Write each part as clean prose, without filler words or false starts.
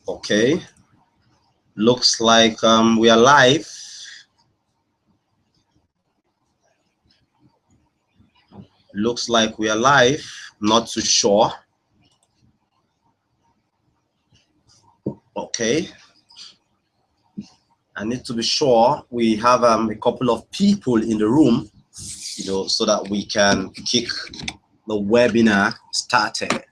Okay, looks like we are live. Looks like we are live. Not too sure. Okay, I need to be sure we have a couple of people in the room, you know, so that we can kick the webinar started.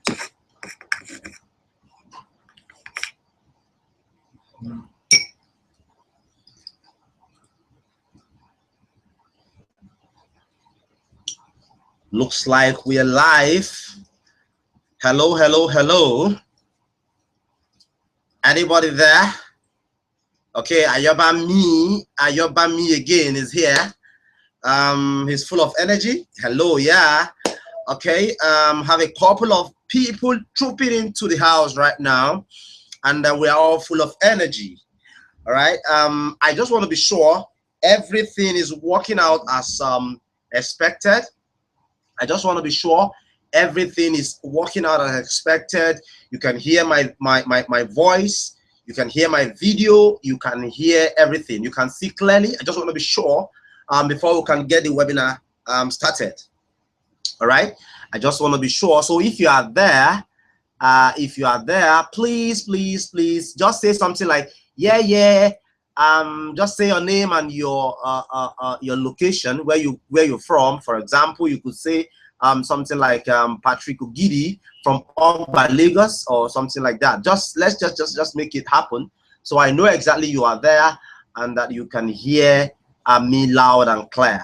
Looks like we are live. Hello, hello, hello. Anybody there? Okay, Ayobami again is here. He's full of energy. Hello, yeah. Okay, have a couple of people trooping into the house right now, and we are all full of energy. All right. I just want to be sure everything is working out as expected. I just want to be sure everything is working out as expected. You can hear my voice. You can hear my video. You can hear everything. You can see clearly. I just want to be sure before we can get the webinar started. All right. I just want to be sure. So if you are there, please just say something like, yeah. Just say your name and your location, where you're from. For example, you could say something like Patrick Ogidi from Ogba, Lagos, or something like that. Let's just make it happen, so I know exactly you are there and that you can hear me loud and clear.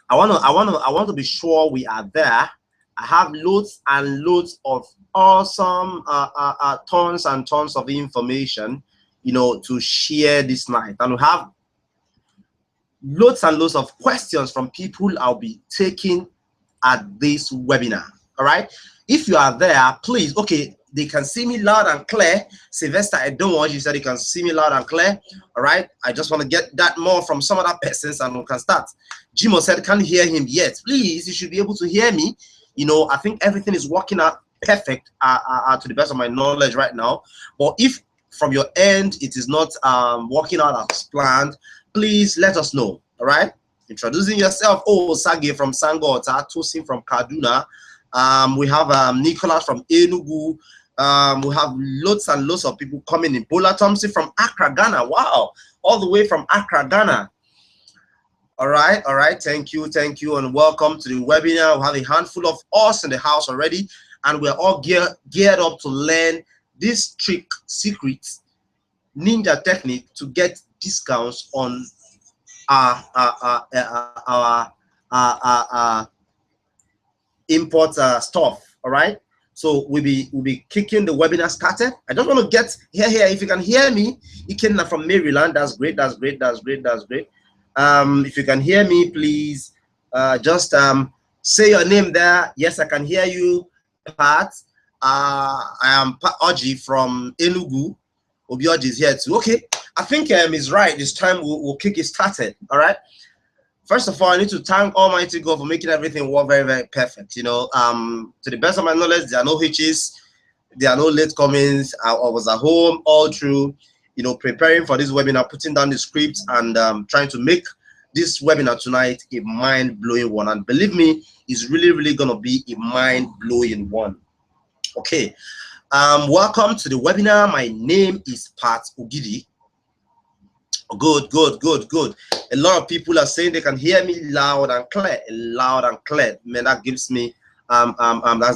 I want to be sure we are there. I have loads and loads of awesome tons and tons of information, you know, to share this night, and we have loads and loads of questions from people I'll be taking at this webinar. All right, if you are there, please. Okay, they can see me loud and clear. Sylvester, I don't want you said you can see me loud and clear. All right, I just want to get that more from some other persons and we can start. Jimo said can't hear him yet. Please, you should be able to hear me. You know, I think everything is working out perfect to the best of my knowledge right now. But if from your end it is not working out as planned, please let us know. All right, introducing yourself. Oh, Sage from Sangota, Tosin from Kaduna. We have Nicholas from Enugu. We have loads and loads of people coming in. Bola Thompson from Accra, Ghana. Wow, all the way from Accra, Ghana. All right, thank you, and welcome to the webinar. We have a handful of us in the house already, and we're all geared up to learn this trick, secret, ninja technique to get discounts on our import stuff. All right, so we'll be kicking the webinar started. I just want to get here. If you can hear me, you can from Maryland. That's great. If you can hear me, please just say your name there. Yes, I can hear you, Pat. I am Pat Oji from Enugu. Obioji is here too. Okay, I think he's right. This time we'll kick it started. All right. First of all, I need to thank Almighty God for making everything work very, very perfect. You know, to the best of my knowledge, there are no hitches, there are no late comings. I was at home all through, you know, preparing for this webinar, putting down the script, and trying to make this webinar tonight a mind-blowing one. And believe me, it's really gonna be a mind-blowing one. Okay, welcome to the webinar. My name is Pat Ogidi. Good. A lot of people are saying they can hear me loud and clear. Man, that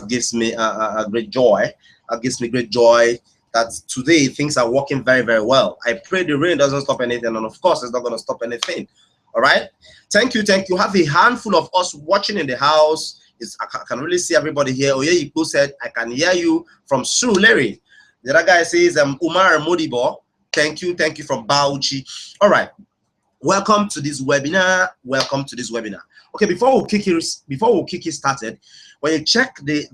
gives me a great joy. That gives me great joy that today things are working very, very well. I pray the rain doesn't stop anything, and of course it's not going to stop anything. All right, thank you. Have a handful of us watching in the house. I can really see everybody here. Oyeyipo said I can hear you from Surulere. The other guy says Umar Modibo. Thank you from Bauchi. All right, welcome to this webinar. Okay, before we kick it started, when you check the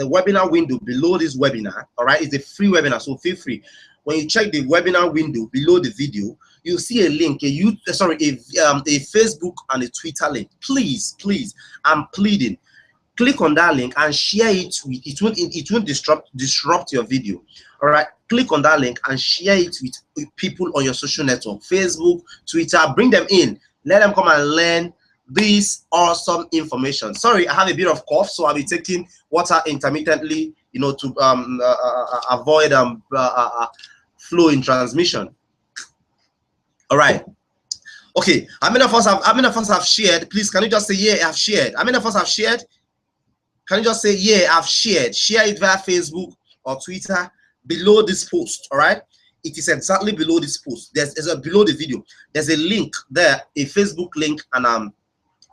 webinar window below this webinar, all right, it's a free webinar, so feel free. When you check the webinar window below the video, you'll see a link, a Facebook and a Twitter link. Please, I'm pleading. click on that link and share it with, it won't disrupt your video. All right, click on that link and share it with people on your social network, Facebook, Twitter. Bring them in, let them come and learn this awesome information. Sorry, I have a bit of cough, so I'll be taking water intermittently, you know, to avoid flow in transmission. All right. Okay, how many of us have shared? Please, can you just say, yeah, I've shared? How many of us have shared? Can you just say, yeah, I've shared? Share it via Facebook or Twitter below this post. All right, it is exactly below this post. There's below the video. There's a link there, a Facebook link and a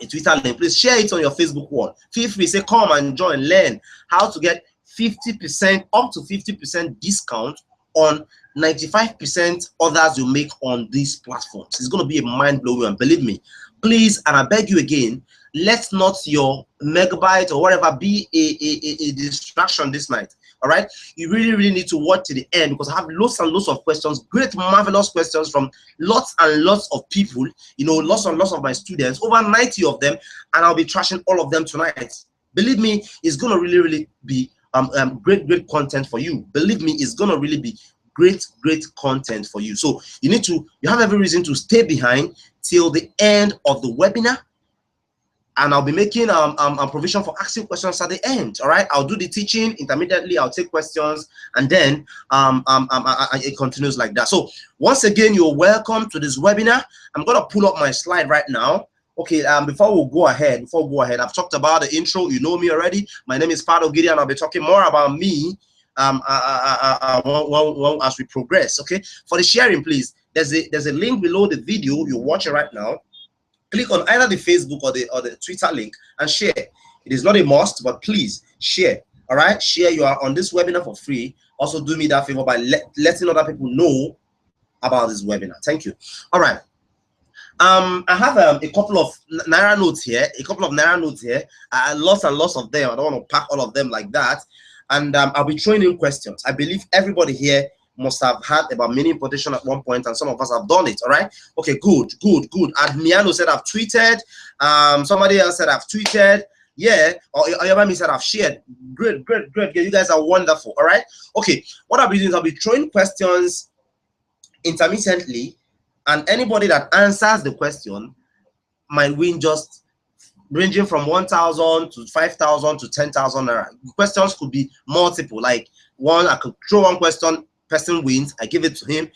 Twitter link. Please share it on your Facebook wall. Feel free, say, come and join, learn how to get 50%, up to 50% discount on 95% others you make on these platforms. It's going to be a mind-blowing, believe me. Please, and I beg you again, let not your megabyte or whatever be a distraction this night. All right, you really need to watch to the end, because I have lots and lots of questions, great marvelous questions from lots and lots of people, you know, lots and lots of my students, over 90 of them, and I'll be trashing all of them tonight. Believe me, it's going to really be great content for you. Believe me, it's going to really be great content for you. So you have every reason to stay behind till the end of the webinar, and I'll be making a provision for asking questions at the end. All right, I'll do the teaching intermittently, I'll take questions, and then it continues like that. So once again, you're welcome to this webinar. I'm gonna pull up my slide right now. Okay, before we go ahead, I've talked about the intro. You know me already. My name is Ogidi, and I'll be talking more about me as we progress. Okay, for the sharing, please, there's a link below the video you're watching right now. Click on either the Facebook or the Twitter link and share. It is not a must, but please share. All right, share. You are on this webinar for free. Also, do me that favor by letting other people know about this webinar. Thank you. All right. I have a couple of Naira notes here. Lots and lots of them. I don't want to pack all of them like that. And I'll be throwing in questions. I believe everybody here must have had about mini importation at one point, and some of us have done it. All right. Okay. Good. Admiano said I've tweeted. Somebody else said I've tweeted. Yeah. Or Oyabami said I've shared. Great. Yeah, you guys are wonderful. All right. Okay. What I'll be doing is I'll be throwing questions intermittently, and anybody that answers the question might win, just ranging from 1,000 to 5,000 to 10,000 naira. Questions could be multiple. Like one, I could throw one question, person wins, I give it to him.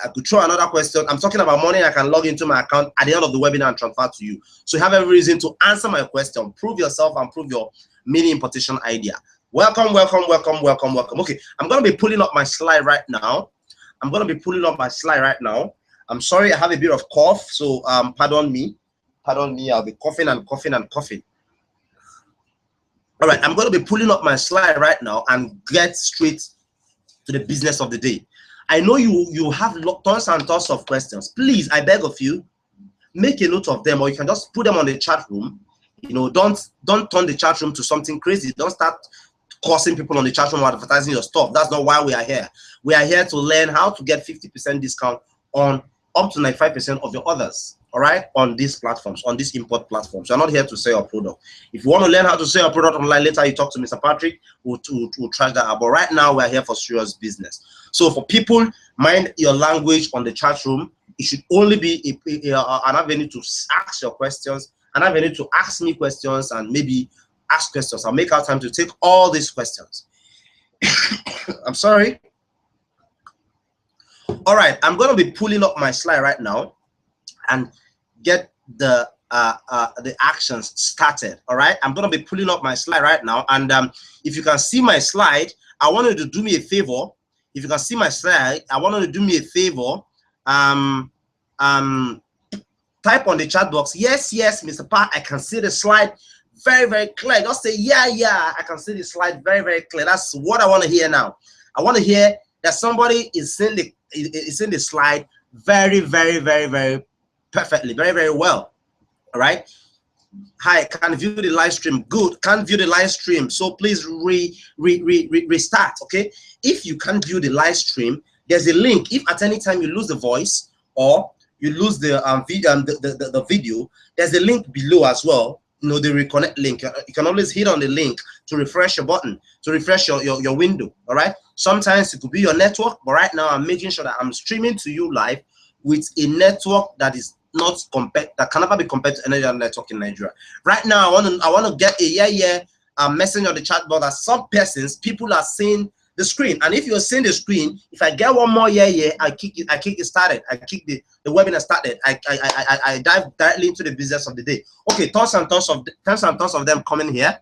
I could throw another question. I'm talking about money I can log into my account at the end of the webinar and transfer to you. So you have every reason to answer my question, prove yourself, and prove your mini importation idea. Welcome. Okay, I'm going to be pulling up my slide right now. I'm sorry, I have a bit of cough, so pardon me. I'll be coughing. All right, I'm going to be pulling up my slide right now and get straight to the business of the day. I know you have tons and tons of questions. Please, I beg of you, make a note of them, or you can just put them on the chat room. You know, don't turn the chat room to something crazy. Don't start causing people on the chat room advertising your stuff. That's not why we are here. We are here to learn how to get 50% discount on up to 95% of your others. All right, on these platforms, on these import platforms. You're not here to sell your product. If you want to learn how to sell your product online later, you talk to Mr. Patrick, we'll trash that out. But right now, we're here for serious business. So for people, mind your language on the chat room. It should only be an avenue to ask your questions, an avenue to ask me questions, and maybe ask questions. I'll make out time to take all these questions. I'm sorry. All right, I'm going to be pulling up my slide right now and get the actions started. All right, I'm going to be pulling up my slide right now, and if you can see my slide, I want you to do me a favor. If you can see my slide, I want you to do me a favor. Type on the chat box, yes, Mr. Pat, I can see the slide very clear. Just say, yeah, I can see the slide very clear. That's what I want to hear now. I want to hear that somebody is seeing the slide very perfectly, very well. All right. Hi, can view the live stream. Good, can't view the live stream. So please restart. Okay. If you can't view the live stream, there's a link. If at any time you lose the voice or you lose the video, there's a link below as well you know, the reconnect link. You can always hit on the link to refresh your button, to refresh your window. All right. Sometimes it could be your network, but right now I'm making sure that I'm streaming to you live with a network that is not compared, that can never be compared to any other network in Nigeria. Right now, I want to get a message on the chat box that some persons, people are seeing the screen, and if you're seeing the screen, if I get one more I kick it started. I kick the webinar started. I dive directly into the business of the day. Okay, tons and tons of them coming here.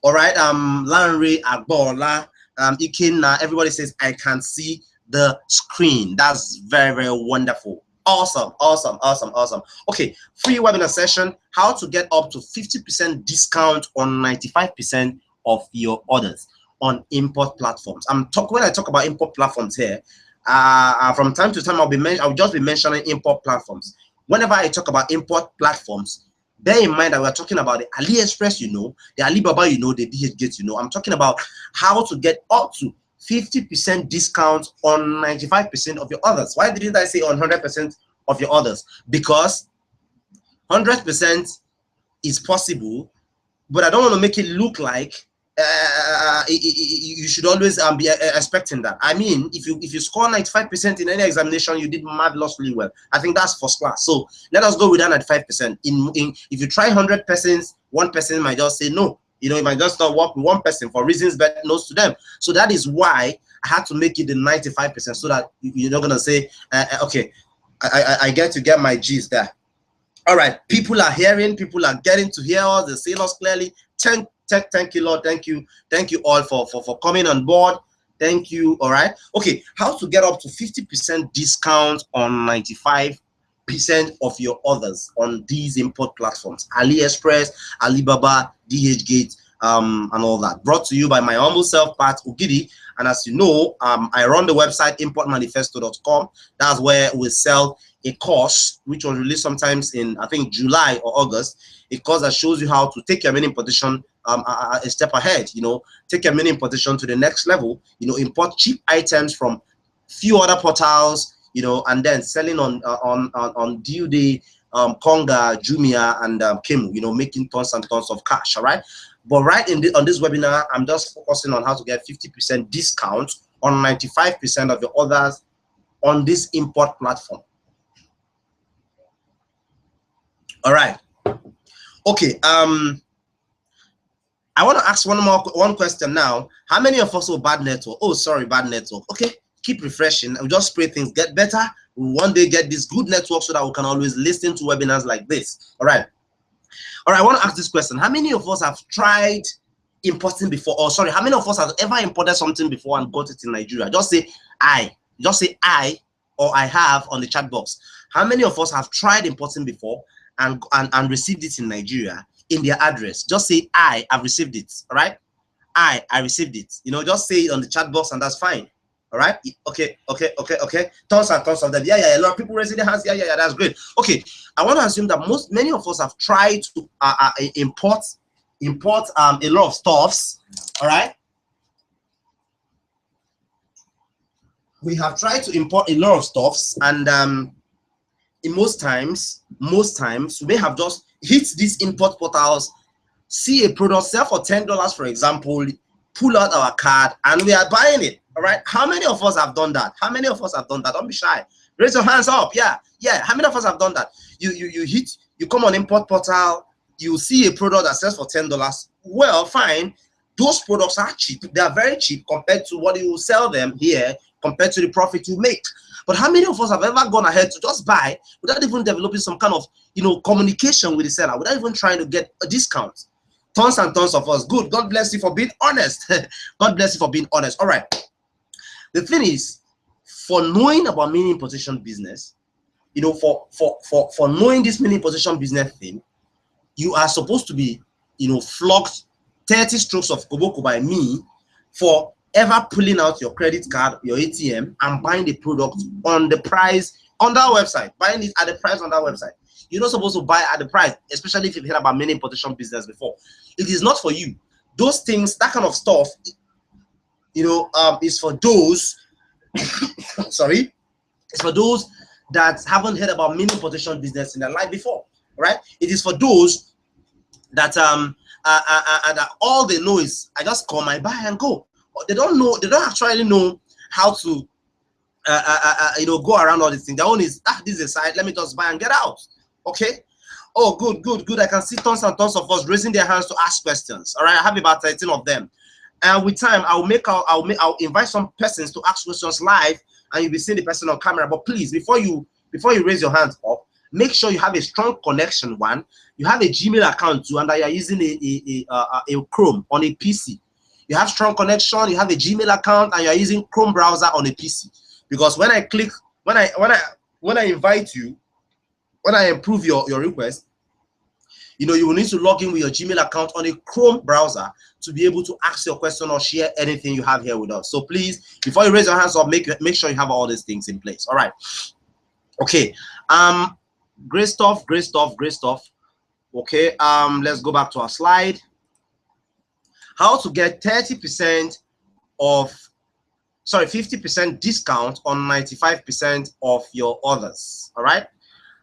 All right, Lanre, Agbola, Ikena, everybody says I can see the screen. That's very, very wonderful. Awesome. Okay, free webinar session, how to get up to 50% discount on 95% of your orders on import platforms. When I talk about import platforms here, from time to time I'll just be mentioning import platforms. Whenever I talk about import platforms, bear in mind that we're talking about the AliExpress, you know, the Alibaba, you know, the DHgate, you know. I'm talking about how to get up to 50% discount on 95% of your orders. Why didn't I say on 100% of your orders? Because 100% is possible, but I don't want to make it look like you should always be expecting that. I mean, if you score 95% in any examination, you did marvelously well. I think that's first class. So let us go with that 95%. If you try 100%, one person might just say no. You know, it might just not work with one person for reasons best known to them. So that is why I had to make it the 95%, so that you're not gonna say, okay, I get to get my G's there. All right, people are hearing, people are getting to hear us, they see us clearly. Thank you, Lord. Thank you all for coming on board. Thank you. All right. Okay, how to get up to 50% discount on 95% of your orders on these import platforms: AliExpress, Alibaba, DHgate, and all that. Brought to you by my humble self, Pat Ogidi. And as you know, I run the website importmanifesto.com. That's where we sell a course which was released sometimes in, I think, July or August. A course that shows you how to take your main importation a step ahead. You know, take your main importation to the next level. You know, import cheap items from few other portals. You know, and then selling on due day, Konga, Jumia, and Kemu. You know, making tons and tons of cash. All right. But right on this webinar, I'm just focusing on how to get 50% discount on 95% of your orders on this import platform. All right. Okay. I want to ask one question now. How many of us have bad network? Oh, sorry, bad network. Okay, keep refreshing. We'll just pray things get better. We'll one day get this good network so that we can always listen to webinars like this. All right. All right, I want to ask this question. How many of us have tried importing before? Or sorry, how many of us have ever imported something before and got it in Nigeria? Just say I. Just say I or I have on the chat box. How many of us have tried importing before and received it in Nigeria in their address? Just say I have received it. All right. I received it. You know, just say it on the chat box and that's fine. All right. Okay. Tons and tons of them. Yeah. A lot of people raising their hands. Yeah. That's great. Okay. I want to assume that many of us have tried to import a lot of stuffs. All right. We have tried to import a lot of stuffs, and in most times, we may have just hit these import portals, see a product sell for $10, for example, pull out our card, and we are buying it. All right. How many of us have done that? How many of us have done that? Don't be shy. Raise your hands up. Yeah. How many of us have done that? You come on import portal, you see a product that sells for $10. Well, fine. Those products are cheap. They are very cheap compared to what you will sell them here, compared to the profit you make. But how many of us have ever gone ahead to just buy without even developing some kind of, you know, communication with the seller, without even trying to get a discount? Tons and tons of us. Good. God bless you for being honest. God bless you for being honest. All right. The thing is, for knowing about mini importation business, you know, for knowing this mini importation business thing, you are supposed to be, you know, flogged 30 strokes of koboko by me for ever pulling out your credit card, your ATM, and buying the product on the price on that website, buying it at the price on that website. You're not supposed to buy at the price, especially if you've heard about mini importation business before. It is not for you. Those things, that kind of stuff, you know, is for those, sorry, it's for those that haven't heard about mini importation business in their life before, right? It is for those that that all they know is I just call my buy and go. They don't know, they don't actually know how to you know, go around all these things. The only is, this is a site, let me just buy and get out. Okay. Oh, good. I can see tons and tons of us raising their hands to ask questions. All right, I have about 13 of them. And with time, I'll invite some persons to ask questions live, and you'll be seeing the person on camera. But please, before you raise your hands up, make sure you have a strong connection. One, you have a Gmail account too, and that you're using a Chrome on a PC. You have strong connection, you have a Gmail account, and you're using Chrome browser on a PC. Because when I click, when I invite you, when I approve your request, you know, you will need to log in with your Gmail account on a Chrome browser to be able to ask your question or share anything you have here with us. So please, before you raise your hands up, make sure you have all these things in place. All right. Okay. Great stuff. Okay. Let's go back to our slide. How to get 30% of, sorry, 50% discount on 95% of your orders. All right.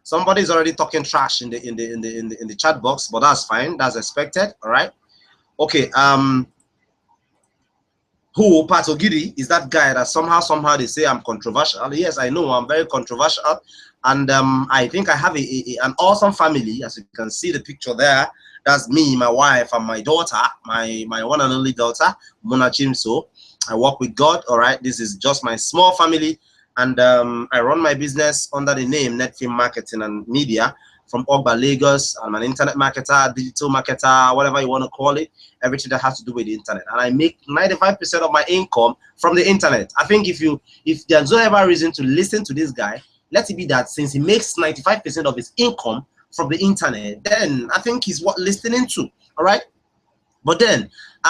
Somebody's already talking trash in the chat box, but that's fine. That's expected. All right. Okay. Who Pat Ogidi is that guy that somehow they say I'm controversial? Yes, I know I'm very controversial, and I think I have an awesome family. As you can see the picture there, that's me, my wife, and my daughter, my one and only daughter, Mona Chimso. I work with God. All right. This is just my small family. And I run my business under the name NetFilm Marketing and Media from Ogba, Lagos. I'm an internet marketer, digital marketer, whatever you want to call it, everything that has to do with the internet. And I make 95% of my income from the internet. I think if there's no ever reason to listen to this guy, let it be that since he makes 95% of his income from the internet, then I think he's worth listening to. All right. But then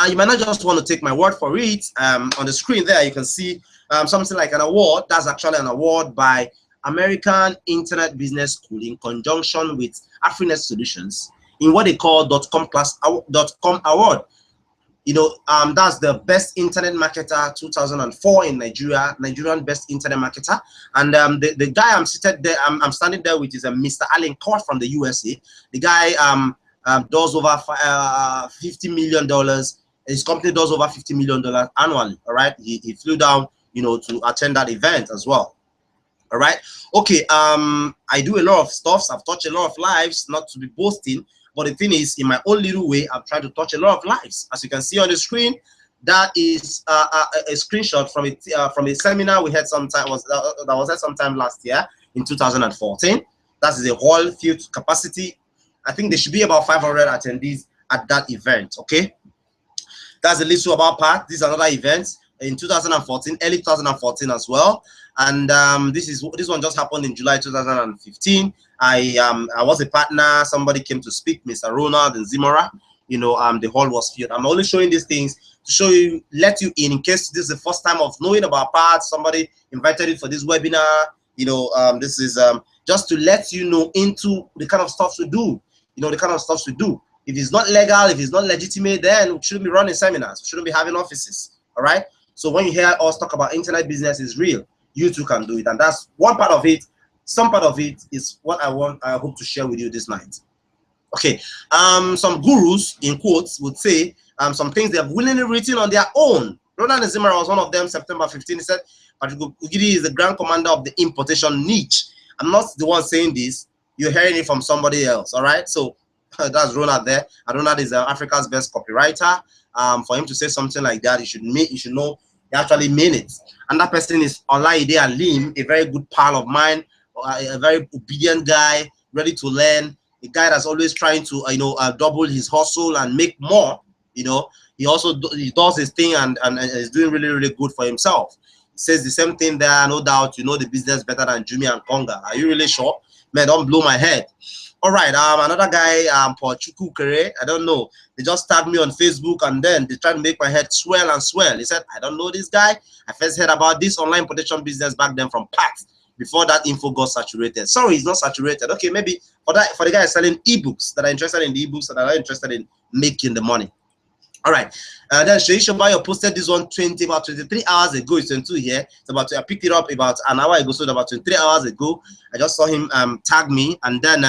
you might not just want to take my word for it. On the screen there, you can see something like an award. That's actually an award by American Internet Business School in conjunction with FREÈ Solutions in what they call .com award. You know, that's the best internet marketer 2004 in Nigeria, Nigerian best internet marketer. And the guy I'm seated there, I'm standing there with is Mr. Allen Court from the USA. The guy does over $50 million. His company does over $50 million annually. All right, he flew down, you know, to attend that event as well. All right. Okay. I do a lot of stuff. I've touched a lot of lives, not to be boasting, but the thing is, in my own little way, I've tried to touch a lot of lives. As you can see on the screen, that is a screenshot from a seminar we had sometime that was at sometime last year in 2014. That is a whole field capacity. I think there should be about 500 attendees at that event. Okay. That's a little about part. These are another events in 2014, early 2014 as well. And this one just happened in July 2015. I was a partner. Somebody came to speak, Mr. Ronald and Zimora. You know, the hall was filled. I'm only showing these things to show you, let you in case this is the first time of knowing about parts. Somebody invited you for this webinar. You know, this is just to let you know into the kind of stuff we do. You know, the kind of stuff we do. If it's not legal, if it's not legitimate, then we shouldn't be running seminars. We shouldn't be having offices. All right. So when you hear us talk about internet business is real, you too can do it. And that's one part of it. Some part of it is what I hope to share with you this night. Okay. Some gurus, in quotes, would say some things they have willingly written on their own. Ronald Zimmer was one of them, September 15. He said, Ogidi is the grand commander of the importation niche. I'm not the one saying this. You're hearing it from somebody else. All right. So that's Ronald there. And Ronald is Africa's best copywriter. For him to say something like that, you should know he actually mean it. And that person is Olaide Alim, a very good pal of mine, a very obedient guy, ready to learn, a guy that's always trying to double his hustle and make more. You know, he does his thing and is doing really good for himself. He says the same thing there, no doubt. You know the business better than Jimmy and Konga. Are you really sure? Man, don't blow my head. All right, another guy, Pochuku Kere, I don't know. They just tagged me on Facebook and then they try to make my head swell and swell. He said, I don't know this guy. I first heard about this online protection business back then from Pat, before that info got saturated. Sorry, it's not saturated. Okay, maybe for the guys selling ebooks that are interested in the ebooks that are interested in making the money. All right, then Sheisha Bayo posted this one about 23 hours ago. It's 22 here. It's about I picked it up about an hour ago, so about 23 hours ago. I just saw him tag me, and then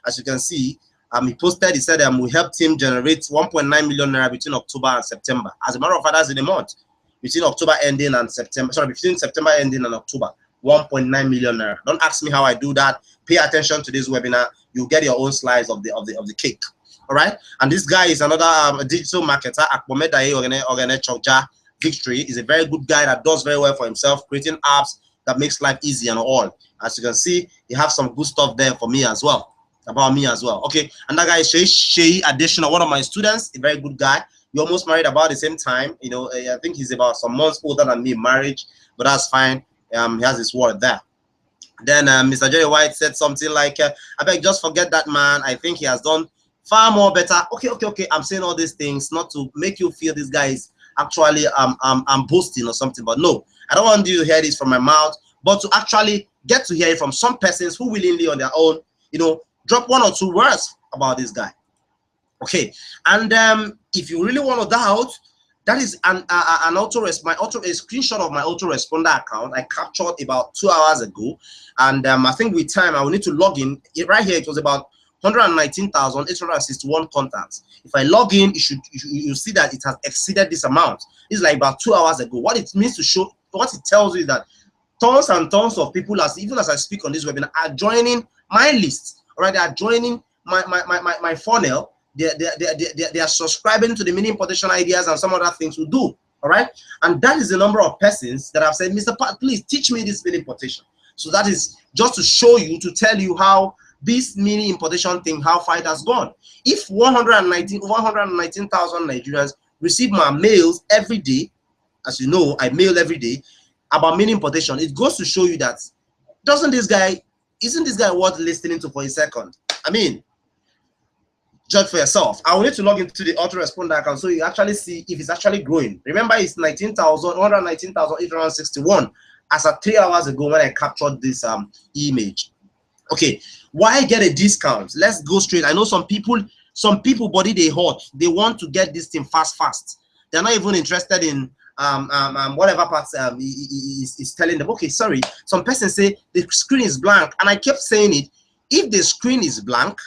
as you can see, He posted, he said we helped him generate 1.9 million naira between October and September. As a matter of fact, that's in a month. Between October ending and September, sorry, between September ending and October, 1.9 million naira. Don't ask me how I do that. Pay attention to this webinar. You'll get your own slice of the cake. All right. And this guy is another digital marketer. Victory is a very good guy that does very well for himself, creating apps that makes life easy and all. As you can see, he have some good stuff there for me as well, about me as well. Okay, and that guy is Shei Additional, one of my students, a very good guy. We almost married about the same time. You know, I think he's about some months older than me in marriage, but that's fine. He has his word there. Then Mr. Jerry White said something like, I beg, just forget that man. I think he has done far more better. Okay. I'm saying all these things not to make you feel this guy is actually I'm boasting or something, but no, I don't want you to hear this from my mouth, but to actually get to hear it from some persons who willingly on their own, you know, drop one or two words about this guy. Okay, and if you really want to doubt, that is a screenshot of my autoresponder account I captured about 2 hours ago, and I think with time I will need to log in. Right here, it was about 119,861 contacts. If I log in, you see that it has exceeded this amount. It's like about 2 hours ago. What it means to show, what it tells you is that tons and tons of people, even as I speak on this webinar, are joining my list. All right, they are joining my funnel. They are subscribing to the mini importation ideas and some other things we do. All right, and that is the number of persons that have said, Mr. Pat, please teach me this mini importation. So that is just to show you, to tell you how this mini importation thing, how far it has gone. If 119,000 Nigerians receive my mails every day, as you know, I mail every day about mini importation, it goes to show you that isn't this guy worth listening to for a second? I mean, judge for yourself. I will need to log into the autoresponder account so you actually see if it's actually growing. Remember, it's 119,861 as of 3 hours ago when I captured this image. Okay, why get a discount? Let's go straight. I know some people body they hot. They want to get this thing fast. They're not even interested in whatever parts is telling them. Okay, sorry. Some persons say the screen is blank, and I kept saying it. If the screen is blank,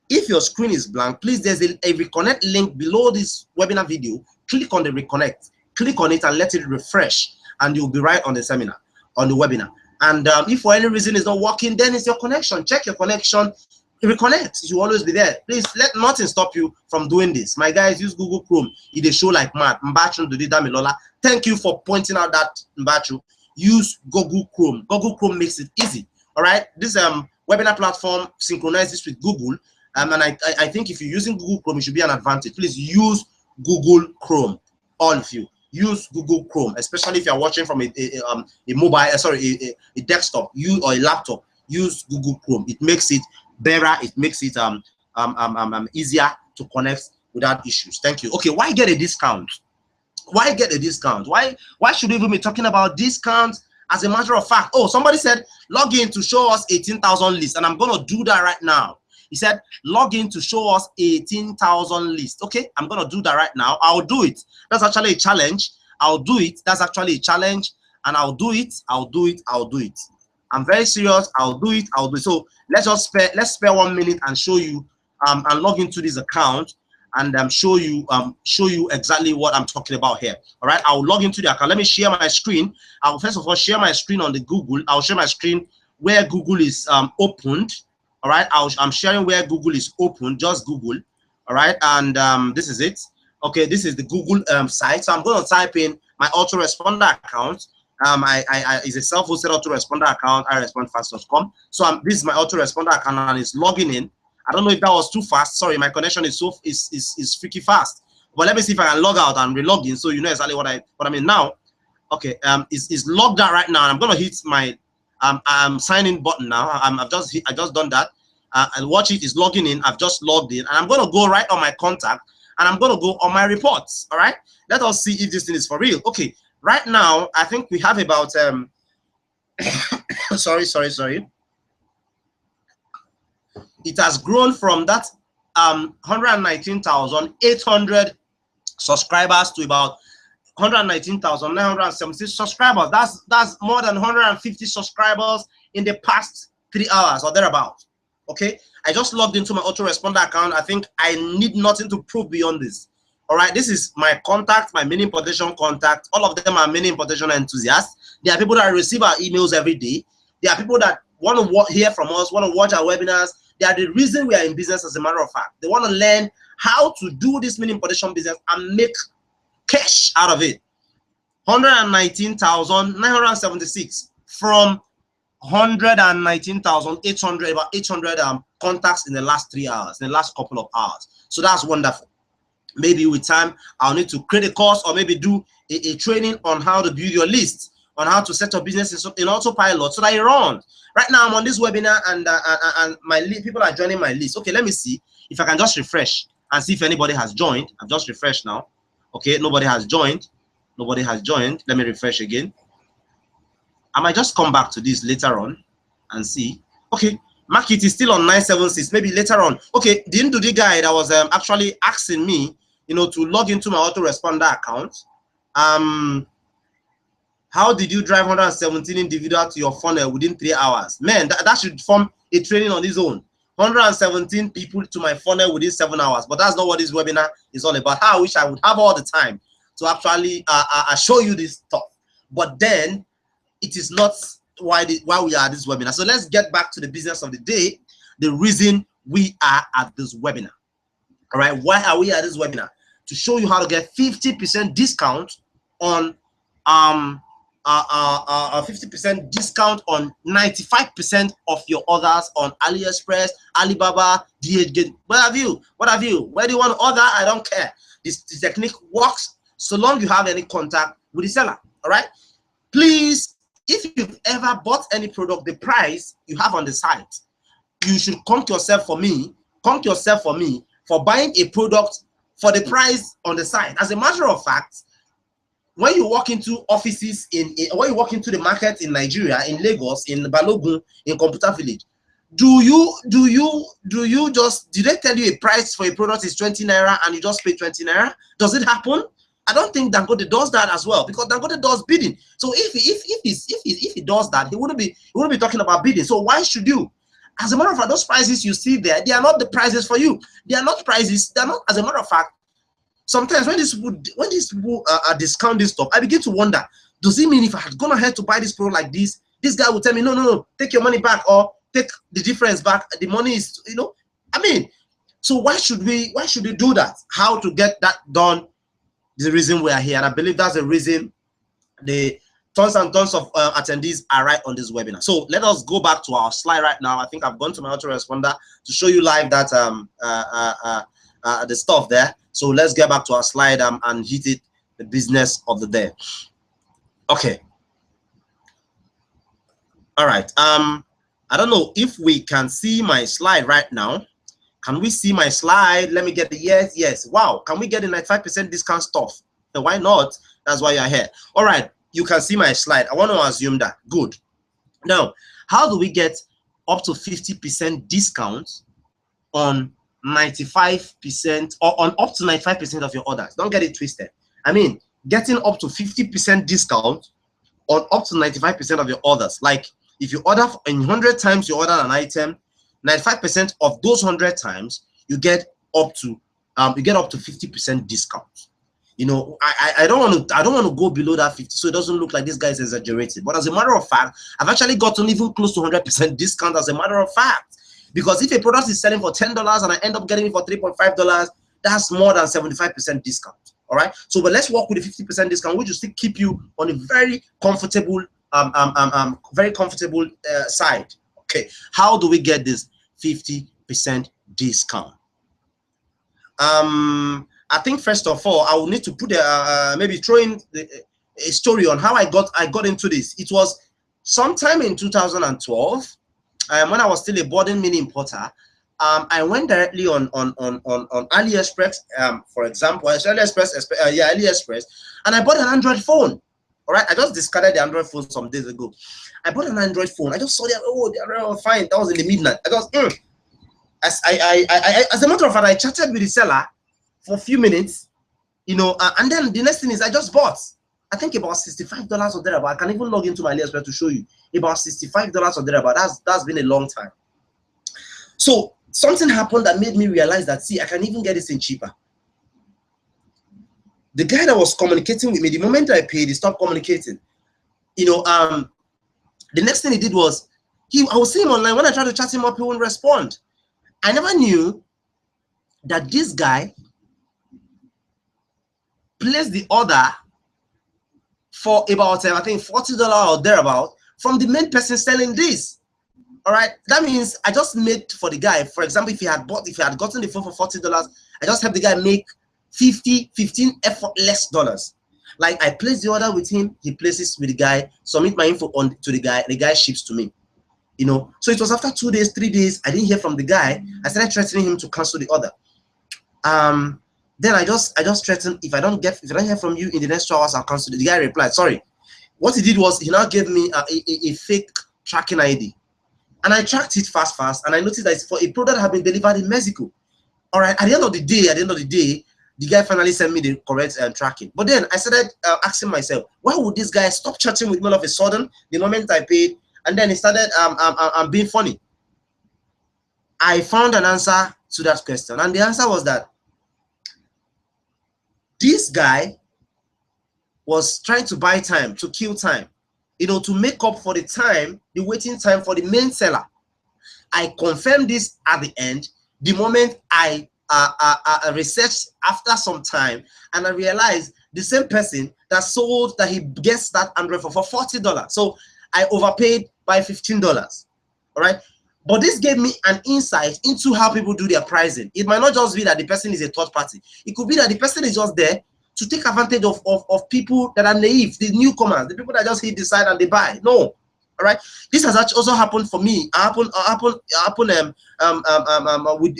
if your screen is blank, please, there's a reconnect link below this webinar video. Click on the reconnect. Click on it and let it refresh, and you'll be right on the seminar, on the webinar. And if for any reason it's not working, then it's your connection. Check your connection. Reconnect. You will always be there. Please let nothing stop you from doing this. My guys, use Google Chrome. It is show like mad. Mbachu Dudida Milola. Thank you for pointing out that, Mbachu. Use Google Chrome. Google Chrome makes it easy. All right. This webinar platform synchronizes with Google. And I think if you're using Google Chrome, it should be an advantage. Please use Google Chrome. All of you. Use Google Chrome, especially if you're watching from a mobile, a desktop, or a laptop. Use Google Chrome. It makes it better. It makes it easier to connect without issues. Thank you. Okay, why get a discount? Why get a discount? Why should we even be talking about discounts? As a matter of fact, oh, somebody said log in to show us 18,000 lists, and I'm gonna do that right now. He said, log in to show us 18,000 lists. Okay, I'm going to do that right now. I'll do it. That's actually a challenge. I'll do it. That's actually a challenge. And I'll do it. I'll do it. I'll do it. I'm very serious. I'll do it. I'll do it. So let's spare 1 minute and show you and log into this account and show you exactly what I'm talking about here. All right. I'll log into the account. Let me share my screen. I'll first of all share my screen on the Google. I'll share my screen where Google is opened. All right, I'm sharing where Google is open, just Google. All right, and this is it. Okay, this is the Google site. So I'm going to type in my autoresponder account. It's a self-hosted autoresponder account, irespondfast.com. So this is my autoresponder account and it's logging in. I don't know if that was too fast. Sorry, my connection is freaky fast. But let me see if I can log out and relog in so you know exactly what I mean now. Okay, it's logged out right now. I'm going to hit my sign in button now. I just done that. And watch it is logging in. I've just logged in, and I'm going to go right on my contact, and I'm going to go on my reports. All right. Let us see if this thing is for real. Okay. Right now, I think we have about sorry. It has grown from that 119,800 subscribers to about 119,976 subscribers. That's more than 150 subscribers in the past 3 hours or thereabout. Okay, I just logged into my autoresponder account. I think I need nothing to prove beyond this. All right, this is my contact, my mini importation contact. All of them are mini importation enthusiasts. There are people that receive our emails every day. There are people that want to hear from us, want to watch our webinars. They are the reason we are in business, as a matter of fact. They want to learn how to do this mini importation business and make cash out of it. 119,976 from 119,800, about 800 contacts in the last 3 hours, in the last couple of hours. So that's wonderful. Maybe with time, I'll need to create a course or maybe do a training on how to build your list, on how to set up business in autopilot so that it runs. Right now, I'm on this webinar and my people are joining my list. Okay, let me see if I can just refresh and see if anybody has joined. I've just refreshed now. Okay, nobody has joined. Nobody has joined. Let me refresh again. I might just come back to this later on and see. Okay, market is still on 976. Maybe later on. Okay, the Indudi guy that was actually asking me, you know, to log into my autoresponder account. How did you drive 117 individual to your funnel within 3 hours? Man, that should form a training on its own. 117 people to my funnel within 7 hours. But that's not what this webinar is all about. How I wish I would have all the time to actually show you this stuff. But then it is not why we are at this webinar. So let's get back to the business of the day. The reason we are at this webinar. All right, why are we at this webinar? To show you how to get 50% discount on 50% discount on 95% of your orders on AliExpress, Alibaba, DHgate. What have you? Where do you want to order? I don't care. This technique works so long you have any contact with the seller. All right. Please, if you've ever bought any product, the price you have on the site, you should conk yourself for me. Conk yourself for me for buying a product for the price on the site. As a matter of fact, when you walk into offices when you walk into the market in Nigeria, in Lagos, in Balogun, in Computer Village, do they tell you a price for a product is 20 naira and you just pay 20 naira? Does it happen? I don't think Dangote does that as well, because Dangote does bidding. So if he does that, he wouldn't be talking about bidding. So why should you? As a matter of fact, those prices you see there, they are not the prices for you. They are not prices. They are not. As a matter of fact, sometimes when these people discount this stuff, I begin to wonder: does it mean if I had gone ahead to buy this product like this guy would tell me, no, take your money back or take the difference back? The money is, you know, I mean, so why should we do that? How to get that done? The reason we are here, and I believe that's the reason the tons and tons of attendees are right on this webinar. So let us go back to our slide right now. I think I've gone to my autoresponder to show you live that the stuff there. So let's get back to our slide and hit it, the business of the day. Okay. All right. I don't know if we can see my slide right now. Can we see my slide? Let me get the yes. Wow. Can we get the 95% discount stuff? So why not? That's why you're here. All right. You can see my slide. I want to assume that. Good. Now, how do we get up to 50% discount on 95% or on up to 95% of your orders? Don't get it twisted. I mean, getting up to 50% discount on up to 95% of your orders. Like if you order in 100 times you order an item, 95% of those 100 times you get up to 50% discount. You know, I don't want to go below that 50, so it doesn't look like this guy is exaggerating. But as a matter of fact, I've actually gotten even close to 100% discount. As a matter of fact, because if a product is selling for $10 and I end up getting it for $3.5, that's more than 75% discount. All right. So, but let's work with a 50% discount, which will still keep you on a very comfortable, side. Okay. How do we get this 50% discount? I think first of all, I will need to put maybe throw in a story on how I got into this. It was sometime in 2012, when I was still a boarding mini importer. I went directly on AliExpress, for example, AliExpress, and I bought an Android phone. All right, I just discarded the Android phone some days ago. I bought an Android phone. I just saw that, oh, the Android was fine. That was in the midnight. I just, as a matter of fact, I chatted with the seller for a few minutes, you know, and then the next thing is I just bought, I think about $65 or thereabout. I can even log into my AliExpress to show you about $65 or thereabout. That's been a long time. So something happened that made me realize that, see, I can even get this thing cheaper. The guy that was communicating with me, the moment I paid, he stopped communicating. You know, the next thing he did was, I was seeing him online. When I tried to chat him up, he wouldn't respond. I never knew that this guy placed the order for about, I think, $40 or thereabout from the main person selling this. All right, that means I just made for the guy. For example, if he had gotten the phone for $40, I just helped the guy make 15 effortless dollars. Like, I place the order with him, he places with the guy, submit my info on to the guy ships to me. You know, so it was after 2 days, 3 days, I didn't hear from the guy. I started threatening him to cancel the order. Then I just threatened, if I don't hear from you in the next 2 hours, I'll cancel it. The guy replied, sorry. What he did was, he now gave me a fake tracking ID. And I tracked it fast, and I noticed that it's for a product that had been delivered in Mexico. All right, at the end of the day, the guy finally sent me the correct tracking. But then I started asking myself, why would this guy stop chatting with me all of a sudden the moment I paid? And then he started being funny. I found an answer to that question, and the answer was that this guy was trying to buy time, to kill time, you know, to make up for the time, the waiting time for the main seller. I confirmed this at the end, the moment I researched after some time, and I realized the same person that he guessed that Android for $40. So I overpaid by $15. All right. But this gave me an insight into how people do their pricing. It might not just be that the person is a third party. It could be that the person is just there to take advantage of people that are naive, the newcomers, the people that just hit the side and they buy. No, all right. This has also happened for me. Happened with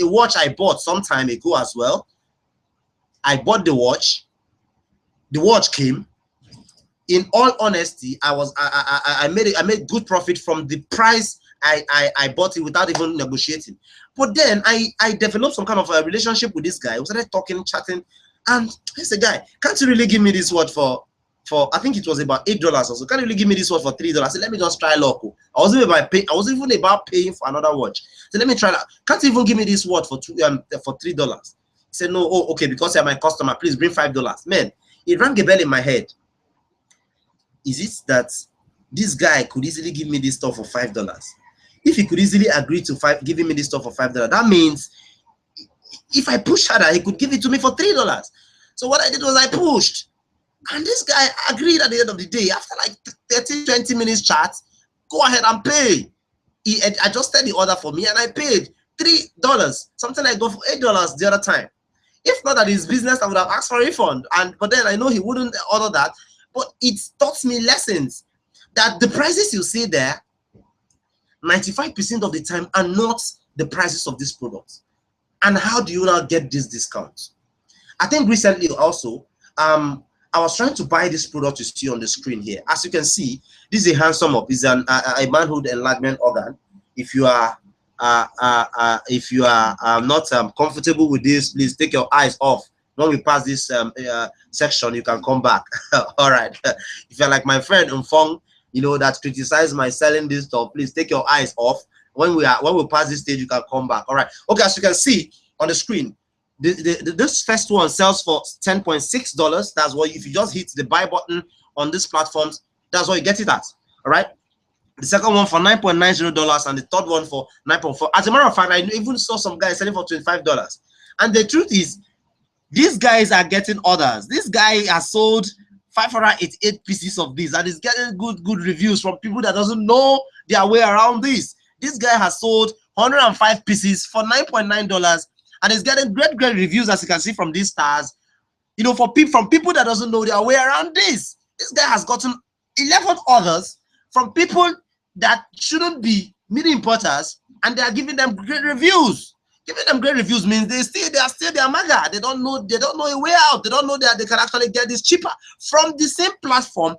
a watch I bought some time ago as well. I bought the watch. The watch came. In all honesty, I made good profit from the price I bought it without even negotiating. But then I developed some kind of a relationship with this guy. We started talking, chatting. And I said, guy, can't you really give me this watch for I think it was about $8 or so? Can't you really give me this watch for $3? I said, let me just try luck. I wasn't even about paying for another watch. So let me try that. Can't you even give me this watch for $3? He said, no. Oh, okay, because you're my customer, please bring $5. Man, it rang a bell in my head. Is it that this guy could easily give me this stuff for $5? If he could easily agree to giving me this stuff for $5, that means if I push harder, he could give it to me for $3. So what I did was I pushed, and this guy agreed at the end of the day. After like 30-20 minutes chat, go ahead and pay. He adjusted the order for me, and I paid $3, something like go for $8 the other time. If not that his business, I would have asked for a refund. But then I know he wouldn't order that. But it taught me lessons that the prices you see there, 95% of the time, are not the prices of this product. And how do you now get this discount? I think recently also, I was trying to buy this product you see on the screen here. As you can see, this is a handsome up. It's a manhood enlargement organ. If you are not comfortable with this, please take your eyes off. When we pass this section, you can come back. All right. If you're like my friend Mfong, you know, that criticized my selling this stuff, please take your eyes off. When we pass this stage, you can come back. All right. Okay, as you can see on the screen, this first one sells for $10.6. That's what, if you just hit the buy button on these platforms, that's what you get it at. All right. The second one for $9.90, and the third one for $9.4. As a matter of fact, I even saw some guys selling for $25. And the truth is, these guys are getting orders. This guy has sold 588 pieces of this, and is getting good reviews from people that doesn't know their way around this. This guy has sold 105 pieces for $9.9, and is getting great reviews, as you can see from these stars. You know, from people that doesn't know their way around this. This guy has gotten 11 orders from people that shouldn't be mini importers, and they are giving them great reviews. Giving them great reviews means they are still their maga. They don't know a way out. They don't know that they can actually get this cheaper from the same platform.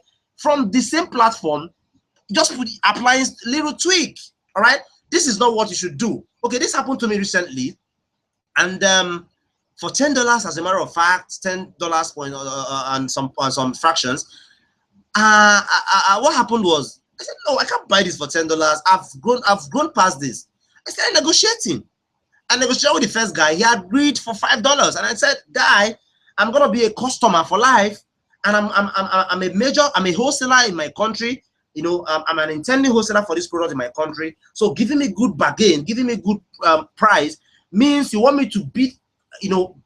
Just applying little tweak. All right, this is not what you should do. Okay, this happened to me recently, and for $10, as a matter of fact, $10 and some fractions. What happened was, I said, no, I can't buy this for $10. I've grown past this. I started negotiating. I negotiated with the first guy. He agreed for $5, and I said, "Guy, I'm gonna be a customer for life, and I'm a wholesaler in my country. You know, I'm an intending wholesaler for this product in my country. So giving me good bargain, giving me good price means you want me to beat, you know,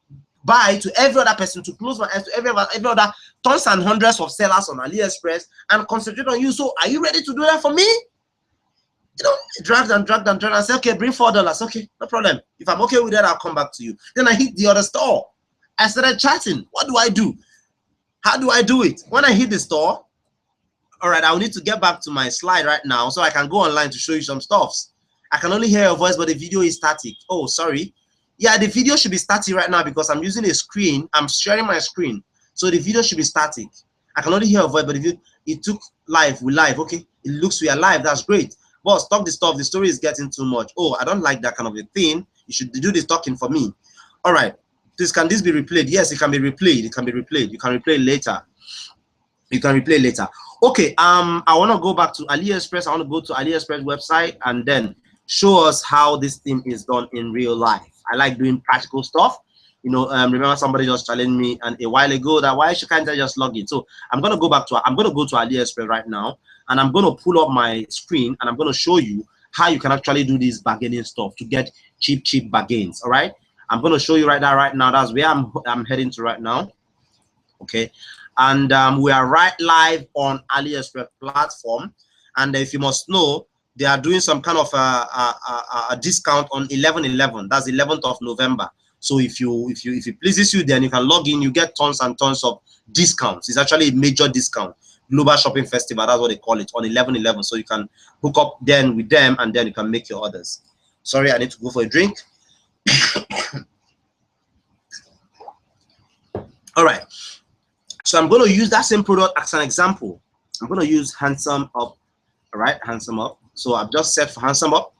buy to every other person, to close my eyes to every other tons and hundreds of sellers on AliExpress and concentrate on you. So are you ready to do that for me?" You know, dragged and dragged and dragged. I said, "Okay, bring $4. Okay, no problem. If I'm okay with that, I'll come back to you." Then I hit the other store. I started chatting. What do I do? How do I do it? When I hit the store, all right, I'll need to get back to my slide right now so I can go online to show you some stuffs. I can only hear your voice, but the video is static. Oh, sorry. Yeah, the video should be static right now because I'm using a screen. I'm sharing my screen. So the video should be static. I can only hear your voice, but if it took live, we live. Okay, it looks we are live. That's great. But stop the stuff. The story is getting too much. Oh, I don't like that kind of a thing. You should do this talking for me. All right. Can this be replayed? Yes, it can be replayed. It can be replayed. You can replay later. You can replay later. Okay, I want to go back to AliExpress. I want to go to AliExpress website and then show us how this thing is done in real life. I like doing practical stuff. You know, remember somebody just challenged me a while ago that why can't I just log in? So I'm gonna go to AliExpress right now, and I'm gonna pull up my screen and I'm gonna show you how you can actually do this bargaining stuff to get cheap bargains. All right, I'm gonna show you right now. That's where I'm heading to right now. Okay, and we are right live on AliExpress platform, and if you must know, they are doing some kind of a discount on 11/11. That's 11th of November. So if it pleases you, then you can log in. You get tons and tons of discounts. It's actually a major discount, global shopping festival. That's what they call it, on 11/11. So you can hook up then with them, and then you can make your orders. Sorry, I need to go for a drink. All right. So I'm going to use that same product as an example. I'm going to use Handsome Up. All right, Handsome Up. So I've just set for Handsome Up.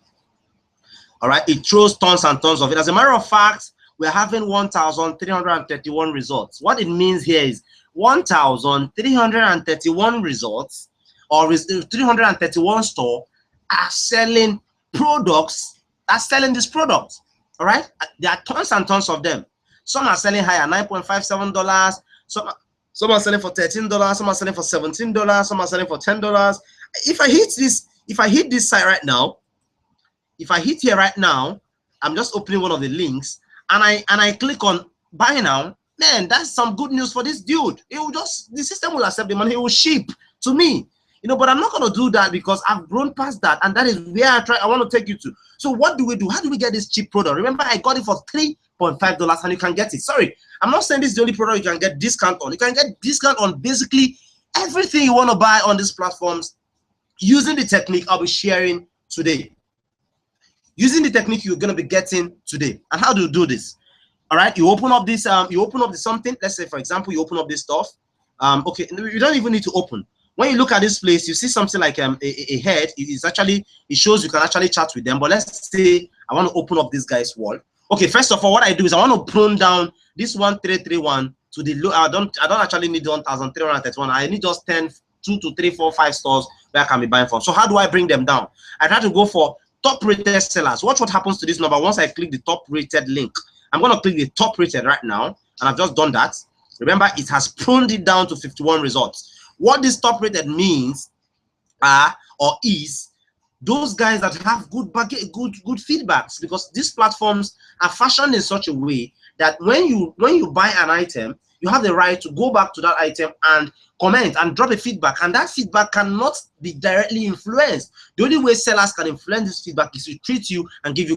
All right, it throws tons and tons of it. As a matter of fact, we're having 1,331 results. What it means here is 1,331 results, or 331 store are selling products, are selling this product. All right, there are tons and tons of them. Some are selling higher, $9.57. Some are selling for $13. Some are selling for $17. Some are selling for $10. If I hit this site right now, if I hit here right now, I'm just opening one of the links, and I click on buy now, man, that's some good news for this dude. It will just, the system will accept the money, it will ship to me. You know, but I'm not going to do that because I've grown past that, and that is where I want to take you to. So what do we do? How do we get this cheap product? Remember, I got it for $3.5 and you can get it. Sorry, I'm not saying this is the only product you can get discount on. You can get discount on basically everything you want to buy on these platforms using the technique I'll be sharing today. Using the technique you're going to be getting today. And how do you do this? All right, you open up this, something. Let's say, for example, you open up this stuff. Okay, you don't even need to open. When you look at this place, you see something like a head. It shows you can actually chat with them. But let's say I want to open up this guy's wall. Okay, first of all, what I do is I want to prune down this 1331 to the low. I don't actually need 1,331. I need just 2 to 3, 4, 5 stores where I can be buying from. So how do I bring them down? I try to go for top rated sellers. Watch what happens to this number once I click the top rated link. I'm going to click the top rated right now, and I've just done that. Remember, it has pruned it down to 51 results. What this top rated means is those guys that have good feedbacks, because these platforms are fashioned in such a way that when you buy an item, you have the right to go back to that item and comment and drop a feedback, and that feedback cannot be directly influenced. The only way sellers can influence this feedback is to treat you and give you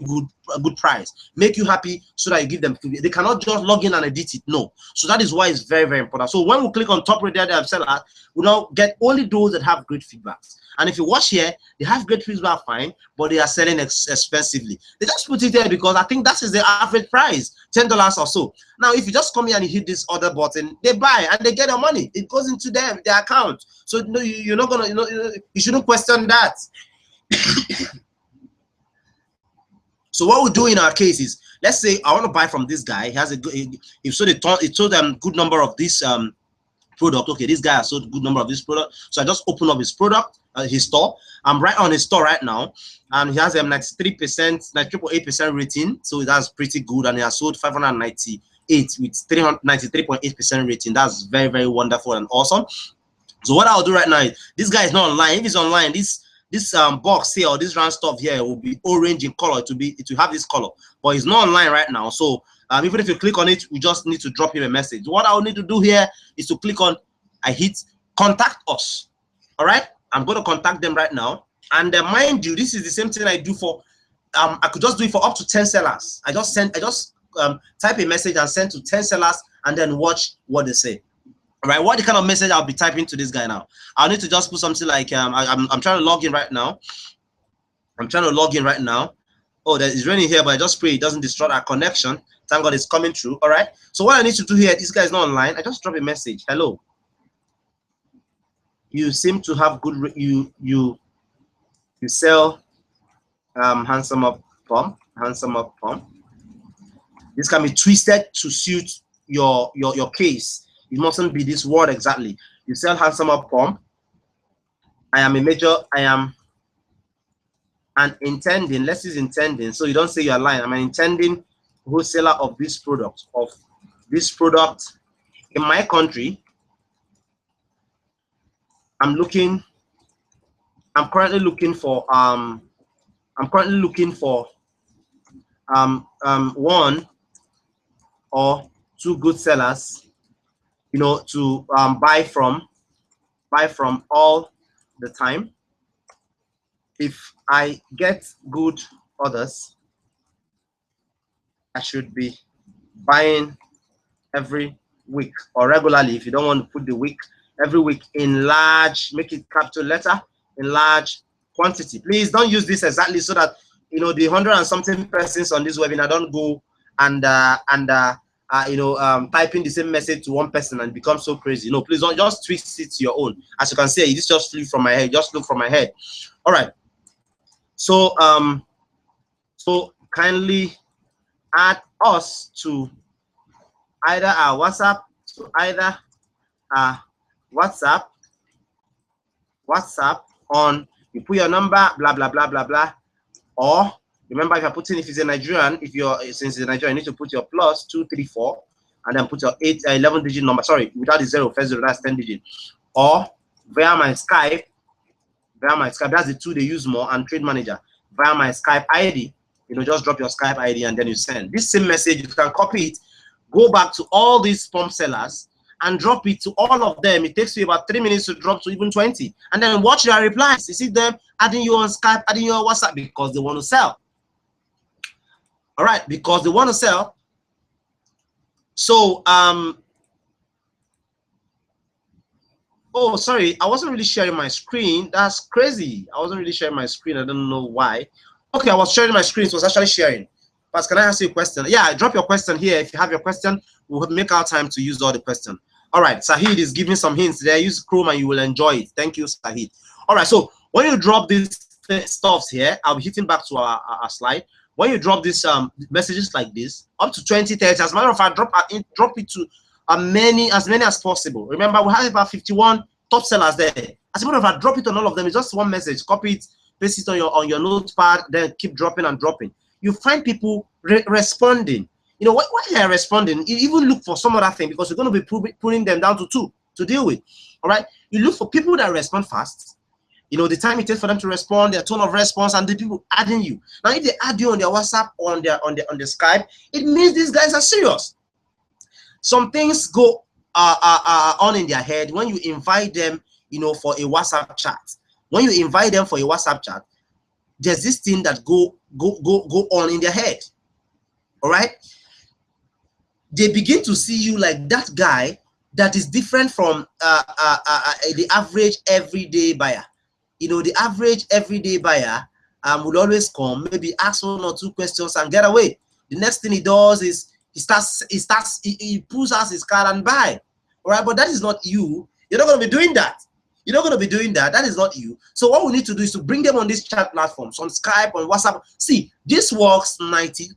a good price, make you happy, so that you give them. They cannot just log in and edit it. No. So that is why it's very, very important. So when we click on top rated sellers, we now get only those that have great feedbacks. And if you watch here, they have great feedback, fine, but they are selling expensively. They just put it there because I think that is the average price, $10 or so. Now, if you just come here and you hit this order button, they buy and they get their money. It goes into their account. So no, you're not gonna, you shouldn't question that. So what we do in our case is, let's say I want to buy from this guy. He has a good, it told them good number of these product. Okay, this guy has sold a good number of this product, so I just open up his product, his store. I'm right on his store right now, and he has a 93%, 93.8% rating, so that's pretty good, and he has sold 598 with 393.8% rating. That's very, very wonderful and awesome. So what I'll do right now is, this guy is not online. If he's online, this box here or this round stuff here will be orange in color. It will have this color, but he's not online right now. So even if you click on it, we just need to drop him a message. What I'll need to do here is to click on, I hit contact us. All right, I'm going to contact them right now. And mind you, this is the same thing I do for, I could just do it for up to 10 sellers. I just type a message and send to 10 sellers and then watch what they say. All right, what the kind of message I'll be typing to this guy now? I'll need to just put something like, I'm trying to log in right now. I'm trying to log in right now. Oh, it's raining here, but I just pray it doesn't destroy our connection. Thank God it's coming through. All right. So what I need to do here, this guy is not online. I just drop a message. Hello. You seem to have good. You sell handsome up pump. This can be twisted to suit your case. It mustn't be this word exactly. You sell handsome up pump. I am an intending. Let's use intending. So you don't say you're lying. I'm an intending wholesaler of this product. In my country. I'm currently looking for one or two good sellers, you know, to buy from all the time. If I get good orders, I should be buying every week or regularly. If you don't want to put the week, every week in large, make it capital letter, in large quantity. Please don't use this exactly so that, you know, the 100 and something persons on this webinar don't go and typing the same message to one person and become so crazy. No, please don't, just twist it to your own. As you can see, this just flew from my head. Just look from my head. All right. So so kindly add us to either our WhatsApp, WhatsApp on, you put your number, blah blah blah blah blah, or remember, if you're putting, if it's a Nigerian, since it's a Nigerian, you need to put your +234 and then put your 11 digit number, sorry, without the zero, first zero, that's 10 digit, or via my Skype, that's the two they use more, and Trade Manager, via my Skype ID, you know, just drop your Skype ID and then you send this same message. You can copy it, go back to all these pump sellers and drop it to all of them. It takes you about 3 minutes to drop to even 20, and then watch their replies. You see them adding you on Skype, adding you on WhatsApp, because they want to sell. All right, because they want to sell. So oh, sorry, I wasn't really sharing my screen. That's crazy. I wasn't really sharing my screen. I don't know why. Okay, I was sharing my screen. So it was actually sharing. But can I ask you a question? Yeah, drop your question here. If you have your question, we'll make our time to use all the questions. All right, Sahid is giving some hints there. Use Chrome and you will enjoy it. Thank you, Sahid. All right, so when you drop these stuffs here, I'll be hitting back to our slide. When you drop these messages like this, up to 20, 30, as a matter of fact, drop it to as many as possible. Remember, we have about 51 top sellers there. As a matter of fact, drop it on all of them. It's just one message. Copy it, paste it on your notepad, then keep dropping and dropping. You find people responding. You know, why they are responding, you even look for some other thing, because you're going to be putting them down to 2 to deal with. All right, you look for people that respond fast. You know, the time it takes for them to respond, their tone of response, and the people adding you. Now, if they add you on their WhatsApp or on their Skype, it means these guys are serious. Some things go on in their head when you invite them, you know, for a WhatsApp chat. When you invite them for a WhatsApp chat, there's this thing that go on in their head. All right, they begin to see you like that guy that is different from the average everyday buyer. You know, the average everyday buyer would always come, maybe ask 1 or 2 questions and get away. The next thing he does is he pulls out his card and buy. All right, but that is not you. You're not going to be doing that. You're not going to be doing that. That is not you. So what we need to do is to bring them on these chat platforms, on Skype, on WhatsApp. See, this works 95%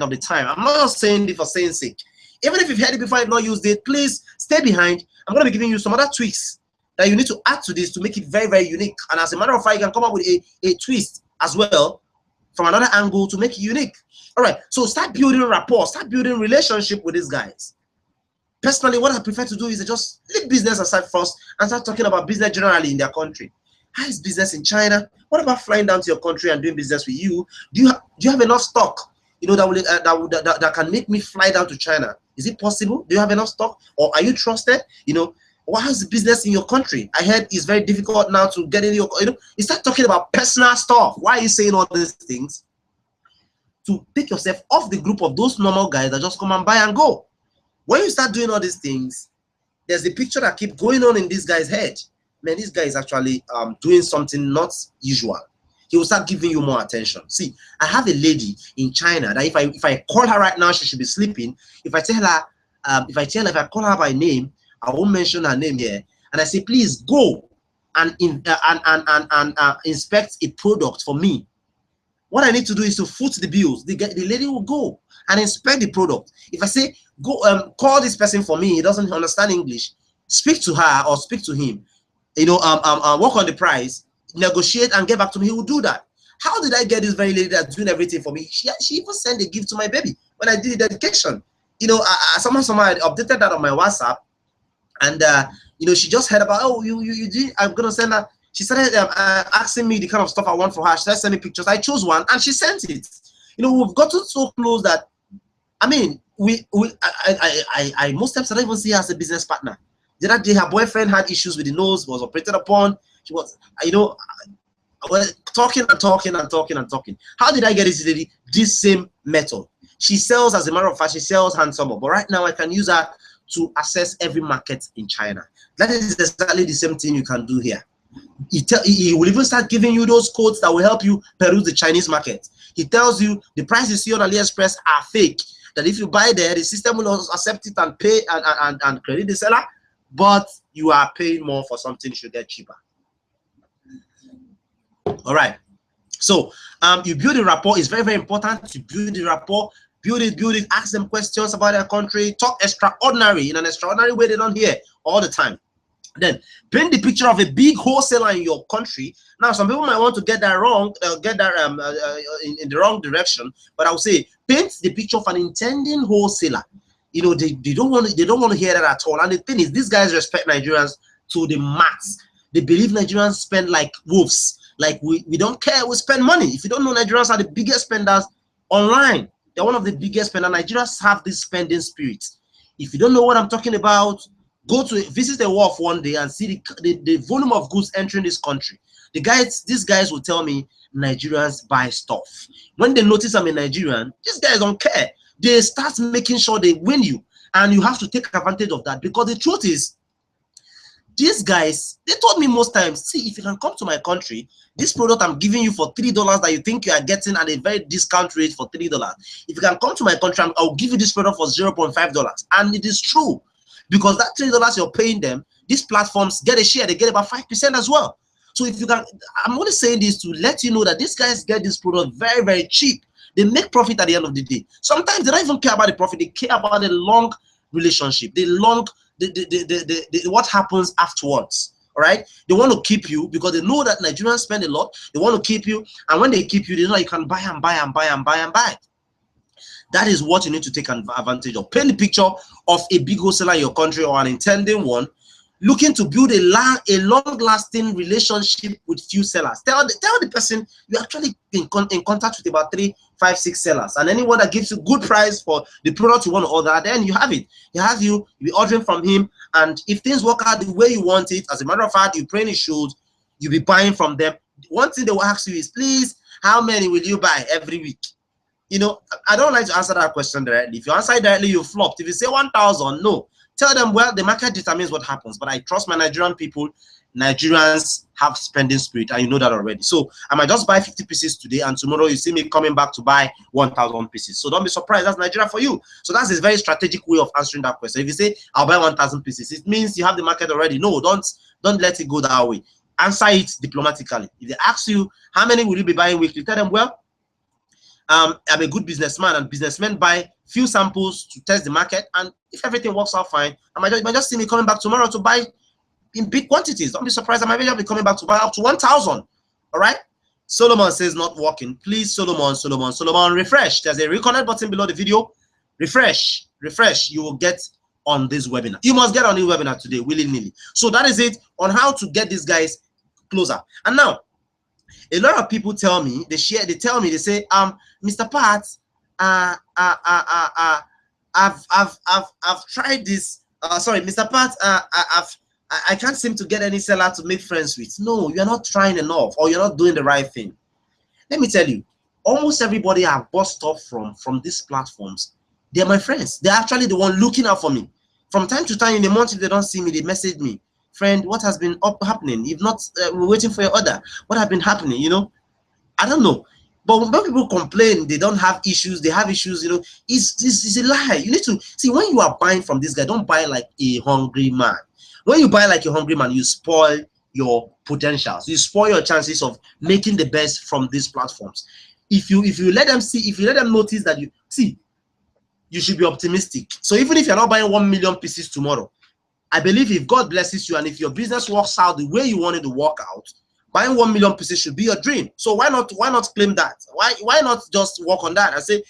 of the time. I'm not saying it for saying sake. Even if you've heard it before, you've not used it, please stay behind I'm going to be giving you some other tweaks that you need to add to this to make it very, very unique. And as a matter of fact, you can come up with a twist as well from another angle to make it unique. All right, so start building rapport, start building relationship with these guys. Personally, what I prefer to do is just leave business aside first and start talking about business generally in their country. How is business in China? What about flying down to your country and doing business with you? Do you have enough stock, you know, that can make me fly down to China? Is it possible? Do you have enough stock, or are you trusted? You know, how's the business in your country? I heard it's very difficult now to get in your, you know, you start talking about personal stuff. Why are you saying all these things? To take yourself off the group of those normal guys that just come and buy and go. When you start doing all these things, there's a picture that keeps going on in this guy's head. Man, this guy is actually doing something not usual. He will start giving you more attention. See, I have a lady in China that if I call her right now, she should be sleeping. If I tell her, if I call her by name, I won't mention her name here, and I say, please go and inspect a product for me. What I need to do is to foot the bills. The lady will go and inspect the product. If I say, go call this person for me, he doesn't understand English, speak to her or speak to him, you know, work on the price, negotiate and get back to me, he will do that. How did I get this very lady that's doing everything for me? She even sent a gift to my baby when I did the dedication. You know, someone I updated that on my WhatsApp, and you know, she just heard about, oh, you did, I'm gonna send her. She started asking me the kind of stuff I want for her. She started sending pictures. I chose one and she sent it. You know, we've gotten so close that, I mean, I most times I don't even see her as a business partner. The other day, her boyfriend had issues with the nose, was operated upon. She was, you know, talking and talking and talking and talking. How did I get this lady? This same method. She sells, as a matter of fact, she sells handsome. But right now, I can use her to access every market in China. That is exactly the same thing you can do here. He will even start giving you those codes that will help you peruse the Chinese market. He tells you the prices you see on AliExpress are fake. That if you buy there, the system will accept it and pay and credit the seller, but you are paying more for something you should get cheaper. All right. So you build a rapport. It's very, very important to build the rapport. Build it, ask them questions about their country, talk extraordinary in an extraordinary way they don't hear all the time. Then paint the picture of a big wholesaler in your country. Now, some people might want to get that wrong, in the wrong direction. But I would say paint the picture of an intending wholesaler. You know, they don't want to hear that at all. And the thing is, these guys respect Nigerians to the max. They believe Nigerians spend like wolves. Like we don't care. We spend money. If you don't know, Nigerians are the biggest spenders online. They're one of the biggest spenders. Nigerians have this spending spirit. If you don't know what I'm talking about, go to visit the wharf one day and see the volume of goods entering this country. These guys will tell me Nigerians buy stuff. When they notice I'm a Nigerian, these guys don't care. They start making sure they win you, and you have to take advantage of that, because the truth is, these guys, they told me most times, see, if you can come to my country, this product I'm giving you for $3 that you think you are getting at a very discount rate for $3. If you can come to my country, I'll give you this product for $0.5. And it is true. Because that $3 you're paying them, these platforms get a share, they get about 5% as well. So if you can, I'm only saying this to let you know that these guys get this product very, very cheap. They make profit at the end of the day. Sometimes they don't even care about the profit, they care about the long relationship, what happens afterwards. All right, they want to keep you because they know that Nigerians spend a lot. They want to keep you, and when they keep you, they know you can buy and buy and buy and buy and buy. That is what you need to take advantage of. Paint the picture of a big wholesaler in your country or an intending one, looking to build a long-lasting relationship with few sellers. Tell the person you're actually in contact with about 3, 5, 6 sellers, and anyone that gives you good price for the product you want to order, then you have it. You'll be ordering from him, and if things work out the way you want it, as a matter of fact, you pray in his shoes, you'll be buying from them. One thing they will ask you is, please, how many will you buy every week? You know, I don't like to answer that question directly. If you answer it directly, you flopped. If you say 1,000, no. Tell them, well, the market determines what happens. But I trust my Nigerian people. Nigerians have spending spirit, and you know that already. So I might just buy 50 pieces today, and tomorrow you see me coming back to buy 1,000 pieces. So don't be surprised. That's Nigeria for you. So that's a very strategic way of answering that question. If you say, I'll buy 1,000 pieces, it means you have the market already. No, don't let it go that way. Answer it diplomatically. If they ask you, how many will you be buying weekly? Tell them, well, I'm a good businessman, and businessmen buy few samples to test the market, and if everything works out fine, you might just see me coming back tomorrow to buy in big quantities. Don't be surprised. I might be coming back to buy up to 1,000. All right. Solomon says not working. Please, Solomon, refresh. There's a reconnect button below the video. Refresh. You will get on this webinar. You must get on the webinar today, willy-nilly. So that is it on how to get these guys closer. And now, a lot of people tell me, they say, Mr. Pat, I've tried this. Sorry, Mr. Pat, I can't seem to get any seller to make friends with. No, you're not trying enough, or you're not doing the right thing. Let me tell you, almost everybody I've bought stuff from these platforms, they're my friends. They're actually the one looking out for me. From time to time in the month, if they don't see me, they message me. Friend, what has been happening? If not, we're waiting for your order. What has been happening? You know, I don't know. But when people complain they don't have issues, they have issues, you know, it's a lie. You need to see, when you are buying from this guy, don't buy like a hungry man. When you buy like a hungry man, you spoil your potentials. You spoil your chances of making the best from these platforms. If you let them see, if you let them notice that you should be optimistic. So even if you're not buying 1 million pieces tomorrow, I believe if God blesses you and if your business works out the way you want it to work out, buying 1 million pieces should be your dream. So why not claim that? Why not just work on that and say,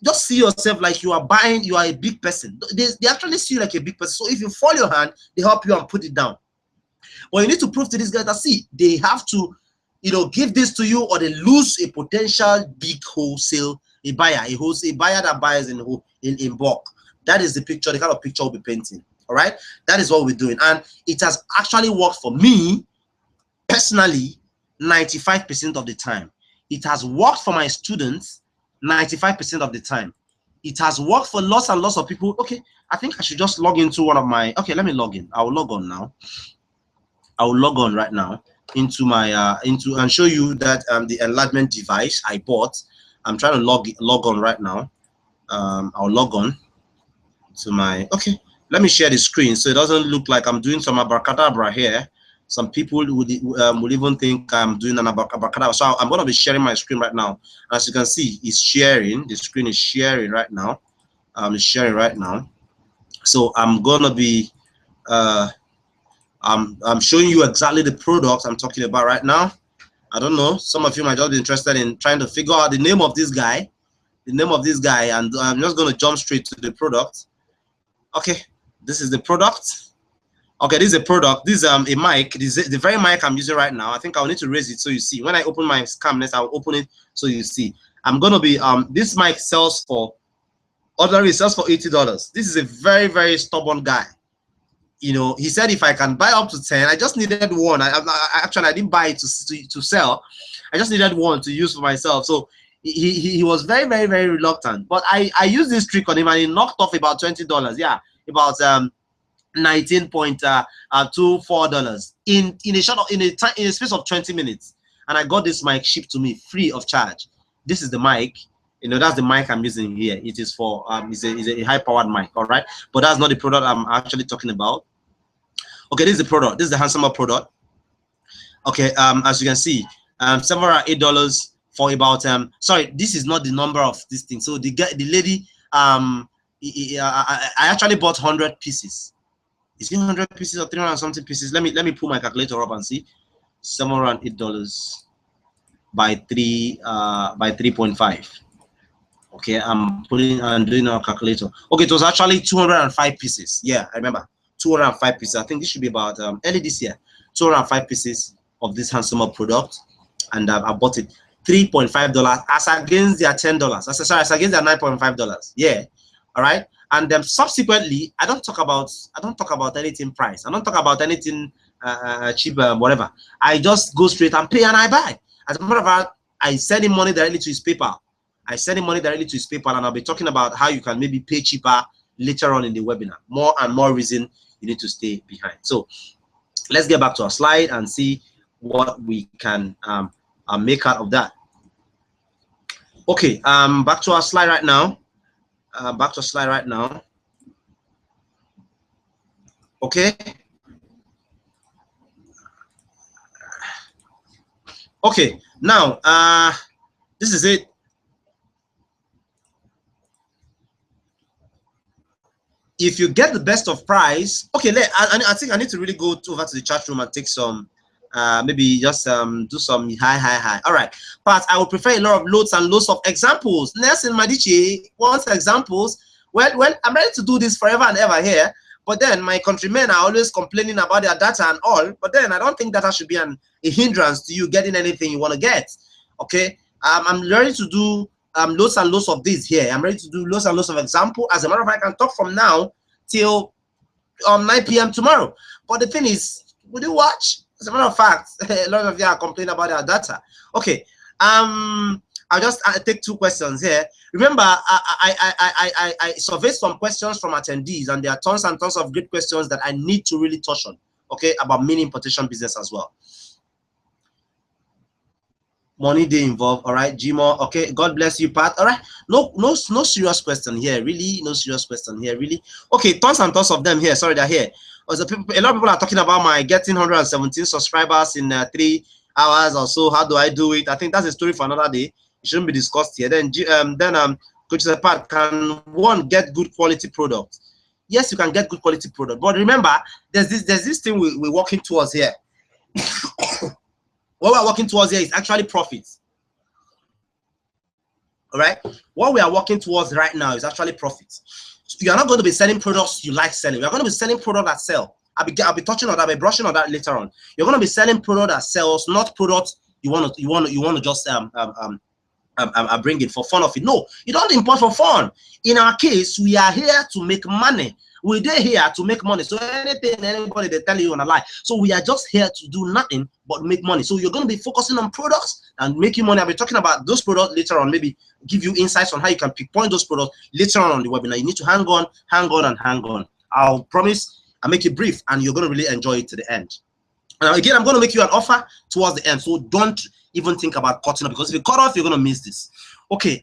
just see yourself like you are a big person. They actually see you like a big person. So if you fall your hand, they help you and put it down. But you need to prove to these guys that they have to, you know, give this to you, or they lose a potential big wholesale buyer, a buyer that buys in bulk. That is the picture, the kind of picture we'll be painting. All right, that is what we're doing, and it has actually worked for me personally 95% of the time. It has worked for my students 95% of the time. It has worked for lots and lots of people. Okay, I think I should just log into one of my, okay, let me log in. I will log on now. I will log on right now into my and show you that the enlargement device I bought. I'm trying to log on right now. I'll log on to my, okay, let me share the screen so it doesn't look like I'm doing some abracadabra here. Some people would even think I'm doing an abracadabra. So I'm going to be sharing my screen right now. As you can see, it's sharing. The screen is sharing right now. It's sharing right now. So I'm going to be I'm showing you exactly the products I'm talking about right now. I don't know, some of you might just be interested in trying to figure out the name of this guy, and I'm just going to jump straight to the product. Okay, this is the product. Okay, this is a product. This is a mic. This is the very mic I'm using right now. I think I'll need to raise it so you see. When I open my camera, I'll open it so you see. I'm gonna be this mic sells for ordinary, sells for $80. This is a very, very stubborn guy. You know, he said if I can buy up to 10, I just needed one. Actually I didn't buy it to sell. I just needed one to use for myself. So he was very, very, very reluctant. But I used this trick on him and he knocked off about $20. Yeah, about $19.24 in a space of 20 minutes, and I got this mic shipped to me free of charge. This is the mic, you know, that's the mic I'm using here. It is for it's a high-powered mic, all right, but that's not the product I'm actually talking about. Okay, this is the product. This is the handsomer product. Okay, as you can see, several are $8 for about sorry, this is not the number of this thing. So the lady I actually bought 100 pieces. Is it 100 pieces or 300 something pieces? Let me pull my calculator up and see. Somewhere around $8 by 3.5. Okay, I'm doing our calculator. Okay, it was actually 205 pieces. Yeah, I remember 205 pieces. I think this should be about early this year. 205 pieces of this handsomer product, and I bought it $3.5 as against their $10. Sorry, as against their $9.5. Yeah, all right. And then subsequently, I don't talk about anything price. I don't talk about anything cheap, whatever. I just go straight and pay and I buy. As a matter of fact, I send him money directly to his PayPal. And I'll be talking about how you can maybe pay cheaper later on in the webinar. More and more reason you need to stay behind. So let's get back to our slide and see what we can make out of that. Okay, back to our slide right now. Okay. Okay, now this is it. if you get the best of price, okay, I think I need to really go over to the chat room and take some, maybe just do some high. All right, but I would prefer a lot of loads and loads of examples. Nelson Medici wants examples. Well, I'm ready to do this forever and ever here, but then my countrymen are always complaining about their data and all, but then I don't think data should be a hindrance to you getting anything you want to get. Okay, I'm ready to do loads and loads of this here. I'm ready to do loads and loads of example. As a matter of fact, I can talk from now till 9 p.m. tomorrow. But the thing is, would you watch? As a matter of fact, a lot of you are complaining about our data. Okay, I'll just take 2 questions here. Remember, I surveyed some questions from attendees, and there are tons and tons of great questions that I need to really touch on. Okay, about mini importation business as well. Money they involved. All right, Gmo. Okay, God bless you, Pat. All right, no serious question here, really. No serious question here, really. Okay, tons and tons of them here. Sorry, they're here. A lot of people are talking about my getting 117 subscribers in 3 hours or so. How do I do it? I think that's a story for another day. It shouldn't be discussed here. Then Coach Pat, can one get good quality product? Yes, you can get good quality product, but remember, there's this thing we're working towards here. What we're working towards here is actually profits. All right, what we are working towards right now is actually profits. So you are not going to be selling products you like selling. You're going to be selling products that sell. I'll be touching on that, I'll be brushing on that later on. You're going to be selling product that sells, not products you want to just bring it for fun of it. No, you don't import for fun. In our case, we are here to make money. We're here to make money. So anybody they tell you on a lie. So we are just here to do nothing but make money. So you're going to be focusing on products and making money. I'll be talking about those products later on. Maybe give you insights on how you can pinpoint those products later on the webinar. You need to hang on. I'll promise I'll make it brief, and you're going to really enjoy it to the end. And again, I'm going to make you an offer towards the end. So don't even think about cutting off, because if you cut off, you're going to miss this. Okay.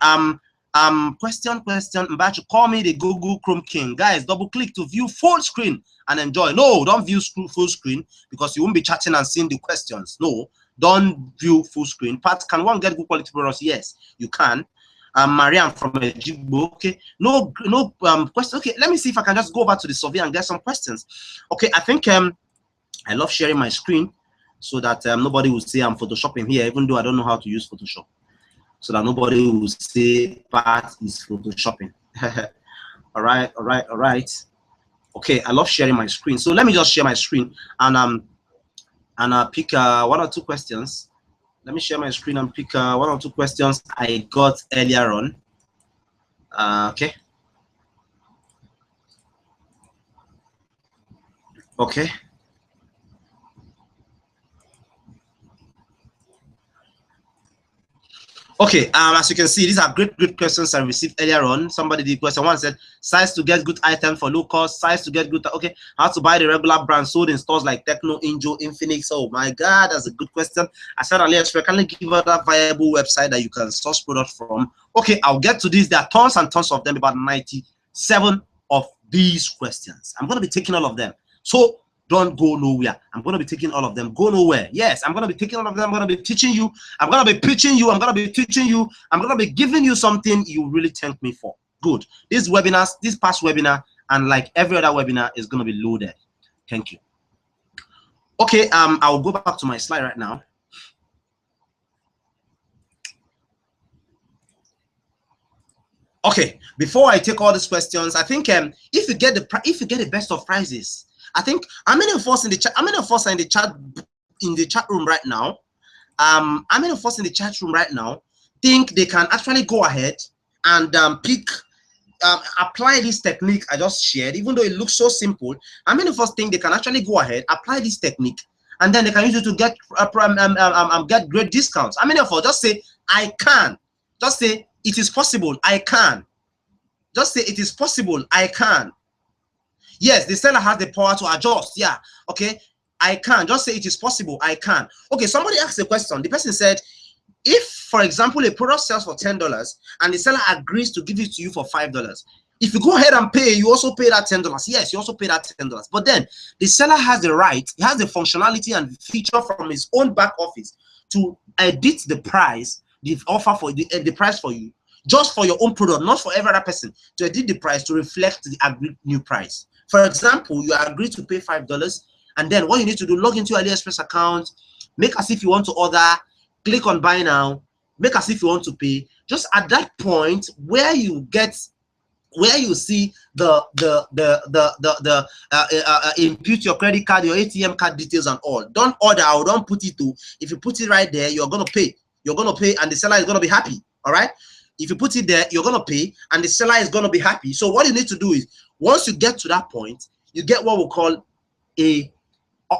Question. Mbachu, call me the Google Chrome King. Guys, double click to view full screen and enjoy. No, don't view full screen, because you won't be chatting and seeing the questions. No, don't view full screen. Pat, can one get good quality products? Yes, you can. Mariam from Ejigbo. Okay, no question. Okay, let me see if I can just go over to the survey and get some questions. Okay, I think I love sharing my screen so that nobody will say I'm photoshopping here, even though I don't know how to use Photoshop. So that nobody will say Pat is photoshopping. all right. Okay, I love sharing my screen. So let me just share my screen and pick 1 or 2 questions. Let me share my screen and pick 1 or 2 questions I got earlier on. Okay. Okay. Okay, as you can see, these are great questions I received earlier on. Somebody did question 1, said size to get good item for low cost, size to get good. Okay, how to buy the regular brand sold in stores like Techno, Injo, Infinix. Oh my God, that's a good question. I said earlier, so I can give out a viable website that you can source products from. Okay, I'll get to this. There are tons and tons of them, about 97 of these questions. I'm going to be taking all of them. So don't go nowhere. I'm going to be taking all of them. Go nowhere. Yes, I'm going to be taking all of them. I'm going to be teaching you. I'm going to be preaching you. I'm going to be teaching you. I'm going to be giving you something you really thank me for. Good. This past webinar, and like every other webinar, is going to be loaded. Thank you. Okay, I'll go back to my slide right now. Okay, before I take all these questions, I think if you get the best of prizes, I think how many of us in the chat? How many of us are in the chat room right now? How many of us in the chat room right now think they can actually go ahead and apply this technique I just shared, even though it looks so simple? How many of us think they can actually go ahead, apply this technique, and then they can use it to get get great discounts? How many of us just say I can? Just say it is possible. I can. Just say it is possible. I can. Yes, the seller has the power to adjust. Yeah, okay, I can. Just say it is possible. I can. Okay, somebody asked a question. The person said, if, for example, a product sells for $10 and the seller agrees to give it to you for $5, if you go ahead and pay, you also pay that $10. Yes, you also pay that $10. But then the seller has the right, he has the functionality and feature from his own back office to edit the price, the offer for the price for you, just for your own product, not for every other person, to edit the price to reflect the agreed new price. For example, you agree to pay $5, and then what you need to do, log into your AliExpress account, make as if you want to order, click on buy now, make as if you want to pay. Just at that point where you see impute your credit card, your ATM card details and all. Don't order or don't put it to. If you put it right there, you're gonna pay. You're gonna pay, and the seller is gonna be happy. All right. If you put it there, you're gonna pay, and the seller is gonna be happy. So what you need to do is, once you get to that point, you get what we call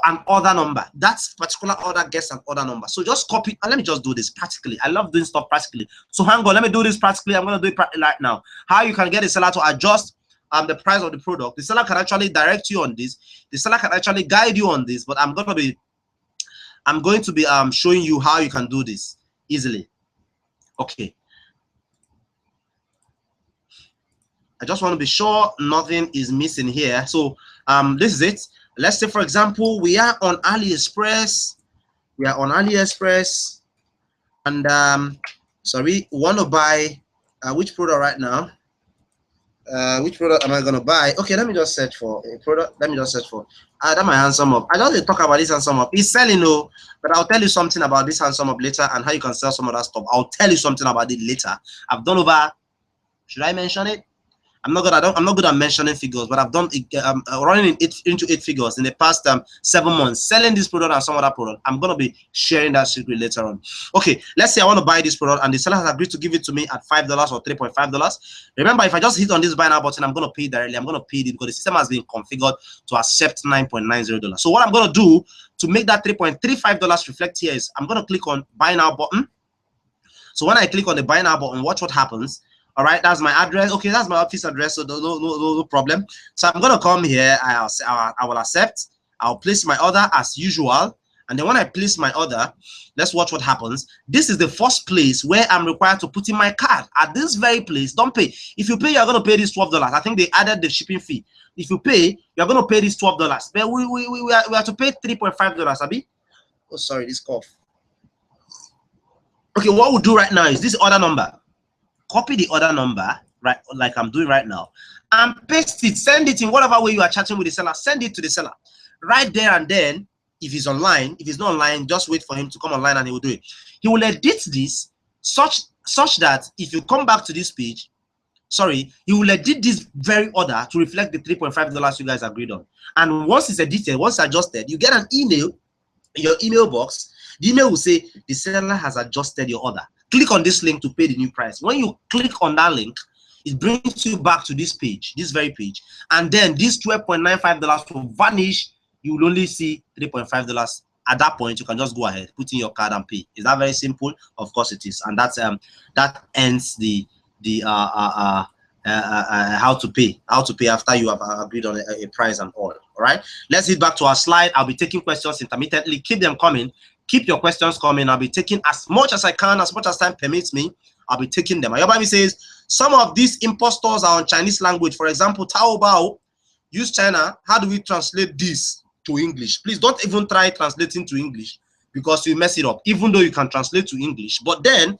an order number. That particular order gets an order number. So just copy, and let me just do this practically. I love doing stuff practically. So hang on, let me do this practically. I'm going to do it right now. How you can get a seller to adjust the price of the product. The seller can actually direct you on this. The seller can actually guide you on this, but I'm going to be showing you how you can do this easily. Okay. I just want to be sure nothing is missing here. So this is it. Let's say, for example, we are on AliExpress. We are on AliExpress, and sorry, we want to buy which product right now? Which product am I gonna buy? Okay, let me just search for a product. Let me just search for that my handsome up. I don't talk about this handsome up. It's selling, no, but I'll tell you something about this handsome up later and how you can sell some of that stuff. I'll tell you something about it later. I've done over. Should I mention it? I'm not good at mentioning figures, but I've done running into 8 figures in the past 7 months, selling this product and some other product. I'm gonna be sharing that secret later on. Okay, let's say I want to buy this product and the seller has agreed to give it to me at $5 or $3.5. Remember, if I just hit on this buy now button, I'm gonna pay directly. I'm gonna pay it because the system has been configured to accept $9.90. So what I'm gonna do to make that $3.35 reflect here is I'm gonna click on buy now button. So when I click on the buy now button, watch what happens. All right, that's my address. Okay, that's my office address, so no problem. So I'm gonna come here. I will accept. I'll place my order as usual, and then when I place my order, let's watch what happens. This is the first place where I'm required to put in my card. At this very place, don't pay. If you pay, you're gonna pay this $12. I think they added the shipping fee. If you pay, you're gonna pay this $12. But we have to pay $3.5. Abi? Oh, sorry, this cough. Okay, what we'll do right now is this order number. Copy the order number, right, like I'm doing right now, and paste it, send it in whatever way you are chatting with the seller, send it to the seller right there and then. If he's online, if he's not online, just wait for him to come online and he will do it. He will edit this such that if you come back to this page, sorry, he will edit this very order to reflect the $3.5 you guys agreed on. And once it's edited, once adjusted, you get an email in your email box. The email will say the seller has adjusted your order. Click on this link to pay the new price. When you click on that link, it brings you back to this page, this very page, and then this $12.95 will vanish. You will only see $3.5. At that point, you can just go ahead, put in your card and pay. Is that very simple? Of course it is, and that's that ends the how to pay after you have agreed on a price and all. All right, let's head back to our slide. I'll be taking questions intermittently. Keep them coming. Keep your questions coming. I'll be taking as much as I can, as much as time permits me. I'll be taking them. Your Bible says some of these impostors are on Chinese language. For example, Taobao, use China. How do we translate this to English? Please don't even try translating to English because you mess it up, even though you can translate to English. But then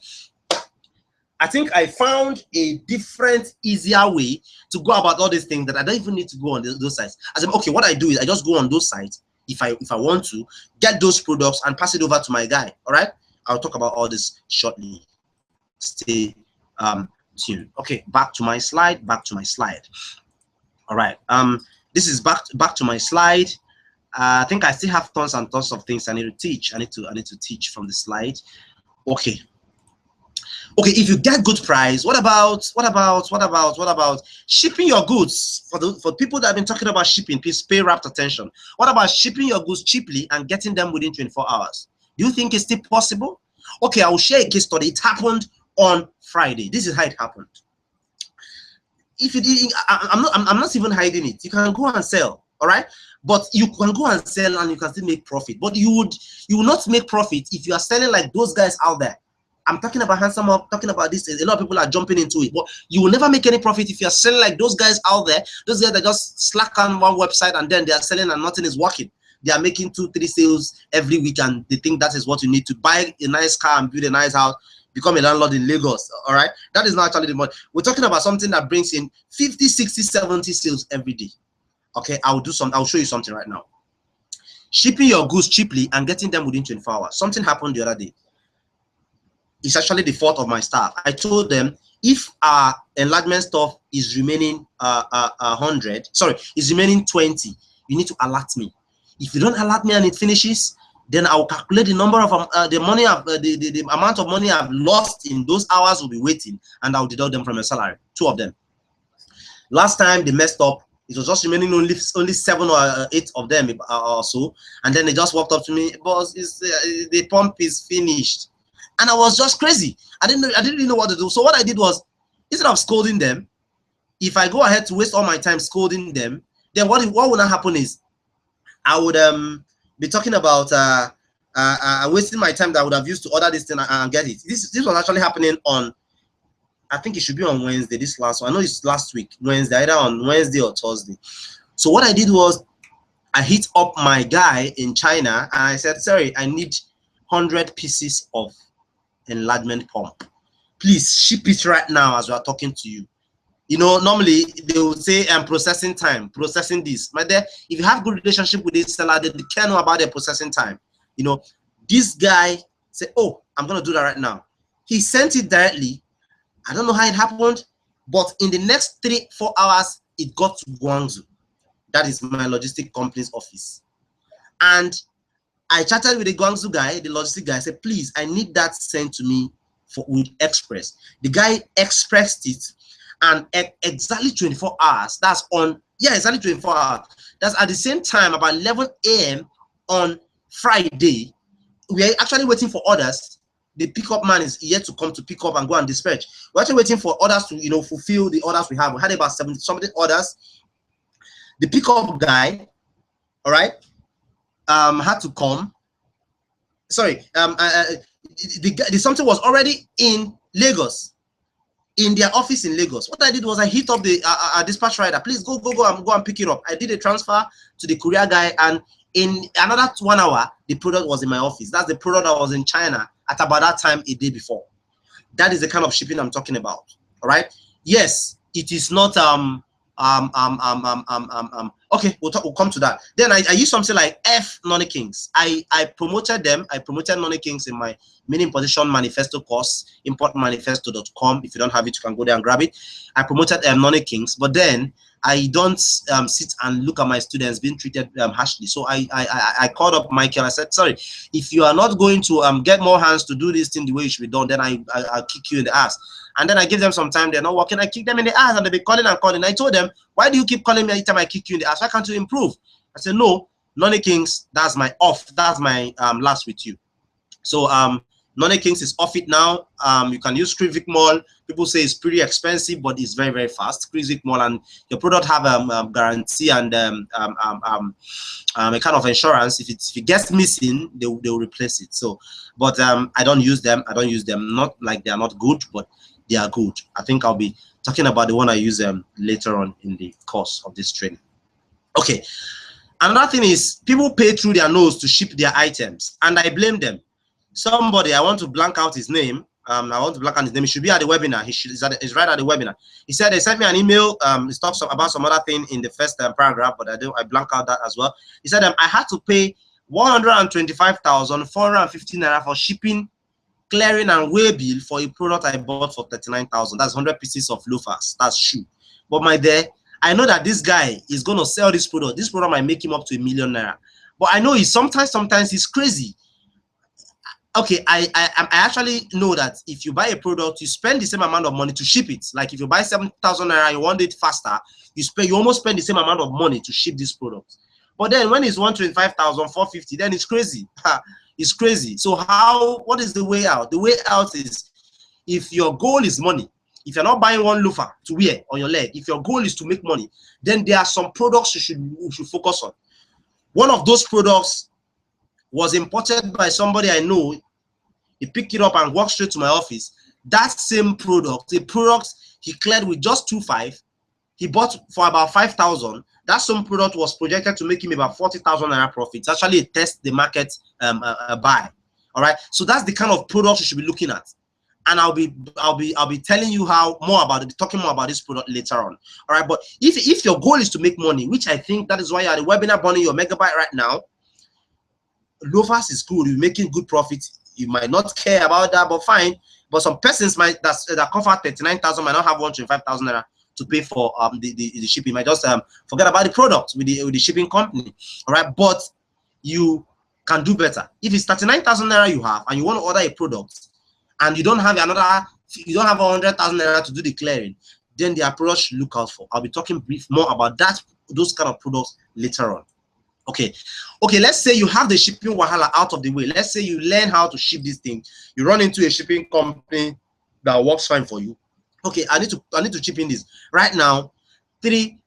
I think I found a different, easier way to go about all these things that I don't even need to go on those sites. I said, okay, what I do is I just go on those sites if I want to get those products and pass it over to my guy. All right, I'll talk about all this shortly. Stay tuned. Okay, back to my slide. All right, this is back to my slide. I think I still have tons and tons of things I need to teach. I need to teach from the slide. Okay, if you get good price, what about shipping your goods? For people that have been talking about shipping, please pay rapt attention. What about shipping your goods cheaply and getting them within 24 hours? Do you think it's still possible? Okay, I will share a case study. It happened on Friday. This is how it happened. If you did, I'm not even hiding it. You can go and sell, all right? But you can go and sell and you can still make profit. But you will not make profit if you are selling like those guys out there. I'm talking about handsome up, talking about this. A lot of people are jumping into it, but you will never make any profit if you're selling like those guys out there. Those guys that just slack on one website and then they are selling and nothing is working. They are making 2-3 sales every week and they think that is what you need to buy a nice car and build a nice house. become a landlord in Lagos. All right, that is not actually the money. We're talking about something that brings in 50, 60, 70 sales every day. Okay, I'll show you something right now. Shipping your goods cheaply and getting them within 24 hours. Something happened the other day. It's actually the fault of my staff. I told them, if our enlargement stuff is remaining 100, sorry, is remaining 20, you need to alert me. If you don't alert me and it finishes, then I'll calculate the number of the money the amount of money I've lost in those hours will be waiting, and I'll deduct them from your salary. 2 of them. Last time they messed up, it was just remaining only 7 or 8 of them or so, and then they just walked up to me, boss, the pump is finished. And I was just crazy. I didn't really know what to do. So what I did was, instead of scolding them, if I go ahead to waste all my time scolding them, then what would not happen is I would be talking about wasting my time that I would have used to order this thing and get it. This was actually happening on, I think it should be on Wednesday, this last one. I know it's last week, Wednesday, either on Wednesday or Thursday. So what I did was I hit up my guy in China and I said, sorry, I need 100 pieces of enlargement pump. Please ship it right now as we are talking to you. You know, normally they would say processing time, processing this. My dear, if you have good relationship with this seller, they care know about their processing time. You know, this guy said, oh, I'm gonna do that right now. He sent it directly. I don't know how it happened, but in the next 3-4 hours, it got to Guangzhou. That is my logistic company's office. And I chatted with the Guangzhou guy, the logistic guy. I said, please, I need that sent to me with Express. The guy expressed it, and exactly 24 hours. That's on, yeah, exactly 24 hours. That's at the same time, about 11 a.m. on Friday. We are actually waiting for orders. The pickup man is yet to come to pick up and go and dispatch. We're actually waiting for orders to, you know, fulfill the orders we have. We had about 70-something orders. The pickup guy, all right, had to come. Sorry, the something was already in Lagos, in their office in Lagos. What I did was I hit up the dispatch rider. Please go and pick it up. I did a transfer to the courier guy, and in another 1 hour, the product was in my office. That's the product that was in China at about that time a day before. That is the kind of shipping I'm talking about. All right. Yes, it is not okay, we'll come to that. Then I use something like Noni Kings. I promoted them. I promoted Noni Kings in my mini imposition manifesto course, importmanifesto.com. If you don't have it, you can go there and grab it. I promoted Noni Kings, but then I don't sit and look at my students being treated harshly. So I called up Michael. I said, sorry, if you are not going to get more hands to do this thing the way it should be done, then I'll kick you in the ass. And then I give them some time. They're not working. I kick them in the ass, and they'll be calling and calling. I told them, why do you keep calling me every time I kick you in the ass? Why can't you improve? I said, no, Noni Kings, that's my off. That's my last with you. So Noni Kings is off it now. You can use Krivic Mall. People say it's pretty expensive, but it's very, very fast. Krivic Mall, and your product have a guarantee and a kind of insurance. If it gets missing, they will replace it. So, but I don't use them. I don't use them. Not like they are not good, but they are good. I think I'll be talking about the one I use later on in the course of this training. Okay. Another thing is people pay through their nose to ship their items, and I blame them. Somebody, I want to blank out his name. I want to blank out his name. He should be at the webinar. He's right at the webinar. He said they sent me an email. He talks about some other thing in the first paragraph, but I blank out that as well. He said I had to pay 125,450 naira for shipping, clearing, and weigh bill for a product I bought for 39,000. That's 100 pieces of loafers. That's shoe. But my dear, I know that this guy is going to sell this product. This product might make him up to 1 million naira. But I know he's sometimes he's crazy. Okay, I actually know that if you buy a product, you spend the same amount of money to ship it. Like if you buy 7,000 naira, you want it faster, you almost spend the same amount of money to ship this product. But then when it's 125,450, then it's crazy. It's crazy. So what is the way out? The way out is, if your goal is money, if you're not buying one loafer to wear on your leg, if your goal is to make money, then there are some products you should focus on. One of those products was imported by somebody I know. He picked it up and walked straight to my office. That same product, the product he cleared with just 2.5, he bought for about 5,000. That same product was projected to make him about 40,000 naira profit. It's actually a test the market buy. All right. So that's the kind of product you should be looking at. and I'll be telling you talking more about this product later on. All right, but if your goal is to make money, which I think that is why you're at the webinar burning your megabyte right now, Loafers is cool. You're making good profits. You might not care about that, but fine. But some persons that cover 39,000 might not have 125,000 naira to pay for the shipping. Might just forget about the product with the shipping company. All right, but you can do better. If it's 39,000 naira you have and you want to order a product and you don't have 100,000 naira to do the clearing, then the approach look out for. I'll be talking more about those kind of products later on. Okay, let's say you have the shipping wahala out of the way. Let's say you learn how to ship this thing. You run into a shipping company that works fine for you. Okay, I need to chip in this right now. 3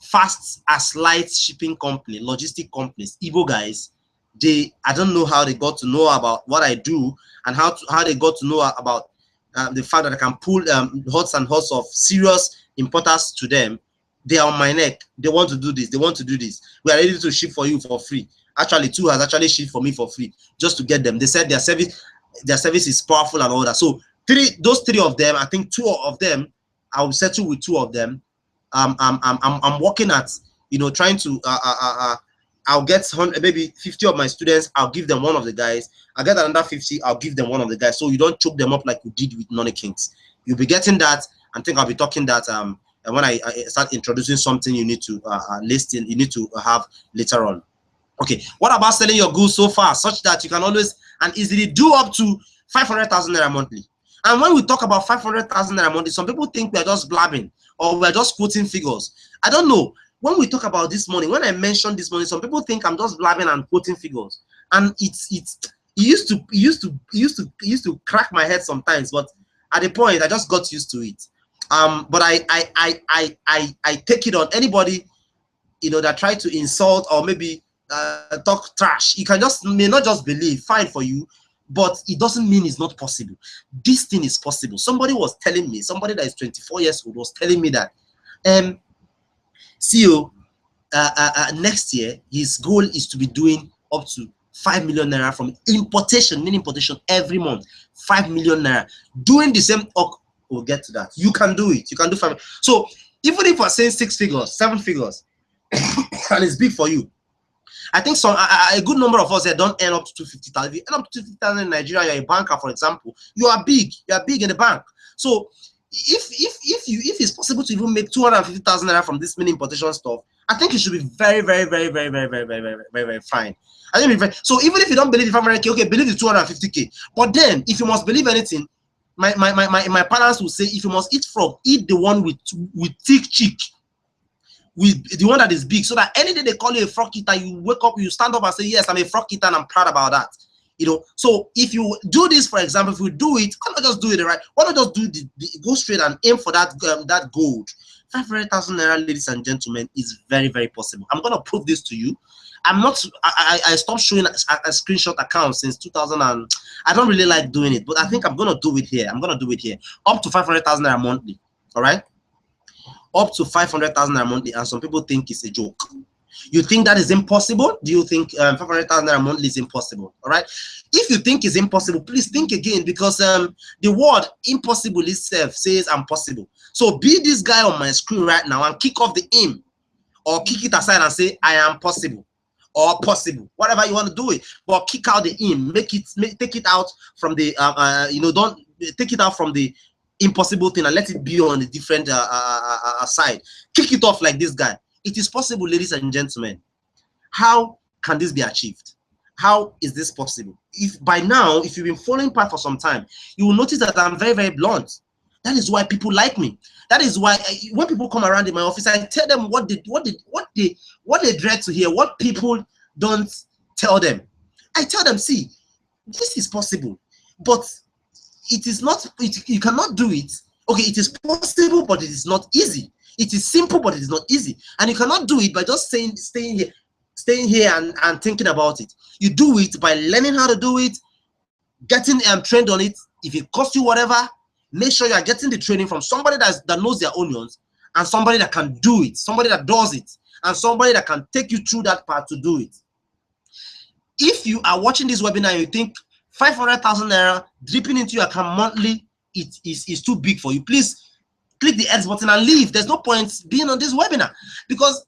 fast as light shipping company, logistic companies, Igbo guys. I don't know how they got to know about what I do and how they got to know about the fact that I can pull hordes and hordes of serious importers to them. They are on my neck. They want to do this. They want to do this. We are ready to ship for you for free. Actually, 2 has actually shipped for me for free just to get them. They said their service is powerful and all that. So those 3 of them, I think 2 of them, I will settle with 2 of them. I'm working at, trying to I'll get maybe 50 of my students. I'll give them one of the guys. I'll get another 50. I'll give them one of the guys. So you don't choke them up like you did with Nonny Kings. You'll be getting that. I think I'll be talking that when I start introducing something you need to listen, you need to have later on. Okay, what about selling your goods so far such that you can always and easily do up to 500,000 naira monthly? And when we talk about 500,000 naira monthly, some people think we are just blabbing or we're just quoting figures. I don't know. When we talk about this money, when I mention this money, some people think I'm just blabbing and quoting figures, and it used to crack my head sometimes, but at the point I just got used to it. But I take it on anybody that try to insult or maybe talk trash. You may not just believe, fine for you, but it doesn't mean it's not possible. This thing is possible. Somebody was telling me, somebody that is 24 years old was telling me that CEO next year his goal is to be doing up to 5 million naira from importation, meaning importation every month. 5 million naira doing the same. We'll get to that. You can do it. You can do 5. So even if we're saying 6 figures, 7 figures, and it's big for you, I think a good number of us here don't earn up to 250,000. If you earn up to 250,000 in Nigeria, you're a banker, for example. You are big. You are big in the bank. So if it's possible to even make 250,000 naira from this mini importation stuff, I think it should be very, very, very, very, very, very, very, very, very, very fine. I think so. Even if you don't believe the 500K, okay, believe the 250K. But then, if you must believe anything, my parents will say, if you must eat frog, eat the one with thick cheek, with the one that is big, so that any day they call you a frog eater, you wake up, you stand up and say, yes, I'm a frog eater and I'm proud about that. So if you do this, for example, if you do it, why not just do it right? Why not just do go straight and aim for that gold? 500,000 naira, ladies and gentlemen, is very, very possible. I'm gonna prove this to you. I stopped showing a screenshot account since 2000, and I don't really like doing it, but I think I'm gonna do it here. I'm gonna do it here. Up to 500,000 naira monthly. All right, up to 500,000 naira monthly, and some people think it's a joke. You think that is impossible? Do you think 500,000 naira monthly is impossible? All right. If you think it's impossible, please think again, because the word impossible itself says I'm possible. So be this guy on my screen right now and kick off the aim, or kick it aside and say I am possible, or possible, whatever you want to do it. But kick out the aim, take it out from the don't take it out from the impossible thing and let it be on a different side. Kick it off like this guy. It is possible, ladies and gentlemen. How can this be achieved? How is this possible? If by now, if you've been following part for some time, you will notice that I'm very, very blunt. That is why people like me. That is why when people come around in my office, I tell them what they dread to hear, what people don't tell them. I tell them, see, this is possible, but it is not. You cannot do it. Okay, it is possible, but it is not easy. It is simple, but it is not easy, and you cannot do it by just staying here and thinking about it. You do it by learning how to do it, getting trained on it. If it costs you whatever, make sure you are getting the training from somebody that knows their onions, and somebody that can do it, somebody that does it, and somebody that can take you through that part to do it. If you are watching this webinar and you think 500,000 naira dripping into your account monthly is too big for you, please click the X button and leave. There's no point being on this webinar, because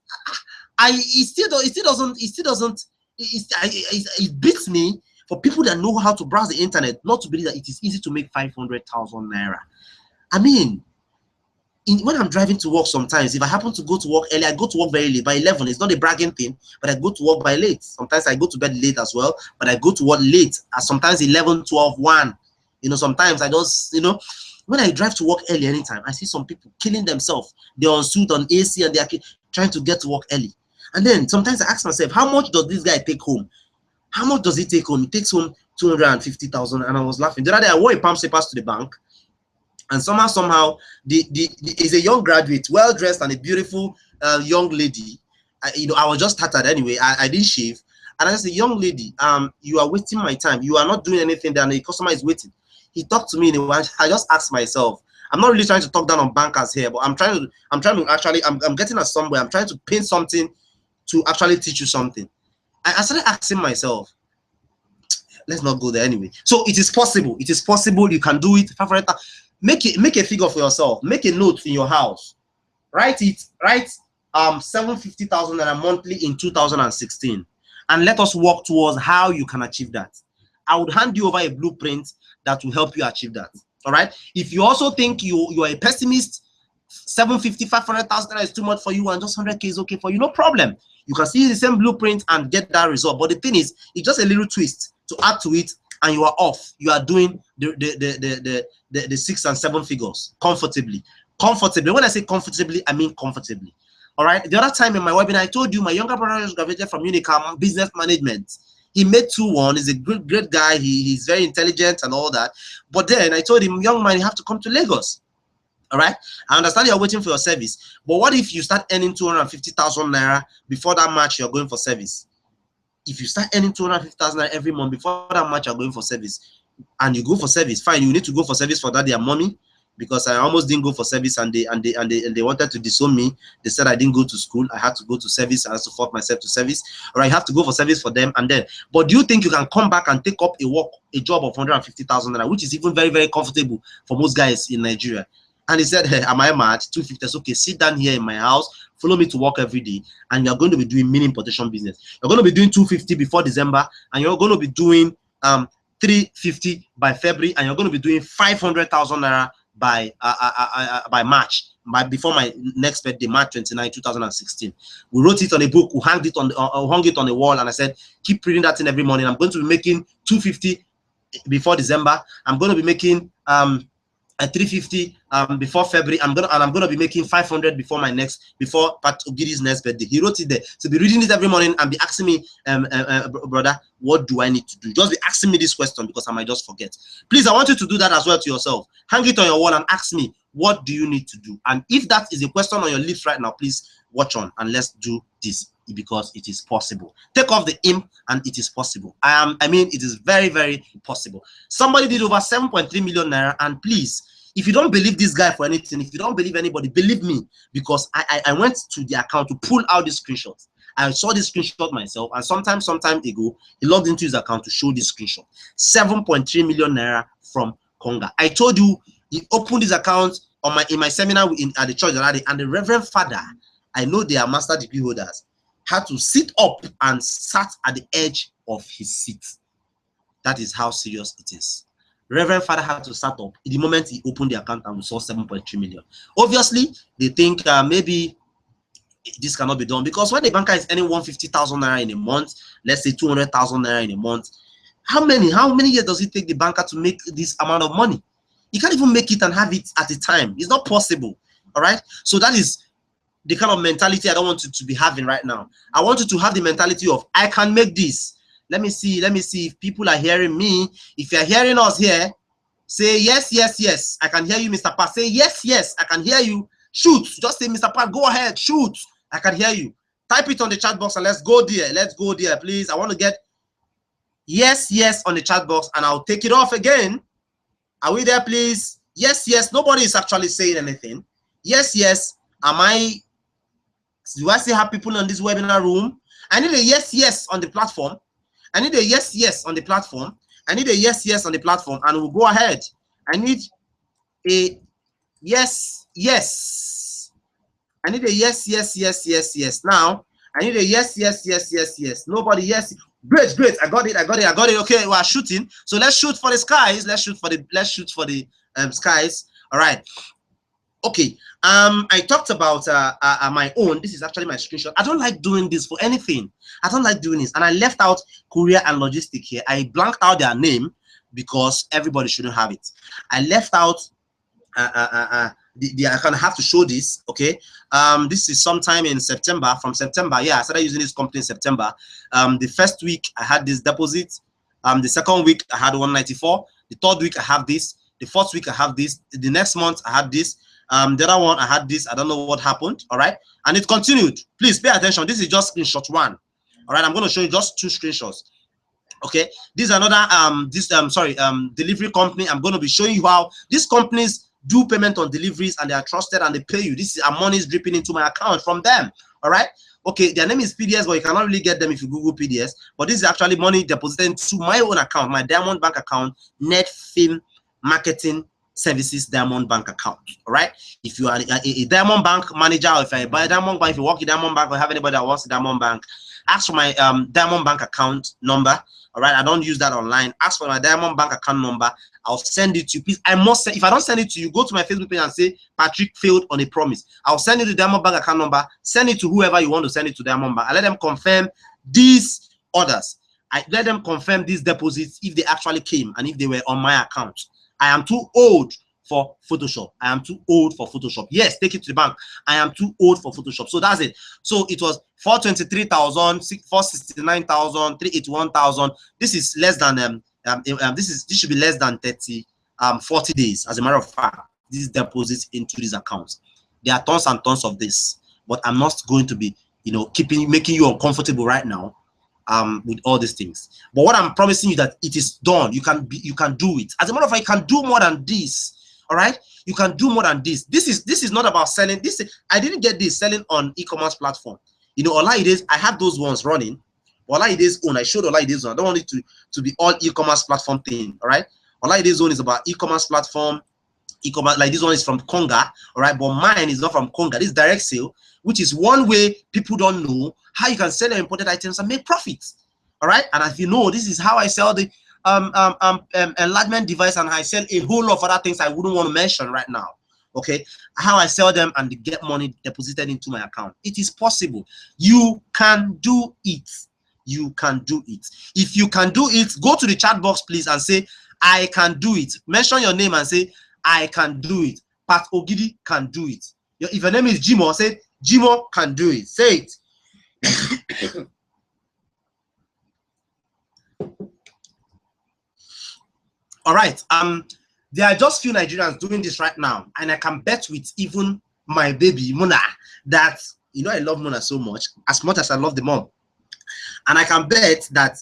it beats me for people that know how to browse the internet not to believe that it is easy to make 500,000 naira. I mean, when I'm driving to work, sometimes if I happen to go to work early, I go to work very late by 11. It's not a bragging thing, but I go to work by late. Sometimes I go to bed late as well, but I go to work late, sometimes 11, 12, 1. You know, sometimes I just, you know, when I drive to work early anytime, I see some people killing themselves. They're on suit, on AC, and they're trying to get to work early. And then sometimes I ask myself, how much does this guy take home? How much does he take home? He takes home 250,000. And I was laughing. The other day, I wore a palm slippers to the bank. And somehow, is a young graduate, well-dressed and a beautiful young lady. I was just started anyway. I didn't shave. And I said, young lady, you are wasting my time. You are not doing anything. Then the customer is waiting. He talked to me in a way. I just asked myself, I'm not really trying to talk down on bankers here, but I'm trying to actually, I'm getting at somewhere. I'm trying to paint something to actually teach you something. I started asking myself, let's not go there anyway. So it is possible. It is possible. You can do it. Make a figure for yourself. Make a note in your house. Write 750,000 monthly in 2016, and let us work towards how you can achieve that. I would hand you over a blueprint that will help you achieve that. All right. If you also think you are a pessimist, 750, 500,000 is too much for you, and just 100K is okay for you, no problem. You can see the same blueprint and get that result. But the thing is, it's just a little twist to add to it, and you are off. You are doing the 6 and 7 figures comfortably. When I say comfortably, I mean comfortably. All right. The other time in my webinar, I told you my younger brother just graduated from eCom business management. He made 2-1. He's a great guy. He's very intelligent and all that. But then I told him, young man, you have to come to Lagos. All right. I understand you're waiting for your service, but what if you start earning 250,000 naira before that match you're going for service? If you start earning 250,000 naira every month before that match you're going for service, and you go for service, fine. You need to go for service for that their money, because I almost didn't go for service, and they wanted to disown me. They said I didn't go to school. I had to go to service. I had to force myself to service. Or I have to go for service for them, and then. But do you think you can come back and take up a job of 150,000 naira, which is even very, very comfortable for most guys in Nigeria? And he said, hey, am I mad? 250. Said, okay, sit down here in my house, follow me to work every day, and you're going to be doing mini importation business. You're going to be doing 250 before December, and you're going to be doing 350 by February, and you're going to be doing 500,000 naira by March, before my next birthday, March 29, 2016. We wrote it on a book. We hung it on the wall, and I said, keep reading that in every morning. I'm going to be making 250 before December. I'm going to be making 350 before February. I'm gonna be making 500 before Pat Ogidi's next birthday. He wrote it there. So be reading it every morning and be asking me, brother, what do I need to do? Just be asking me this question, because I might just forget. Please, I want you to do that as well to yourself. Hang it on your wall and ask me, what do you need to do? And if that is a question on your lips right now, please watch on and let's do this, because it is possible. Take off the imp, and it is possible. I mean, it is very, very possible. Somebody did over 7.3 million naira, and please, if you don't believe this guy for anything, if you don't believe anybody, believe me, because I went to the account to pull out the screenshots. I saw this screenshot myself, and sometime ago, he logged into his account to show this screenshot. 7.3 million naira from Conga. I told you, he opened his account in my seminar at the church already, and the Reverend Father, I know they are master degree holders, had to sit up and sat at the edge of his seat. That is how serious it is. Reverend Father had to start up in the moment he opened the account, and we saw 7.3 million. Obviously, they think maybe this cannot be done, because when the banker is earning 150,000 naira in a month, let's say 200,000 naira in a month, how many years does it take the banker to make this amount of money? He can't even make it and have it at a time. It's not possible. All right. So that is the kind of mentality I don't want you to be having right now. I want you to have the mentality of, I can make this. Let me see if people are hearing me. If you're hearing us here, say yes, yes, yes. I can hear you, Mr. Pat. Say yes, yes. I can hear you. Shoot. Just say, Mr. Pat, go ahead. Shoot. I can hear you. Type it on the chat box and let's go there. Let's go there, please. I want to get yes, yes on the chat box, and I'll take it off again. Are we there, please? Yes, yes. Nobody is actually saying anything. Yes, yes. Do I still have people in this webinar room? I need a yes, yes on the platform. I need a yes, yes on the platform. I need a yes, yes on the platform, and we'll go ahead. I need a yes, yes. I need a yes, yes, yes, yes, yes. Now I need a yes, yes, yes, yes, yes. Nobody, yes. Great, great. I got it. I got it. I got it. Okay, we are shooting. So let's shoot for the skies. Let's shoot for the skies. All right. Okay. I talked about my own. This is actually my screenshot. I don't like doing this for anything. I don't like doing this, and I left out courier and logistic here. I blanked out their name because everybody shouldn't have it. I left out I kind of have to show this. Okay, this is sometime in September. From September, yeah, I started using this company in September. The first week I had this deposit. The second week I had 194. The third week I have this. The fourth week I have this. The next month I had this. The other one I had this. I don't know what happened. All right, and it continued. Please pay attention. This is just screenshot one. All right, I'm going to show you just 2 screenshots. Okay, this is another delivery company. I'm going to be showing you how these companies do payment on deliveries, and they are trusted and they pay you. This is money is dripping into my account from them. All right. Okay, their name is PDS, but you cannot really get them if you Google PDS. But this is actually money deposited into my own account, my Diamond Bank account, Netfilm Marketing Services Diamond Bank account. All right. If you are a Diamond Bank manager, or if you're a Diamond Bank, if you work in Diamond Bank or have anybody that works in Diamond Bank, ask for my Diamond Bank account number. All right, I don't use that online. Ask for my Diamond Bank account number. I'll send it to you. Please, I must say, if I don't send it to you, go to my Facebook page and say Patrick failed on a promise. I'll send you the Diamond Bank account number. Send it to whoever you want to send it to Diamond Bank. I let them confirm these orders. I let them confirm these deposits if they actually came and if they were on my account. I am too old for Photoshop. I am too old for Photoshop. Yes, take it to the bank. I am too old for Photoshop. So that's it. So it was 423,000, 469,000, 381,000. This is less than this should be less than 40 days. As a matter of fact, these deposits into these accounts. There are tons and tons of this, but I'm not going to be, making you uncomfortable right now. With all these things, but what I'm promising you that it is done. You can do it. As a matter of fact, you can do more than this. All right, you can do more than this. This is not about selling. I didn't get this selling on e-commerce platform. Olaide's, I have those ones running. Olaide's own, I showed Olaide's own. I don't want it to be all e-commerce platform thing. All right, Olaide's own is about e-commerce platform. E-commerce, like this one is from Conga. All right, but mine is not from Conga. This is direct sale, which is one way people don't know how you can sell your imported items and make profits. All right, and as you know, this is how I sell the enlargement device, and I sell a whole lot of other things I wouldn't want to mention right now. Okay, how I sell them and get money deposited into my account. It is possible. You can do it. You can do it. If you can do it, go to the chat box, please, and say, I can do it. Mention your name and say, I can do it. Pat Ogidi can do it. If your name is Jimo, say, Jimo can do it. Say it. All right. There are just few Nigerians doing this right now, and I can bet with even my baby Mona that I love Mona so much as I love the mom, and I can bet that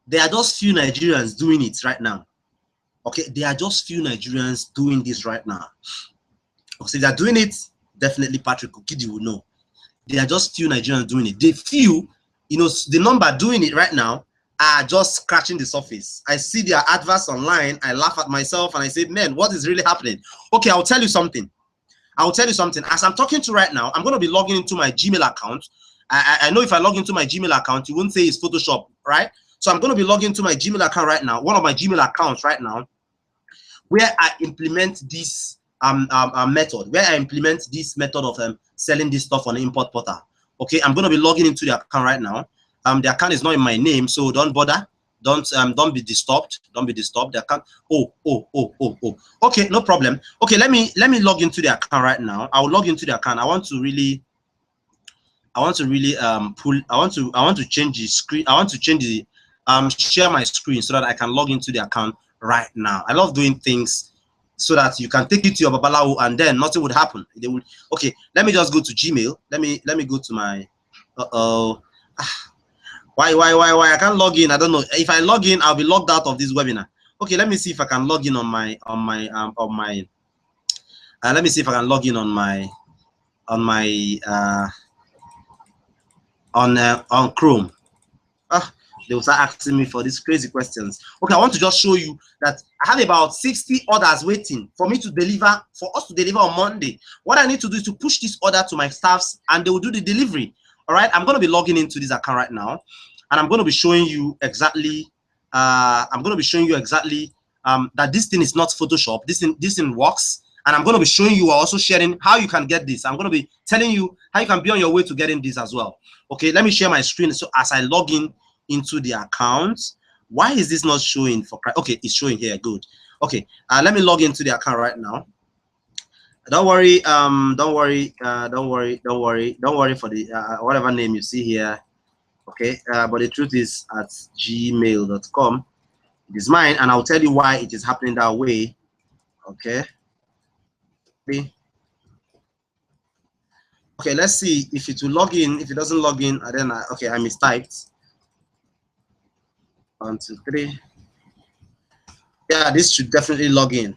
there are just few Nigerians doing it right now. Okay, there are just few Nigerians doing this right now. So if they're doing it, definitely Patrick Ogidi will know. There are just few Nigerians doing it. The few, the number doing it right now are just scratching the surface. I see their adverts online. I laugh at myself and I say, man, what is really happening? Okay, I'll tell you something. As I'm talking to right now, I'm going to be logging into my Gmail account. I know if I log into my Gmail account, you won't say it's Photoshop, right? So I'm going to be logging into my Gmail account right now, one of my Gmail accounts right now, where I implement this method, of selling this stuff on the import portal. Okay, I'm going to be logging into the account right now. The account is not in my name, so don't bother. Don't be disturbed. Don't be disturbed. The account. Oh. Okay, no problem. Okay, let me log into the account right now. I'll log into the account. I want to change the screen. I want to change the share my screen so that I can log into the account right now. I love doing things so that you can take it to your babalawo and then nothing would happen. They would. Okay, let me just go to Gmail. Let me go to my. Why I can't log in? I don't know. If I log in, I'll be logged out of this webinar. Okay, let me see if I can log in on my let me see if I can log in on my on Chrome. They will start asking me for these crazy questions. Okay, I want to just show you that I have about 60 orders waiting for me to deliver, for us to deliver on Monday. What I need to do is to push this order to my staffs and they will do the delivery. All right, I'm going to be logging into this account right now and I'm going to be showing you exactly, that this thing is not Photoshop. This thing works. And I'm going to be showing you, also sharing how you can get this. I'm going to be telling you how you can be on your way to getting this as well. Okay, let me share my screen. So as I log in into the account, why is this not showing for? Okay, it's showing here. Good. Okay, let me log into the account right now. Don't worry. Don't worry for the whatever name you see here. Okay, but the truth is at gmail.com. It is mine, and I'll tell you why it is happening that way. Okay. Okay, let's see if it will log in. If it doesn't log in, then okay, I mistyped. 1, 2, 3. Yeah, this should definitely log in,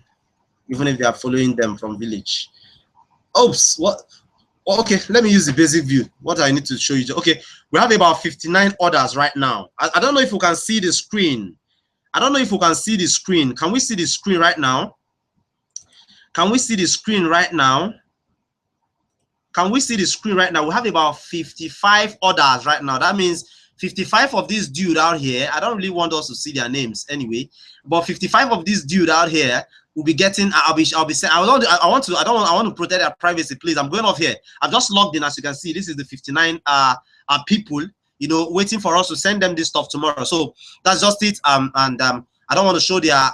even if they are following them from village. Oops, what? Okay, let me use the basic view. What I need to show you. Okay, we have about 59 orders right now. I don't know if you can see the screen. I don't know if you can see the screen. Can we see the screen right now? Can we see the screen right now? Can we see the screen right now? We have about 55 orders right now. That means 55 of these dude out here. I don't really want us to see their names anyway, but 55 of these dude out here will be getting. I want to protect their privacy, please. I'm going off here. I've just logged in, as you can see. This is the 59 people, you know, waiting for us to send them this stuff tomorrow. So that's just it. I don't want to show their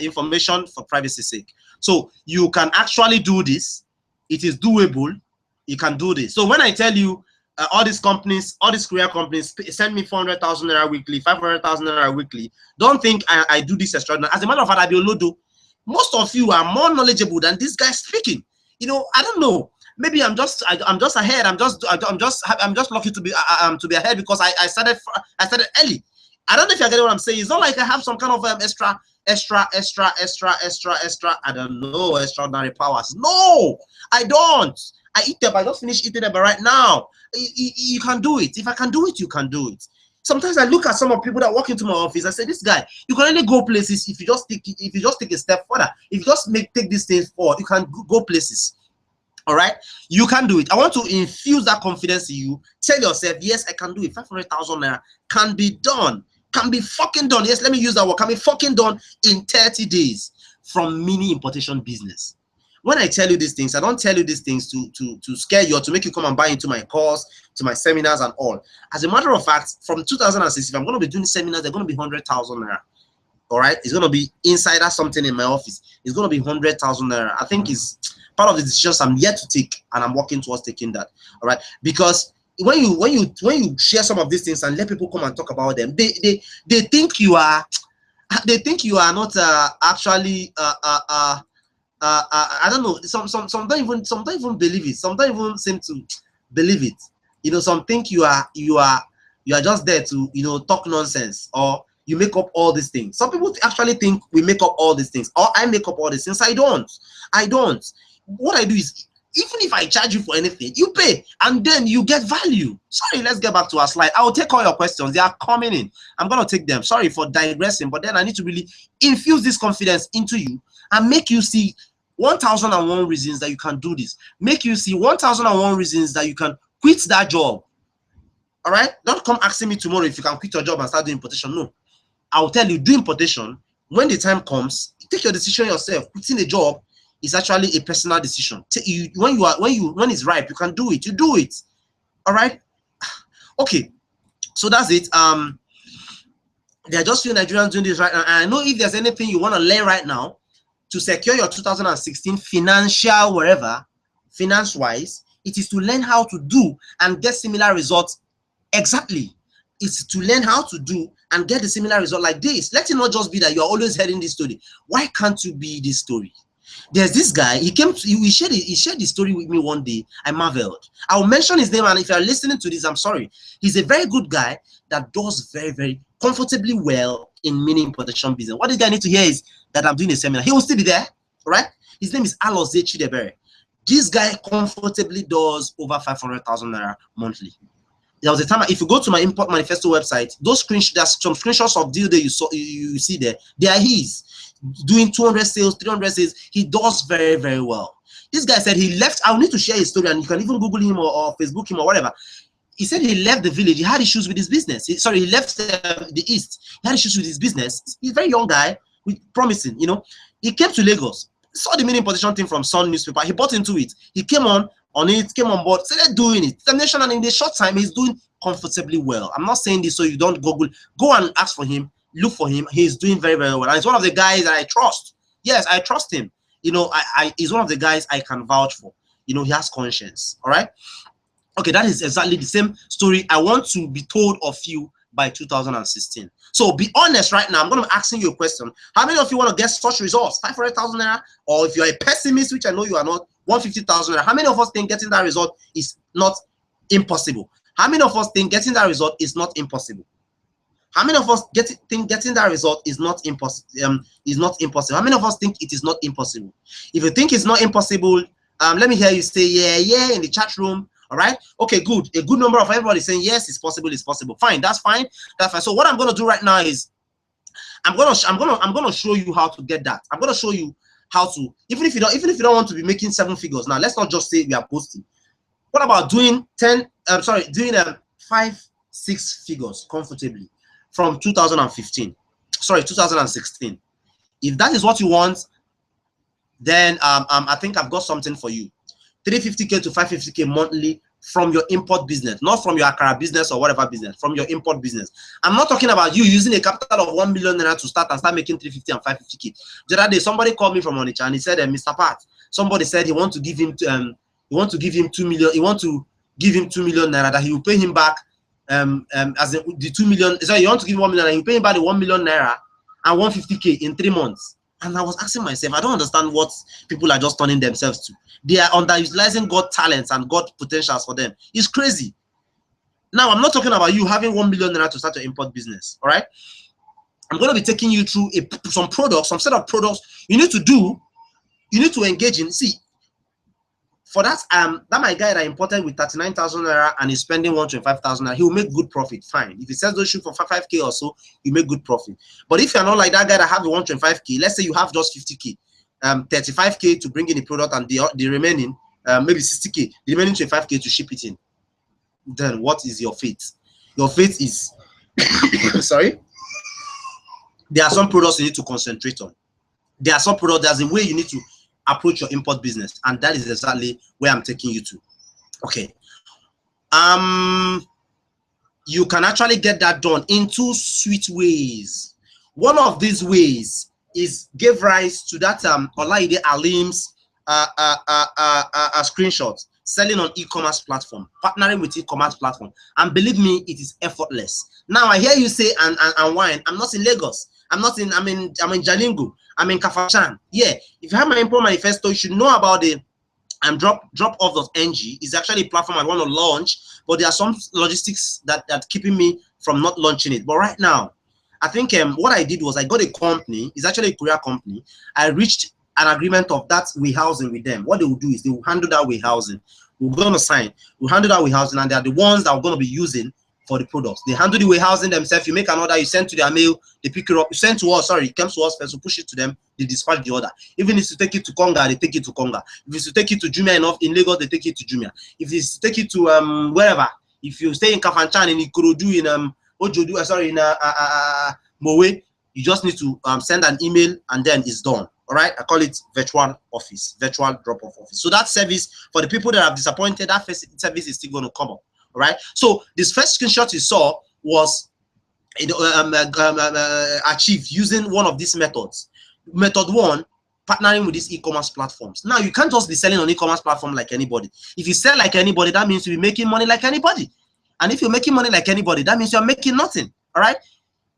information for privacy's sake. So you can actually do this. It is doable. You can do this. So when I tell you all these companies, all these career companies send me 400,000 naira weekly, 500,000 naira weekly, don't think I do this extraordinary. As a matter of fact, most of you are more knowledgeable than this guy speaking. You know, I don't know. Maybe I'm just ahead. I'm just lucky to be ahead because I started early. I don't know if you're getting what I'm saying. It's not like I have some kind of extra. I don't know, extraordinary powers. No, I don't. I eat them. I just finished eating them right now. You can do it. If I can do it, you can do it. Sometimes I look at some of people that walk into my office. I say, this guy, you can only go places if you just take a step further. If you just take these things forward, you can go places. All right, you can do it. I want to infuse that confidence in you. Tell yourself, yes, I can do it. 500,000 naira can be done. Can be fucking done. Yes, let me use that word. Can be fucking done in 30 days from mini importation business. When I tell you these things, I don't tell you these things to scare you or to make you come and buy into my course, to my seminars and all. As a matter of fact, from 2006, if I'm going to be doing seminars, they're going to be 100,000 naira. All right, it's going to be insider something in my office. It's going to be 100,000 naira. I think it's part of the decisions I'm yet to take, and I'm working towards taking that. All right, because when you share some of these things and let people come and talk about them, they think you are not actually I don't know. Some don't even believe it. Some don't even seem to believe it. You know, some think you are just there to, you know, talk nonsense, or you make up all these things. Some people actually think we make up all these things, or I make up all these things. I don't. What I do is, even if I charge you for anything, you pay and then you get value. Sorry, let's get back to our slide. I will take all your questions. They are coming in. I'm going to take them. Sorry for digressing, but then I need to really infuse this confidence into you and make you see 1001 reasons that you can do this. Make you see 1001 reasons that you can quit that job. All right? Don't come asking me tomorrow if you can quit your job and start doing importation. No. I'll tell you, do importation. When the time comes, take your decision yourself. Quitting a job is actually a personal decision. When it's ripe, you can do it. You do it. All right? Okay. So that's it. There are just few Nigerians doing this right now. And I know if there's anything you want to learn right now to secure your 2016 financial wherever, finance-wise, it is to learn how to do and get similar results. Exactly. It's to learn how to do and get a similar result like this. Let it not just be that you're always hearing this story. Why can't you be this story? There's this guy, he shared the story with me one day. I marveled. I'll mention his name, and if you're listening to this, I'm sorry. He's a very good guy that does very, very comfortably well in mini importation business. What this guy need to hear is that I'm doing a seminar. He will still be there, right? His name is Aloze Chidebere. This guy comfortably does over 500,000 naira monthly. There was a time, if you go to my import manifesto website, those screenshots, there's some screenshots of deal that you see there. They are his, doing 200 sales, 300 sales. He does very, very well. This guy said he left. I'll need to share his story, and you can even Google him or Facebook him or whatever. He said he left the village. He had issues with his business. He left the east. He had issues with his business. He's a very young guy, with promising, you know. He came to Lagos, saw the mini position thing from Sun newspaper. He bought into it. He came on it, came on board, started doing it. Determination, and in the short time, he's doing comfortably well. I'm not saying this so you don't Google. Go and ask for him, look for him. He's doing very, very well. And he's one of the guys that I trust. Yes, I trust him. You know, he's one of the guys I can vouch for. You know, he has conscience. All right. Okay, that is exactly the same story I want to be told of you by 2016. So be honest right now. I'm going to be asking you a question. How many of you want to get such results? 500,000 naira? Or if you're a pessimist, which I know you are not, 150,000 naira. How many of us think getting that result is not impossible? How many of us think getting that result is not impossible? How many of us think getting that result is not impossible? How many of us think it is not impossible? If you think it's not impossible, let me hear you say yeah in the chat room. All right. Okay, good. A good number of everybody saying yes, it's possible. It's possible. Fine. That's fine. That's fine. So what I'm going to do right now is I'm going to show you how to get that. I'm going to show you how to, even if you don't want to be making 7 figures. Now, let's not just say we are posting. What about doing 5, 6 figures comfortably from 2016? If that is what you want, then I think I've got something for you. 350K to 550K monthly from your import business, not from your Akara business or whatever business, from your import business. I'm not talking about you using a capital of 1 million naira to start making 350 and 550K. The other day, somebody called me from Onitsha and he said, Mr. Pat, somebody said he want to give him 2 million. He want to give him 2 million naira that he will pay him back as the 2 million. So you want to give him 1 million naira, he will pay him back the 1 million naira and 150K in 3 months. And I was asking myself, I don't understand what people are just turning themselves to. They are underutilizing God's talents and God's potentials for them. It's crazy. Now, I'm not talking about you having 1 million naira to start your import business. All right. I'm going to be taking you through some set of products you need to engage in. See, for that, that my guy that I imported with 39,000 naira and he's spending 125,000 naira, he will make good profit. Fine. If he sells those shoes for 5K or so, you make good profit. But if you're not like that guy that have the 125K, let's say you have just 50K, 35K to bring in the product and the remaining, maybe 60K, the remaining 25K to ship it in, then what is your fate? Your fate is, sorry, there are some products you need to concentrate on. There are some products, there's a way you need to approach your import business, and that is exactly where I'm taking you to. Okay. You can actually get that done in 2 sweet ways. One of these ways is give rise to that Olaide Alim's screenshot, selling on e-commerce platform, partnering with e-commerce platform, and believe me, it is effortless. Now I hear you say and whine, I'm not in Lagos. I'm in Jalingo. I'm in Kafachan. Yeah, if you have my import manifesto, you should know about the drop-off.ng. It's actually a platform I want to launch, but there are some logistics that keeping me from not launching it. But right now, I think what I did was I got a company. It's actually a courier company. I reached an agreement of that warehousing with them. What they will do is they will handle that warehousing. We're going to sign. We'll handle that warehousing, and they are the ones that we're going to be using for the products. They handle the warehousing themselves. You make an order, you send to their mail, they pick it up. You send to us, sorry, it comes to us first, we push it to them, they dispatch the order. Even if you take it to Konga, they take it to Konga. If it's to take it to Jumia enough in Lagos, they take it to Jumia. If it's to take it to wherever, if you stay in Kafanchan, in Ikorodu, in Ojodu, sorry, in Mowe, you just need to send an email and then it's done. All right, I call it virtual office, virtual drop-off office. So that service, for the people that have disappointed, that service is still going to come up. All right. So this first screenshot you saw was achieved using one of these methods. Method 1, partnering with these e-commerce platforms. Now you can't just be selling on e-commerce platform like anybody. If you sell like anybody, that means you'll be making money like anybody. And if you're making money like anybody, that means you're making nothing. All right.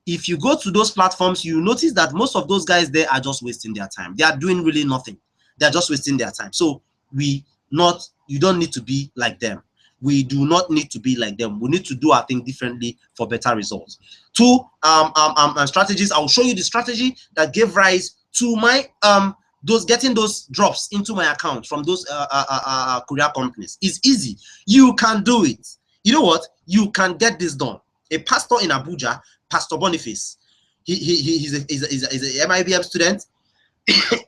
If you go to those platforms, you notice that most of those guys there are just wasting their time. They are doing really nothing. They're just wasting their time. So you don't need to be like them. We do not need to be like them. We need to do our thing differently for better results. 2 strategies. I'll show you the strategy that gave rise to my getting those drops into my account from those courier companies. It's easy. You can do it. You know what? You can get this done. A pastor in Abuja, Pastor Boniface, he's a MIBM student.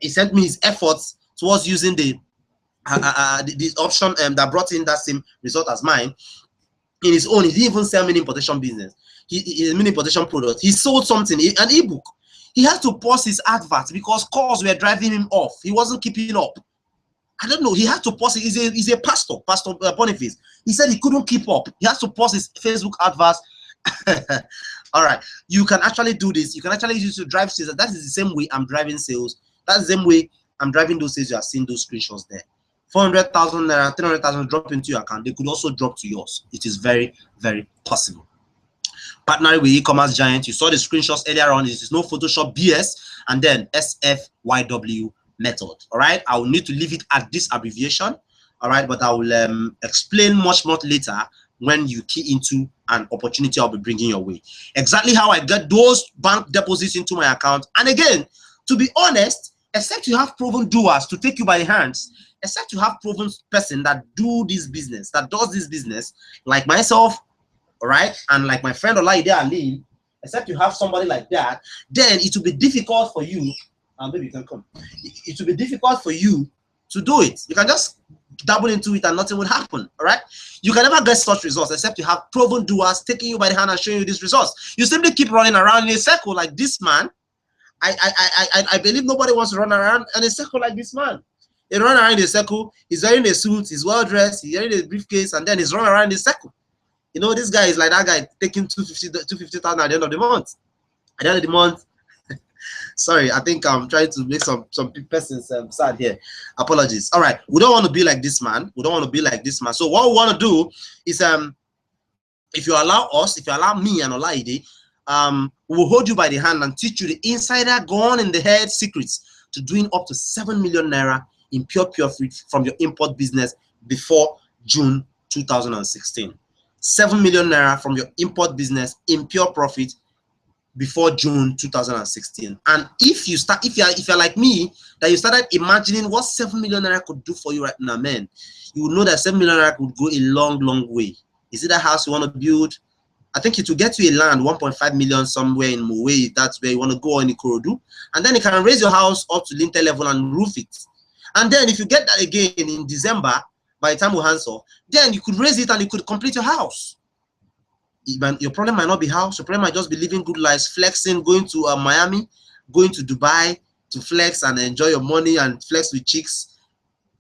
He sent me his efforts towards using the this option that brought in that same result as mine. In his own, he didn't even sell mini importation business. He mini importation product. He sold something, an ebook. He had to pause his adverts because calls were driving him off. He wasn't keeping up. I don't know. He had to pause it. He's a pastor, Pastor Boniface. He said he couldn't keep up. He has to pause his Facebook adverts. All right. You can actually do this. You can actually use it to drive sales. That is the same way I'm driving sales. That's the same way I'm driving those sales. You are seeing those screenshots there. 400,000 naira, 300,000 drop into your account. They could also drop to yours. It is very, very possible. Partnering with e-commerce giant. You saw the screenshots earlier on. This is no Photoshop BS, and then SFYW method. All right. I will need to leave it at this abbreviation. All right, but I will explain much more later when you key into an opportunity I'll be bringing your way. Exactly how I get those bank deposits into my account. And again, to be honest, except you have proven doers to take you by the hands, except you have proven person that do this business, that does this business, like myself, all right, and like my friend Olaide Ali, except you have somebody like that, then it will be difficult for you, and maybe you can come, it will be difficult for you to do it. You can just dabble into it and nothing will happen, all right? You can never get such results except you have proven doers taking you by the hand and showing you these results. You simply keep running around in a circle like this man. I believe nobody wants to run around in a circle like this man. He run around in a circle, he's wearing a suit, he's well dressed, he's wearing a briefcase, and then he's running around in a circle. You know, this guy is like that guy taking 250,000 at the end of the month. At the end of the month, sorry, I think I'm trying to make some persons sad here. Apologies. All right, we don't want to be like this man. We don't want to be like this man. So what we want to do is, if you allow us, if you allow me and Olaide, we will hold you by the hand and teach you the insider gone in the head secrets to doing up to 7 million naira in pure free from your import business before June 2016. 7 million naira from your import business in pure profit before June 2016. And if you start, if you're like me, that you started imagining what 7 million naira could do for you right now, man, you will know that 7 million naira could go a long way. Is it that house you want to build? I think it will get you a land 1.5 million somewhere in Mowe, if that's where you want to go, in Ikorodu, and then you can raise your house up to lintel level and roof it. And then if you get that again in December, by the time we answer, then you could raise it and you could complete your house. Your problem might not be house. Your problem might just be living good lives, flexing, going to Miami, going to Dubai to flex and enjoy your money and flex with chicks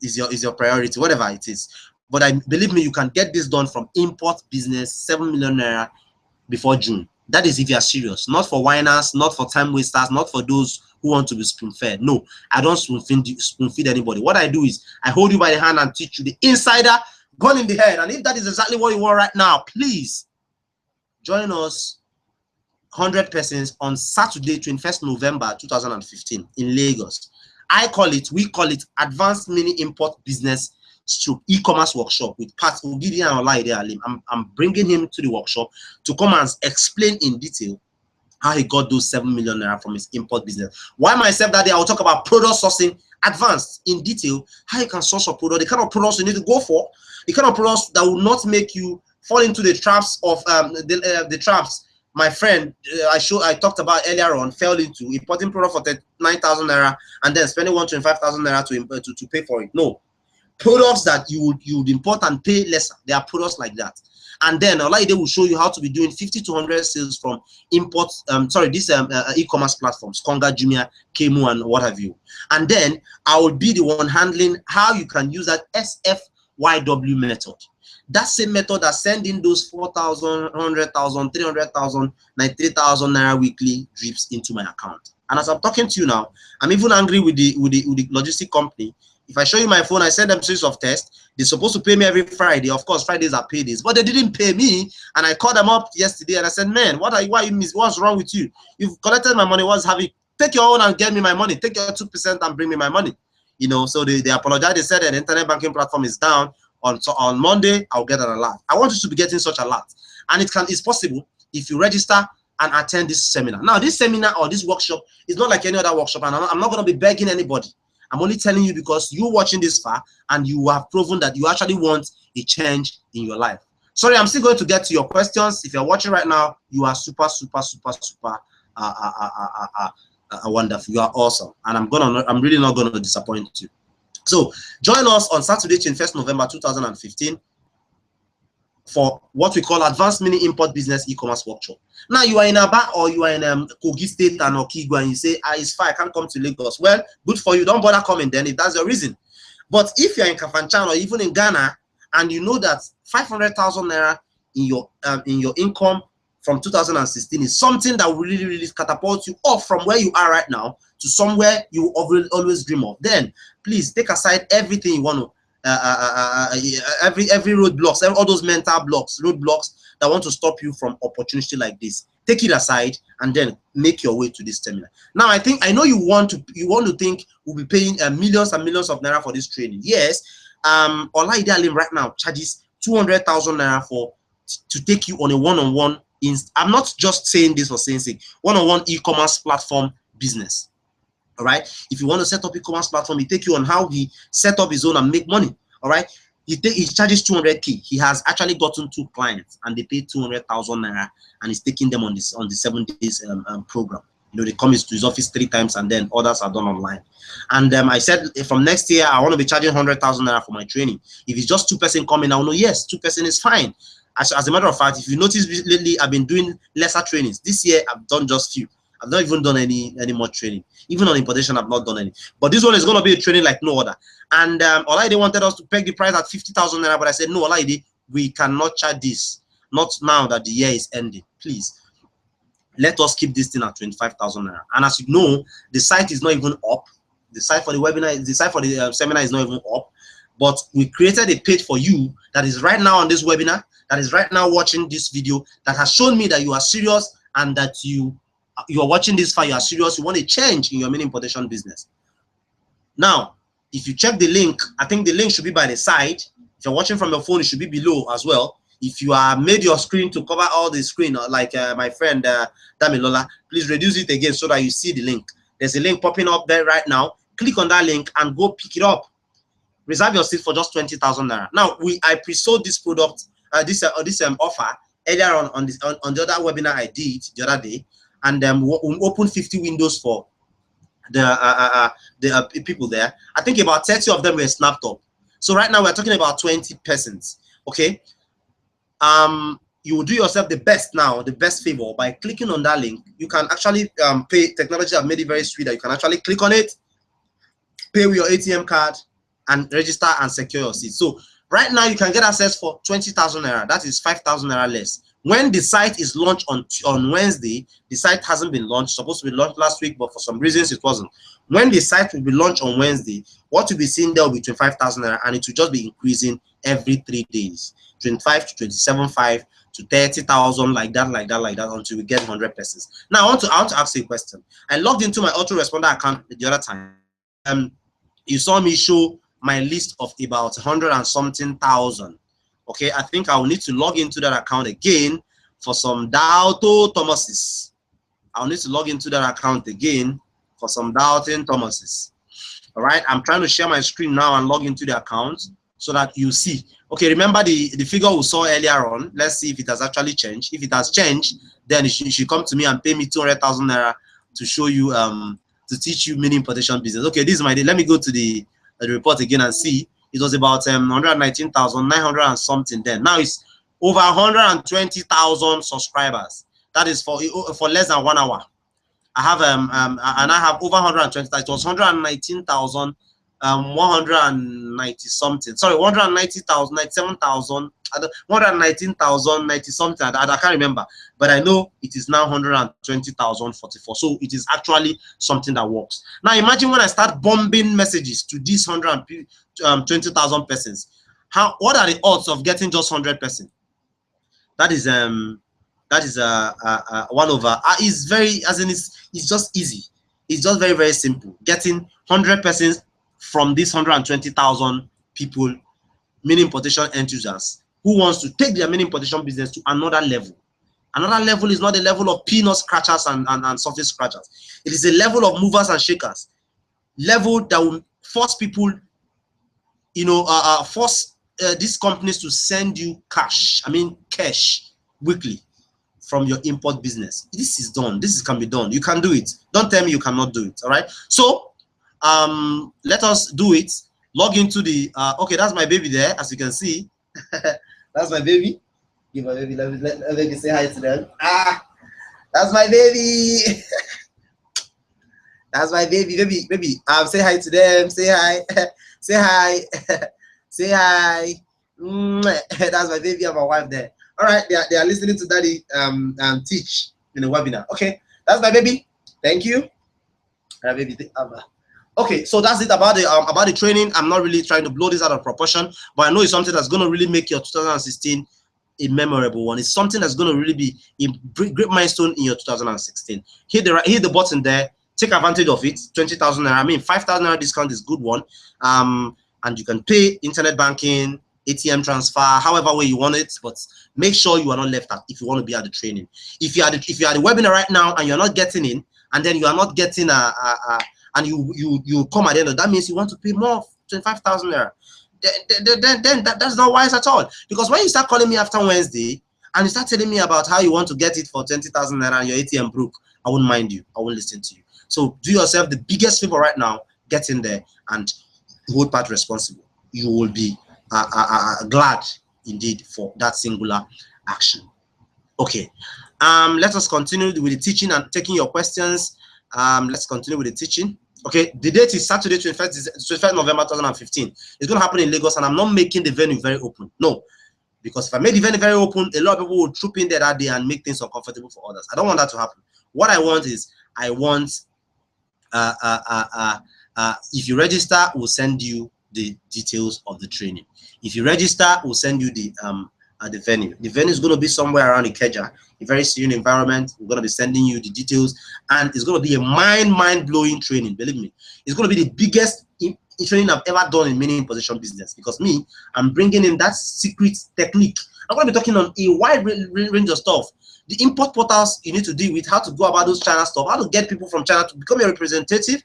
is your priority, whatever it is. But believe me, you can get this done from import business, 7 million naira before June. That is if you are serious. Not for whiners, not for time wasters, not for those who want to be spoon-fed. No, I don't spoon-feed anybody. What I do is I hold you by the hand and teach you the insider gun in the head. And if that is exactly what you want right now, please join us 100 persons on Saturday, 21st November 2015 in Lagos. We call it Advanced Mini Import Business / e-commerce workshop with Pat Ogidi and Olaide Alim. I'm bringing him to the workshop to come and explain in detail how he got those 7 million naira from his import business. Why myself that day, I will talk about product sourcing advanced in detail, how you can source a product, the kind of products you need to go for, the kind of products that will not make you fall into the traps of the traps my friend I talked about earlier on fell into, importing product for 39,000 naira and then spending 125,000 naira to pay for it. No, products that you would import and pay lesser. There are products like that. And then Olaide will show you how to be doing 50 to 100 sales from imports, e-commerce platforms, Konga, Jumia, Kemu, and what have you. And then I will be the one handling how you can use that SFYW method. That same method that send in those 4,000, 100,000, 300,000, 93,000 naira weekly drips into my account. And as I'm talking to you now, I'm even angry with the logistic company. If I show you my phone, I send them series of tests. They're supposed to pay me every Friday. Of course, Fridays are paydays, but they didn't pay me. And I called them up yesterday and I said, man, what's wrong with you? You've collected my money. Take your own and get me my money. Take your 2% and bring me my money. You know, so they apologized. They said that the internet banking platform is down. So on Monday, I'll get an alert. I want you to be getting such alert. And it's possible if you register and attend this seminar. Now, this seminar or this workshop is not like any other workshop, and I'm not going to be begging anybody. I'm only telling you because you're watching this far and you have proven that you actually want a change in your life. Sorry, I'm still going to get to your questions. If you're watching right now, you are super wonderful. You are awesome, and I'm really not gonna disappoint you. So join us on Saturday, 21st November 2015 for what we call Advanced Mini Import Business E-commerce Workshop. Now you are in Aba or you are in Kogi State and Okigwe, and you say, it's fine, I can't come to Lagos. Well, good for you. Don't bother coming then if that's your reason. But if you're in Kafanchan or even in Ghana, and you know that 500,000 naira in your income from 2016 is something that will really catapult you off from where you are right now to somewhere you always dream of, then please take aside everything you want to, every roadblocks, all those mental roadblocks that want to stop you from opportunity like this. Take it aside and then make your way to this terminal. Now, I know you want to think we'll be paying millions and millions of naira for this training. Yes, Ogidi Alim right now charges 200,000 naira to take you on a one-on-one. I'm not just saying this for saying sake. One-on-one e-commerce platform business. All right. If you want to set up e-commerce platform, he take you on how he set up his own and make money. All right. He charges 200K. He has actually gotten 2 clients and they pay 200,000 naira, and he's taking them on the 7 days program. You know, they come to his office 3 times and then others are done online. And I said from next year I want to be charging 100,000 naira for my training. If it's just 2 person coming, I'll know yes, 2 person is fine. As a matter of fact, if you notice lately, I've been doing lesser trainings. This year I've done just few. I've not even done any more training. Even on importation, I've not done any. But this one is going to be a training like no other. And Ogidi wanted us to peg the price at 50,000 naira, but I said, no, Ogidi, we cannot charge this. Not now that the year is ending. Please, let us keep this thing at 25,000 naira. And as you know, the site is not even up. The site for the webinar, the site for the seminar is not even up. But we created a page for you that is right now on this webinar, that is right now watching this video, that has shown me that you are serious and that you are watching this file, you are serious, you want a change in your mini importation business. Now, if you check the link, I think the link should be by the side. If you're watching from your phone, it should be below as well. If you are made your screen to cover all the screen, like my friend Damilola, please reduce it again so that you see the link. There's a link popping up there right now. Click on that link and go pick it up. Reserve your seat for just 20,000 naira. Now, I pre-sold this product, this offer earlier on the other webinar I did the other day, and we opened 50 windows for the people there. I think about 30 of them were snapped up. So right now we're talking about 20 persons. Okay. You will do yourself the best now, the best favor by clicking on that link. You can actually pay. Technology have made it very sweet that you can actually click on it, pay with your ATM card, and register and secure your seat. So right now you can get access for 20,000 naira. That is 5,000 naira less. When the site is launched on Wednesday, the site hasn't been launched. Supposed to be launched last week, but for some reasons it wasn't. When the site will be launched on Wednesday, what you'll be seeing there will be 25,000 naira, and it will just be increasing every 3 days, 25 to 27.5 to 30,000, like that, until we get 100 persons. Now I want to ask you a question. I logged into my autoresponder account the other time. You saw me show my list of about 100 and something thousand. Okay, I think I will need to log into that account again for some doubting Thomases. I'll need to log into that account again for some doubting Thomases. All right, I'm trying to share my screen now and log into the account so that you see. Okay, remember the figure we saw earlier on. Let's see if it has actually changed. If it has changed, then you should come to me and pay me 200,000 naira to show you, to teach you mini importation business. Okay, this is my day. Let me go to the report again and see. It was about 119,900 and something then. Now it's over 120,000 subscribers. That is for less than 1 hour. I have and I have over 120. It was 119,000, 190 something. Sorry, 190,000, 97,000, 119,000, 90 something. I can't remember, but I know it is now 120,044. So it is actually something that works. Now imagine when I start bombing messages to these 120,000 persons. What are the odds of getting just 100 persons? That is 1 over. It's very, it's just easy. It's just very, very simple. Getting 100 persons from these 120,000 people, mini importation enthusiasts, who wants to take their mini importation business to another level. Another level is not the level of peanut scratchers and surface scratchers. It is a level of movers and shakers. Level that will force people, you know, force these companies to send you cash, cash weekly from your import business. This is done. Can be done. You can do it. Don't tell me you cannot do it. All right. So let us do it. Log into the okay, that's my baby there, as you can see. That's my baby. Give my baby. Let me say hi to them. That's my baby. That's my baby. Baby. Say hi to them. Say hi. Say hi. Say hi. That's my baby and my wife there. All right, they are listening to daddy teach in the webinar. Okay, that's my baby. Thank you. Baby. Okay, so that's it about the training. I'm not really trying to blow this out of proportion, but I know it's something that's going to really make your 2016 a memorable one. It's something that's going to really be a great milestone in your 2016. Hit the button there. Take advantage of it. 20,000 naira. 5,000 naira discount is good one. And you can pay internet banking, ATM transfer, however way you want it, but make sure you are not left out if you want to be at the training. If you are the webinar right now and you're not getting in, and then you are not getting and you come at the end of that, means you want to pay more, 25,000 naira. Then that's not wise at all. Because when you start calling me after Wednesday and you start telling me about how you want to get it for 20,000 naira and your ATM broke, I won't mind you. I won't listen to you. So do yourself the biggest favor right now. Get in there and hold part responsible. You will be glad indeed for that singular action. Okay, let us continue with the teaching and taking your questions. Let's continue with the teaching. Okay, the date is Saturday, 21st November 2015. It's going to happen in Lagos, and I'm not making the venue very open. No, because if I make the venue very open, a lot of people will troop in there that day and make things uncomfortable for others. I don't want that to happen. What I want is, if you register, we'll send you the details of the training. If you register, we'll send you the venue. The venue is going to be somewhere around Ikeja, a very serene environment. We're going to be sending you the details, and it's going to be a mind-blowing training. Believe me, it's going to be the biggest training I've ever done in many position business, because I'm bringing in that secret technique. I'm going to be talking on a wide range of stuff. The import portals you need to deal with, how to go about those China stuff, how to get people from China to become a representative,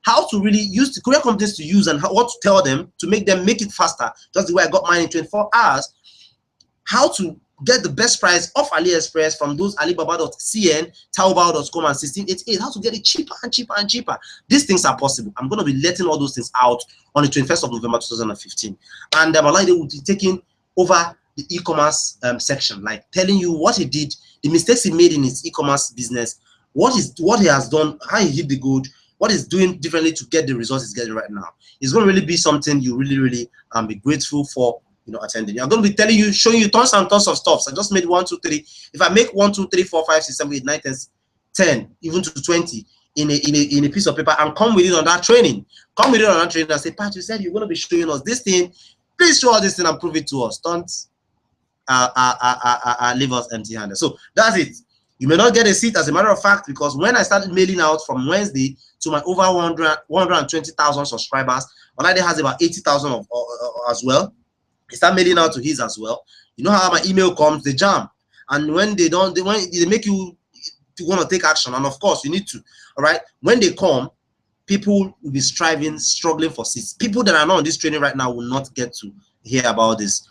how to really use the Korean companies to use, and what to tell them to make it faster, just the way I got mine in 24 hours, how to get the best price off AliExpress from those Alibaba.cn, Taobao.com, and 1688, how to get it cheaper and cheaper and cheaper. These things are possible. I'm going to be letting all those things out on the 21st of November 2015. And Malai will be taking over the e-commerce section, like telling you what he did, the mistakes he made in his e-commerce business, what he has done, how he hit the goal, what he's doing differently to get the results he's getting right now. It's going to really be something you really be grateful for, attending. I'm going to be telling you, showing you tons and tons of stuff. So I just made 1, 2, 3. If I make 1, 2, 3, 4, 5, 6, 7, 8, 9, 10, even to 20 in a piece of paper, and come with it on that training. Come with it on that training and say, Pat, you said you're going to be showing us this thing. Please show us this thing and prove it to us. Don't leave us empty-handed. So that's it. You may not get a seat, as a matter of fact, because when I started mailing out from Wednesday to my over 120,000 subscribers, Olade has about 80,000 as well. He start mailing out to his as well. You know how my email comes, they jam, and when they make you to want to take action, and of course you need to. All right, when they come, people will be struggling for seats. People that are not on this training right now will not get to hear about this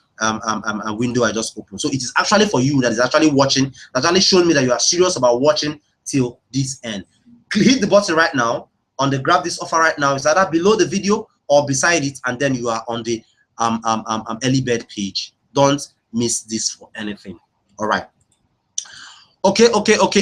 window I just opened. So it is actually for you that is actually watching, that's actually showing me that you are serious about watching till this end. Hit the button right now on the grab this offer right now. It's either below the video or beside it, and then you are on the early bird page. Don't miss this for anything. All right. Okay.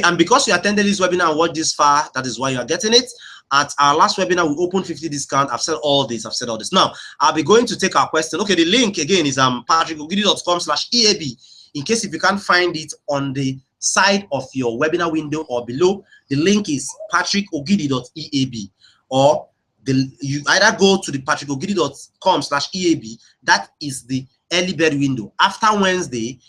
And because you attended this webinar and watched this far, that is why you are getting it. At our last webinar, we opened 50 discount. I've said all this. Now, I'll be going to take our question. Okay, the link again is patrickogidi.com/EAB. In case if you can't find it on the side of your webinar window or below, the link is patrickogidi.eab, or you either go to the patrickogidi.com/EAB. That is the early bird window. After Wednesday,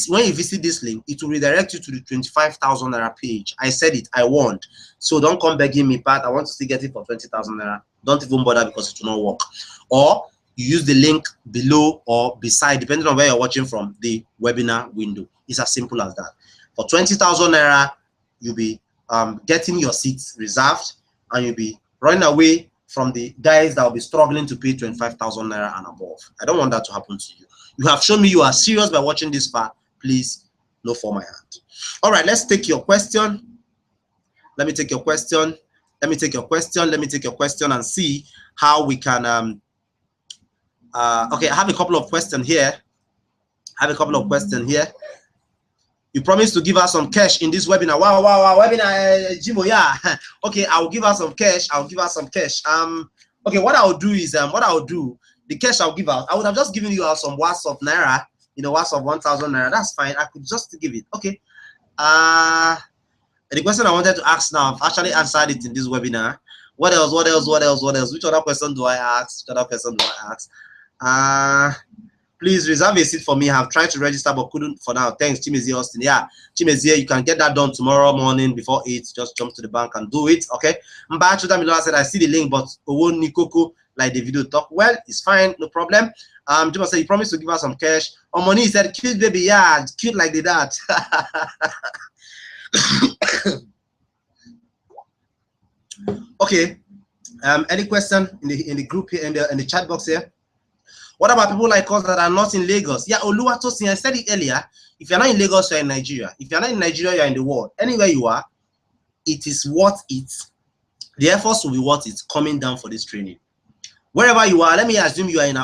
when you visit this link, it will redirect you to the 25,000 naira page. I said it, I warned. So don't come begging me, Pat, I want to still get it for 20,000 naira. Don't even bother, because it will not work. Or you use the link below or beside, depending on where you're watching from, the webinar window. It's as simple as that. For 20,000 naira, you'll be getting your seats reserved, and you'll be running away from the guys that will be struggling to pay 25,000 naira and above. I don't want that to happen to you. You have shown me you are serious by watching this far. Please, no for my hand. All right, let's take your question. Let me take your question. Let me take your question. Let me take your question and see how we can. Okay, I have a couple of questions here. You promised to give us some cash in this webinar. Wow, webinar, Jimo, yeah. Okay, I'll give us some cash. Okay, what I'll do is, the cash I'll give out, I would have just given you out some watts of naira, watts of 1,000 naira. That's fine. I could just give it. Okay. The question I wanted to ask now, I've actually answered it in this webinar. What else? Which other question do I ask? Please reserve a seat for me. I've tried to register but couldn't for now. Thanks, Chimezie Austin. Yeah, Chimezie, you can get that done tomorrow morning before 8. Just jump to the bank and do it. Okay. Mba Chudamilo said, I see the link, but Owo Nikoko, like the video talk. Well, it's fine, no problem. Juma said, you promised to give us some cash. Omoni said, cute baby, yeah, cute like the dad. Okay. Any question in the group here, in the chat box here? What about people like us that are not in Lagos? Yeah, Oluwatosin, I said it earlier. If you're not in Lagos, you're in Nigeria. If you're not in Nigeria, you're in the world. Anywhere you are, it is worth it. The efforts will be worth it coming down for this training. Wherever you are, let me assume you are in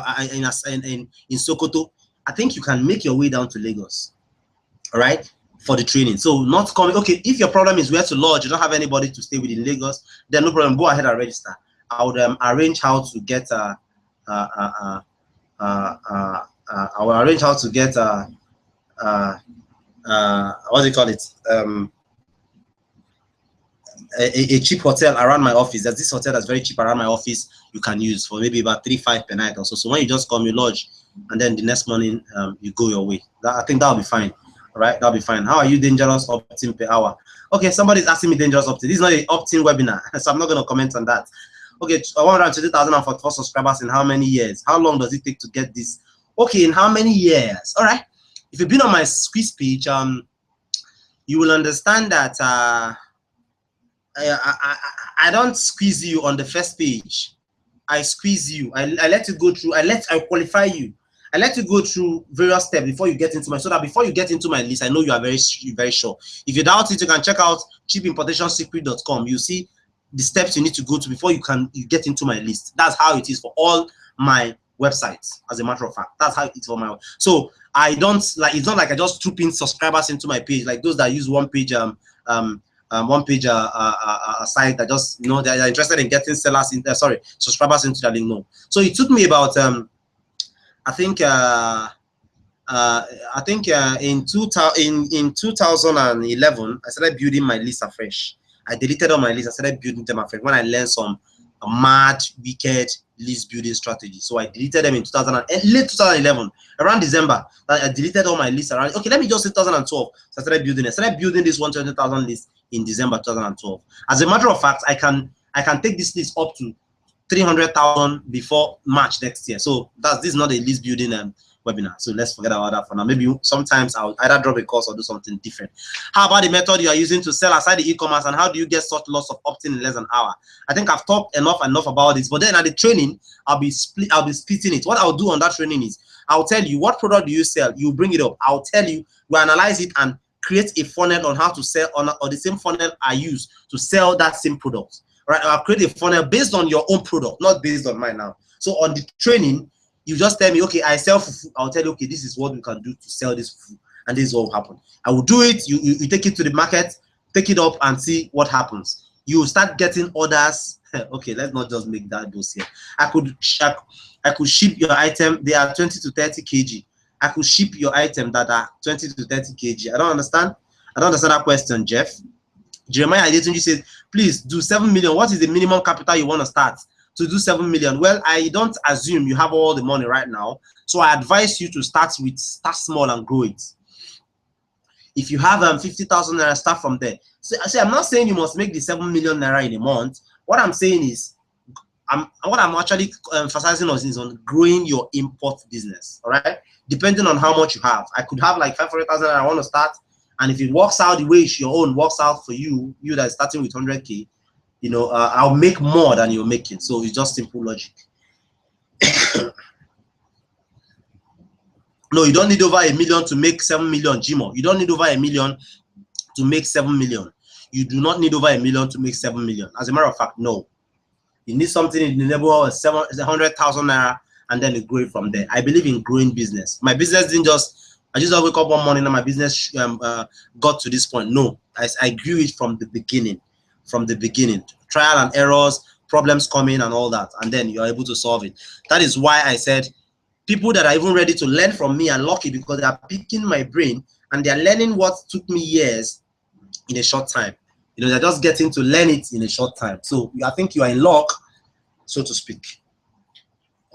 Sokoto. I think you can make your way down to Lagos, all right, for the training. So not coming. Okay, if your problem is where to lodge, you don't have anybody to stay with in Lagos, then no problem. Go ahead and register. I would arrange how to get I will arrange how to get what do you call it? A cheap hotel around my office. There's this hotel that's very cheap around my office you can use for maybe about 3-5 per night or so. So when you just come, you lodge, and then the next morning you go your way. I think that'll be fine. All right, that'll be fine. How are you dangerous opt-in per hour? Okay, somebody's asking me dangerous opt-in. This is not an opt-in webinar, so I'm not going to comment on that. Okay, 120,044 subscribers in how many years? How long does it take to get this? Okay, in how many years? All right. If you've been on my squeeze page, you will understand that I don't squeeze you on the first page. I squeeze you. I let you go through. I qualify you. I let you go through various steps before you get into so that before you get into my list, I know you are very sure. If you doubt it, you can check out cheapimportationsecret.com. You see the steps you need to go to before you get into my list. That's how it is for all my websites, as a matter of fact. That's how it is for my. So I don't like, it's not like I just troop in subscribers into my page, like those that use one page site that just they're interested in getting subscribers into the link. No. So it took me about I think in 2011 I started building my list afresh. I deleted all my lists. I started building them afresh when I learned some mad, wicked list building strategy. So I deleted them in late 2011, around December. I deleted all my lists around. Okay, let me just say 2012. So I started building it. I started building this 120,000 list in December 2012. As a matter of fact, I can take this list up to 300,000 before March next year. So this is not a list building webinar. So let's forget about that for now. Maybe sometimes I'll either drop a course or do something different. How about the method you are using to sell aside the e-commerce, and how do you get such lots of opt-in in less than an hour? I think I've talked enough about this, but then at the training, I'll be splitting it. What I'll do on that training is I'll tell you what product do you sell. You bring it up. I'll tell you, we analyze it and create a funnel on how to sell or the same funnel I use to sell that same product. Right? I'll create a funnel based on your own product, not based on mine now. So on the training, you just tell me, okay, I sell fufu. I'll tell you, okay, this is what we can do to sell this fufu, and this is what will happen. I will do it. You take it to the market, take it up, and see what happens. You will start getting orders. Okay, let's not just make that dose here. I could ship your item. They are 20 to 30 kg. I could ship your item that are 20 to 30 kg. I don't understand that question, Jeff. Jeremiah Adetunji says, please do 7 million. What is the minimum capital you want to start to do 7 million? Well, I don't assume you have all the money right now. So I advise you to start small and grow it. If you have 50,000 naira, start from there. So I'm not saying you must make the 7 million naira in a month. What I'm saying is, what I'm actually emphasizing on is on growing your import business. All right, depending on how much you have. I could have like 500,000 I want to start, and if it works out the way your own works out for you that is starting with 100K, you know, I'll make more than you're making. So it's just simple logic. No, you don't need over 1 million to make 7 million, Jimo. You don't need over 1 million to make 7 million. You do not need over 1 million to make 7 million. As a matter of fact, no. You need something in the neighborhood of 700,000 naira, and then you grow it from there. I believe in growing business. My business didn't just, I just wake up one morning and my business got to this point. No, I grew it from the beginning. From the beginning. Trial and errors, problems come in and all that, and then you're able to solve it. That is why I said people that are even ready to learn from me are lucky, because they are picking my brain and they are learning what took me years in a short time. You know, they're just getting to learn it in a short time. So I think you are in luck, so to speak.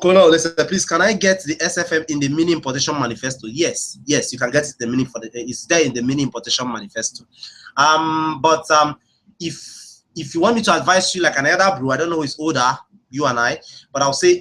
Colonel, listen, please, can I get the SFM in the mini importation manifesto? Yes, yes, you can get it the mini for the, it's there in the mini importation manifesto. If you want me to advise you like an elder bro, I don't know who is older, you and I, but I'll say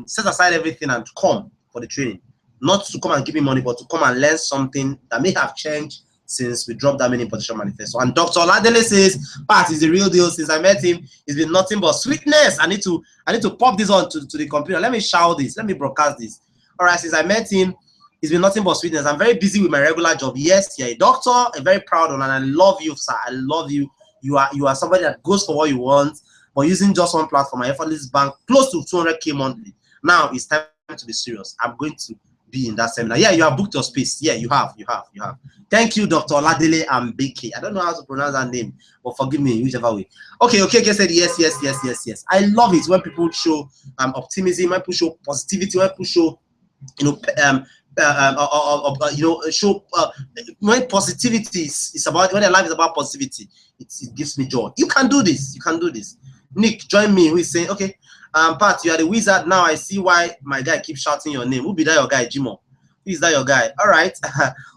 set aside everything and come for the training. Not to come and give me money, but to come and learn something that may have changed since we dropped that mini importation manifesto. And Dr. Oladele says, Pat is the real deal. Since I met him, it's been nothing but sweetness. I need to pop this on to the computer. Let me shout this. Let me broadcast this. All right, since I met him, it's been nothing but sweetness. I'm very busy with my regular job. Yes, you're a doctor. I'm very proud of, and I love you, sir. I love you. You are somebody that goes for what you want, but using just one platform, my effortless bank, close to 200K monthly. Now it's time to be serious. I'm going to be in that seminar. Yeah, you have booked your space. Yeah, you have. Thank you, Dr. Oladele Ambeke. I don't know how to pronounce that name, but forgive me, whichever way. Okay, said yes. I love it when people show optimism, when people show positivity, when people show, you know, show when positivity is about, when their life is about positivity, it gives me joy. You can do this. Nick, join me. Who is saying, okay, Pat, you are the wizard now. I see why my guy keeps shouting your name. Who be that your guy, Jimo? Who is that your guy? All right.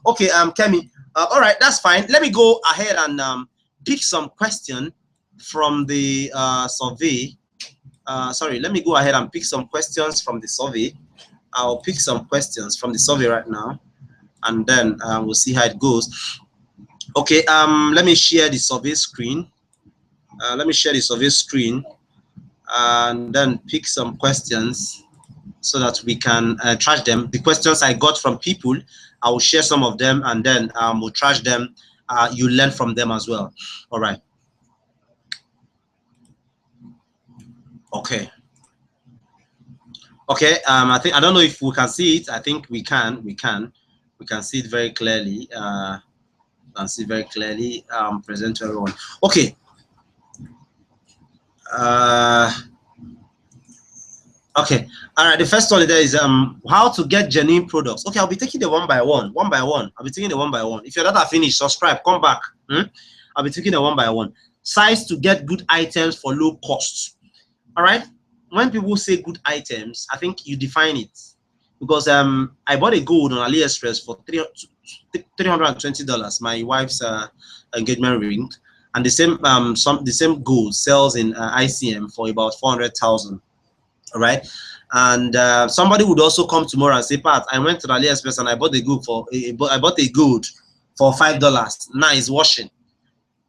Okay, Kemi. All right, that's fine. Let me go ahead and pick some question from the survey. Sorry, let me go ahead and pick some questions from the survey. I'll pick some questions from the survey right now, and then we'll see how it goes. Okay, let me share the survey screen. And then pick some questions so that we can trash them. The questions I got from people, I will share some of them, and then we'll trash them. You learn from them as well. All right. Okay. Okay. I don't know if we can see it. I think we can. We can see it very clearly. Present to everyone. Okay. Okay. All right. The first one there is how to get genuine products. Okay, I'll be taking the one by one. I'll be taking the one by one. If you're not finished, subscribe. Come back. I'll be taking the one by one. Sites to get good items for low costs. All right. When people say good items, I think you define it, because I bought a gold on AliExpress for $320. My wife's engagement ring. And the same gold sells in ICM for about 400,000. All right, and somebody would also come tomorrow and say, Pat, I went to the AliExpress and I bought a gold for $5. Now it's washing.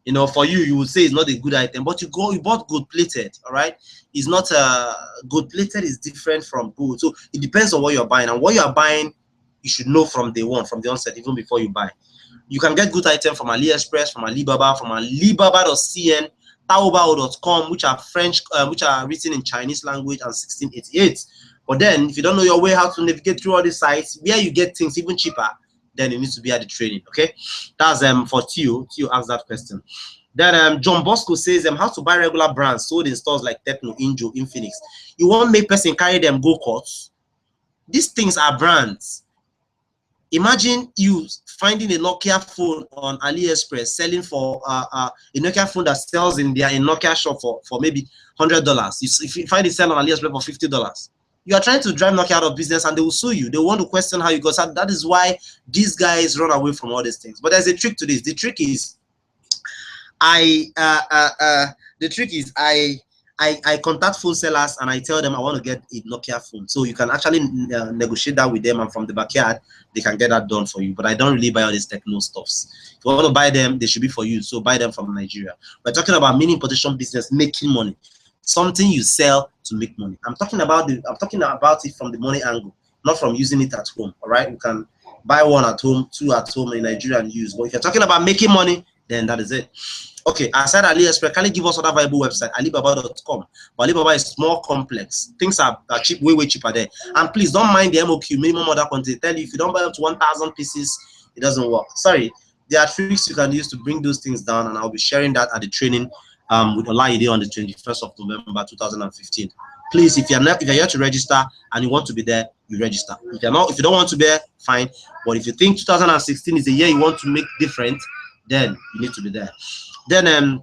You know, for you, you would say it's not a good item, but you bought gold plated. All right, it's not gold plated is different from gold. So it depends on what you're buying, and what you're buying, you should know from day one, from the onset, even before you buy. You can get good items from AliExpress, from Alibaba, from Alibaba.cn, Taobao.com, which are French, which are written in Chinese language, and 1688. But then, if you don't know your way how to navigate through all these sites, where you get things even cheaper, then you need to be at the training. Okay, that's for Tio. Tio asked that question. Then John Bosco says how to buy regular brands sold in stores like Techno, Injo, Infinix. You won't make person carry them go courts. These things are brands. Imagine you finding a Nokia phone on AliExpress selling for a Nokia phone that sells in their Nokia shop for maybe $100. If you find it sell on AliExpress for $50, you are trying to drive Nokia out of business, and they will sue you. They want to question how you got that. That is why these guys run away from all these things. But there's a trick to this. The trick is I I contact phone sellers and I tell them I want to get a Nokia phone. So you can actually negotiate that with them, and from the backyard, they can get that done for you. But I don't really buy all these techno stuffs. If you want to buy them, they should be for you. So buy them from Nigeria. We're talking about mini importation business, making money. Something you sell to make money. I'm talking about it from the money angle, not from using it at home. All right, you can buy one at home, two at home in Nigeria and use. But if you're talking about making money, then that is it. Okay, aside AliExpress, can you give us other viable website? Alibaba.com. But Alibaba is more complex. Things are cheap, way cheaper there. And please don't mind the MOQ, minimum order quantity. Tell you if you don't buy up to 1,000 pieces, it doesn't work. Sorry, there are tricks you can use to bring those things down, and I'll be sharing that at the training with Ogidi on the 21st of November 2015. Please, if you're here to register and you want to be there, you register. If you don't want to be there, fine. But if you think 2016 is the year you want to make different, then you need to be there. Then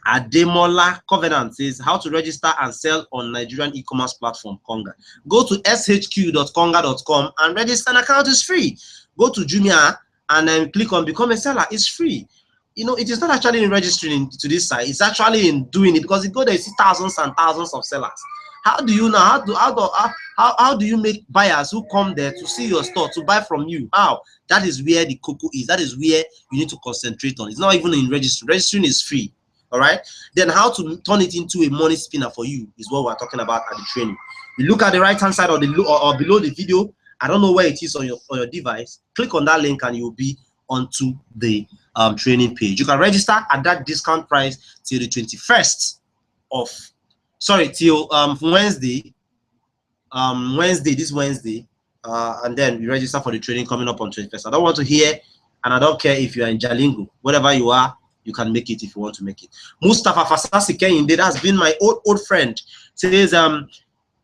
Ademola Covenant says how to register and sell on Nigerian e-commerce platform Konga. Go to shq.konga.com and register an account. Is free. Go to Jumia and then click on become a seller. It's free. You know, it is not actually in registering to this site. It's actually in doing it, because you go there, you see thousands and thousands of sellers. How do you know? How do you make buyers who come there to see your store, to buy from you? How? That is where the cocoa is. That is where you need to concentrate on. It's not even in registering. Registering is free. All right. Then how to turn it into a money spinner for you is what we're talking about at the training. You look at the right hand side or below the video. I don't know where it is on your device. Click on that link and you'll be onto the training page. You can register at that discount price till the 21st of, sorry, till Wednesday, this Wednesday, and then you register for the training coming up on 21st. I don't want to hear, and I don't care if you are in Jalingo, whatever you are, you can make it if you want to make it. Mustafa Fasasi Kehinde, that's been my old friend, says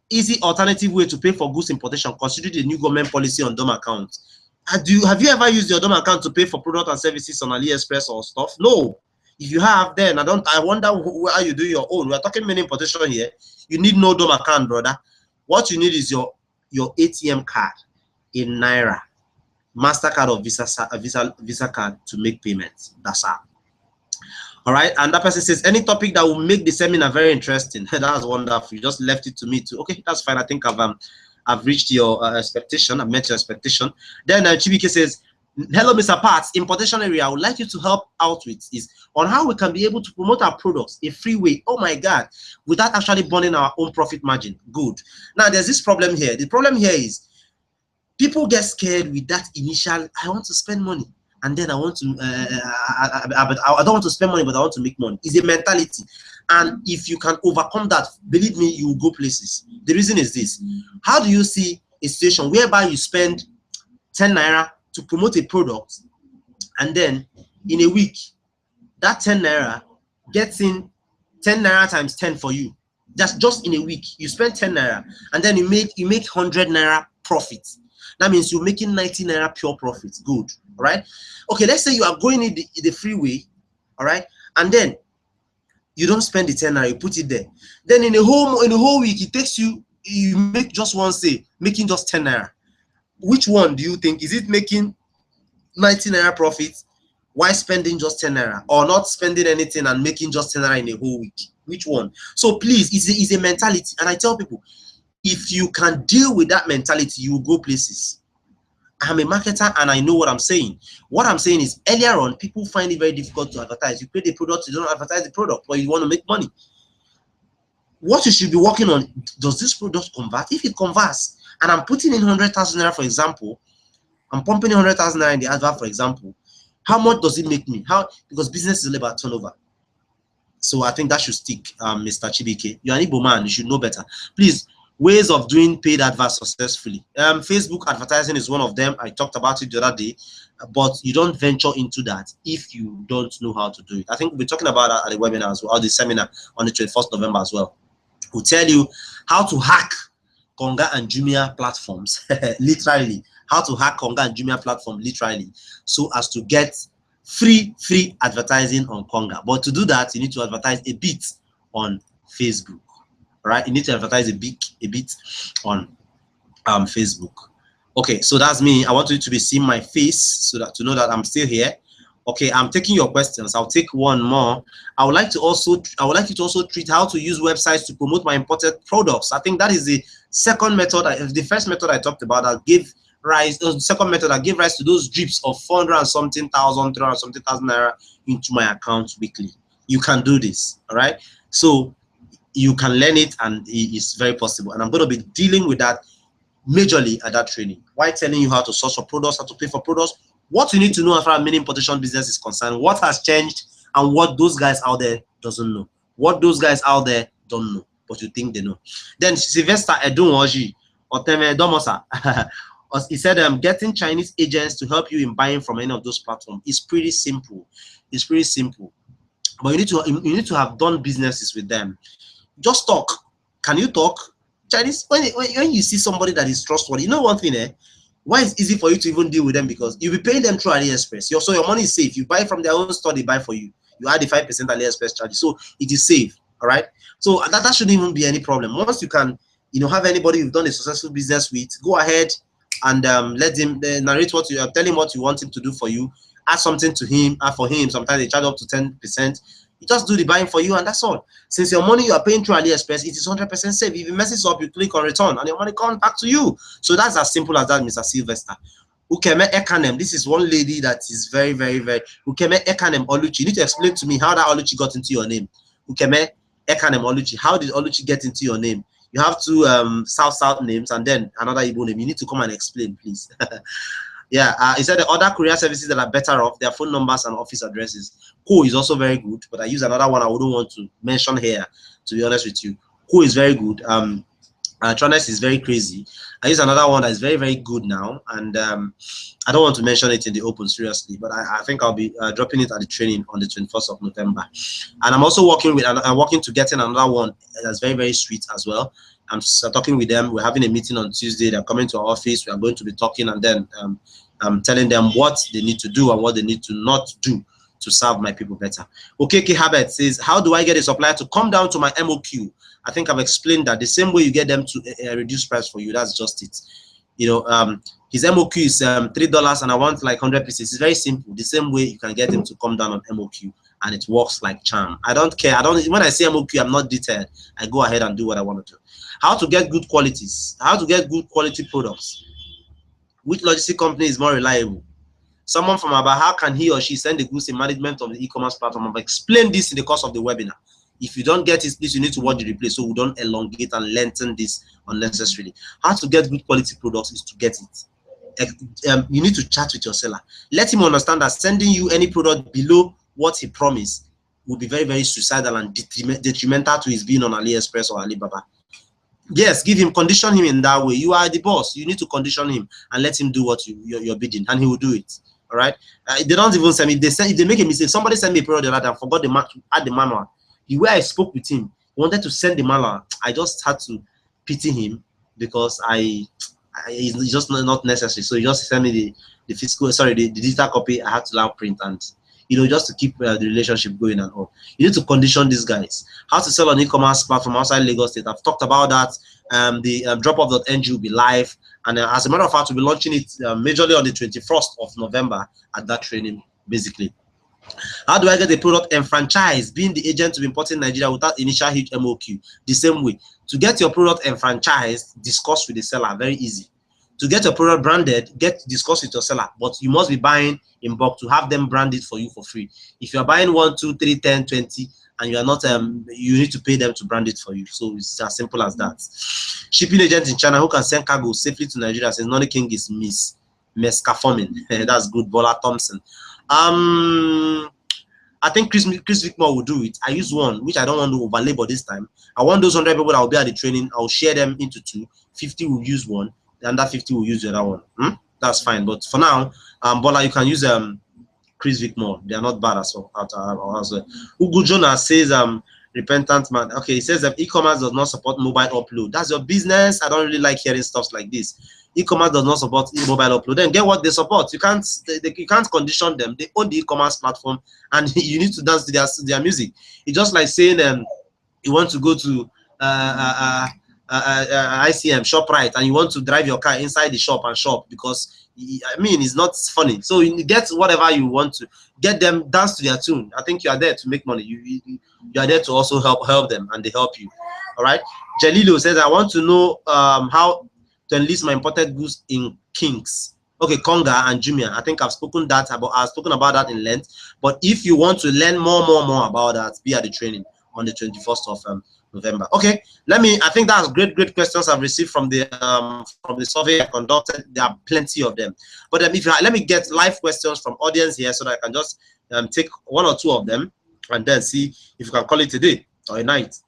easy alternative way to pay for goods importation, consider the new government policy on DOM accounts. Have you ever used your DOM account to pay for product and services on AliExpress or stuff? No. If you have, then I wonder how you do your own. We're talking mini importation here. You need no DOM account, brother. What you need is your ATM card in Naira, MasterCard or Visa card to make payments. That's all. All right. And that person says any topic that will make the seminar very interesting. That's wonderful. You just left it to me too. Okay, that's fine. I think I've reached your expectation. I've met your expectation. Then Chibike says, hello, Mr. Parts. Importation area I would like you to help out with is on how we can be able to promote our products a free way. Oh my God, without actually burning our own profit margin. Good. Now there's this problem here. The problem here is people get scared with that initial, I want to spend money, and then I want to, I don't want to spend money, but I want to make money. It's a mentality. And if you can overcome that, believe me, you will go places. The reason is this. How do you see a situation whereby you spend 10 Naira to promote a product, and then in a week, that 10 Naira gets in 10 Naira times 10 for you? That's just in a week. You spend 10 Naira, and then you make 100 Naira profit. That means you're making 90 Naira pure profit. Good. All right. Okay, let's say you are going in the freeway, all right, and then you don't spend the 10 Naira, you put it there. Then in a whole week, it takes you make just one sale, making just 10 Naira. Which one do you think? Is it making 90 Naira profit while spending just 10 Naira, or not spending anything and making just 10 Naira in a whole week? Which one? So please, it's a mentality. And I tell people, if you can deal with that mentality, you will go places. I'm a marketer and I know what I'm saying. What I'm saying is earlier on, people find it very difficult to advertise. You create a product, you don't advertise the product, but you want to make money. What you should be working on, does this product convert? If it converts, and I'm putting in 100,000 Naira, for example, I'm pumping in 100,000 Naira in the advert, for example, how much does it make me? How? Because business is all about turnover. So I think that should stick, Mr. Chibike. You're an Igbo man, you should know better. Please, ways of doing paid adverts successfully. Facebook advertising is one of them. I talked about it the other day, but you don't venture into that if you don't know how to do it. I think we'll be talking about that at the webinar as well, or the seminar on the 21st November as well. We'll tell you how to hack Konga and Jumia platforms, literally, how to hack Konga and Jumia platform, literally, so as to get free advertising on Konga. But to do that, you need to advertise a bit on Facebook. Right, you need to advertise a bit on Facebook. Okay, so that's me. I want you to be seeing my face so that to know that I'm still here. Okay, I'm taking your questions. I'll take one more. I would like you to also treat how to use websites to promote my imported products. I think that is the second method. The first method I talked about, I'll give rise. The second method, I give rise to those drips of 400 and something thousand, 300 something thousand naira into my account weekly. You can do this, all right? So you can learn it, and it's very possible. And I'm going to be dealing with that majorly at that training. Why telling you how to source for products, how to pay for products, what you need to know as far as mini importation business is concerned, what has changed, and what those guys out there doesn't know. What those guys out there don't know, but you think they know. Then Sylvester Edunwoji Oteme Domosa, he said, getting Chinese agents to help you in buying from any of those platforms is pretty simple. It's pretty simple, but you need to have done businesses with them. Just talk. Can you talk? Chinese, when you see somebody that is trustworthy, you know one thing, why it's easy for you to even deal with them, because you'll be paying them through AliExpress. So your money is safe. You buy from their own store, they buy for you. You add the 5% AliExpress charge, so it is safe. All right. So that shouldn't even be any problem. Once you can, have anybody you've done a successful business with, go ahead and let him narrate what you tell him what you want him to do for you. Add something to him. For him, sometimes they charge up to 10%. You just do the buying for you, and that's all. Since your money you are paying through AliExpress, it is 100% safe. If it messes up, you click on return, and your money comes back to you. So that's as simple as that, Mr. Sylvester. Ukeme Ekanem, this is one lady that is very, very, very. Ukeme Ekanem Oluchi. You need to explain to me how that Oluchi got into your name. Ukeme Ekanem Oluchi. How did Oluchi get into your name? You have two South names and then another Igbo name. You need to come and explain, please. Yeah, he said the other courier services that are better off, their phone numbers and office addresses. Co is also very good, but I use another one I wouldn't want to mention here, to be honest with you. Co is very good. Tronex is very crazy. I use another one that is very, very good now, and I don't want to mention it in the open, seriously, but I think I'll be dropping it at the training on the 21st of November. And I'm also working to getting another one that's very, very sweet as well. I'm talking with them. We're having a meeting on Tuesday. They're coming to our office. We are going to be talking, and then I'm telling them what they need to do and what they need to not do to serve my people better. Okay, Habet says, how do I get a supplier to come down to my MOQ? I think I've explained that. The same way you get them to reduce price for you, that's just it. His MOQ is $3 and I want like 100 pieces. It's very simple. The same way you can get him to come down on MOQ, and it works like charm. I don't care. When I say MOQ, I'm not deterred. I go ahead and do what I want to do. How to get good qualities. How to get good quality products. Which logistic company is more reliable? Someone from Aba, how can he or she send the goods in management of the e-commerce platform? I've explained this in the course of the webinar. If you don't get it, please, you need to watch the replay so we don't elongate and lengthen this unnecessarily. How to get good quality products is to get it. You need to chat with your seller. Let him understand that sending you any product below what he promised will be very, very suicidal and detrimental to his being on AliExpress or Alibaba. Yes, condition him in that way. You are the boss. You need to condition him and let him do what you're bidding, and he will do it. All right. They don't even send me. If they make a mistake, somebody sent me a product the other day and forgot to add the manual. The way I spoke with him, he wanted to send the manual. I just had to pity him because it's just not necessary. So he just sent me the digital copy. I had to now print, and just to keep the relationship going and all. You need to condition these guys. How to sell on e-commerce platform outside Lagos State. I've talked about that. The dropoff.ng will be live. And as a matter of fact, we'll be launching it majorly on the 21st of November at that training, basically. How do I get the product enfranchised, being the agent to be imported in Nigeria without initial huge MOQ? The same way. To get your product enfranchised, discuss with the seller. Very easy. To get your product branded, discuss with your seller, but you must be buying in bulk to have them brand it for you for free. If you're buying 1, 2, 3, 10, 20, and you are not, you need to pay them to brand it for you. So it's as simple as that. Shipping agent in China who can send cargo safely to Nigeria says Nonny King is Miss Mescaforming. That's good. Bola Thompson. I think Chris Wickmore will do it. I use one, which I don't want to overlabor this time. I want those 100 people that will be at the training. I'll share them into 2. 50 will use one, and that 50 will use the other one. That's fine. But for now, Bola, you can use Chris Wickmore. They are not bad as well. Ugu Jonah says repentant man. Okay, he says that e-commerce does not support mobile upload. That's your business. I don't really like hearing stuff like this. E-commerce does not support mobile upload. Then get what they support. You can't condition them. They own the e-commerce platform, and you need to dance to their music. It's just like saying you want to go to ICM ShopRite, and you want to drive your car inside the shop and shop, because I mean, it's not funny. So you get whatever you want to get them dance to their tune. I think you are there to make money. You are there to also help them, and they help you. All right. Jalilo says, I want to know how to enlist my imported goods in Kings. Okay, Konga and Jumia. I think I've spoken about that in length. But if you want to learn more about that, be at the training on the 21st of November. Okay, I think that's great questions I've received from the survey I conducted. There are plenty of them. But let me get live questions from audience here, so that I can just take one or two of them and then see if you can call it a day or a night.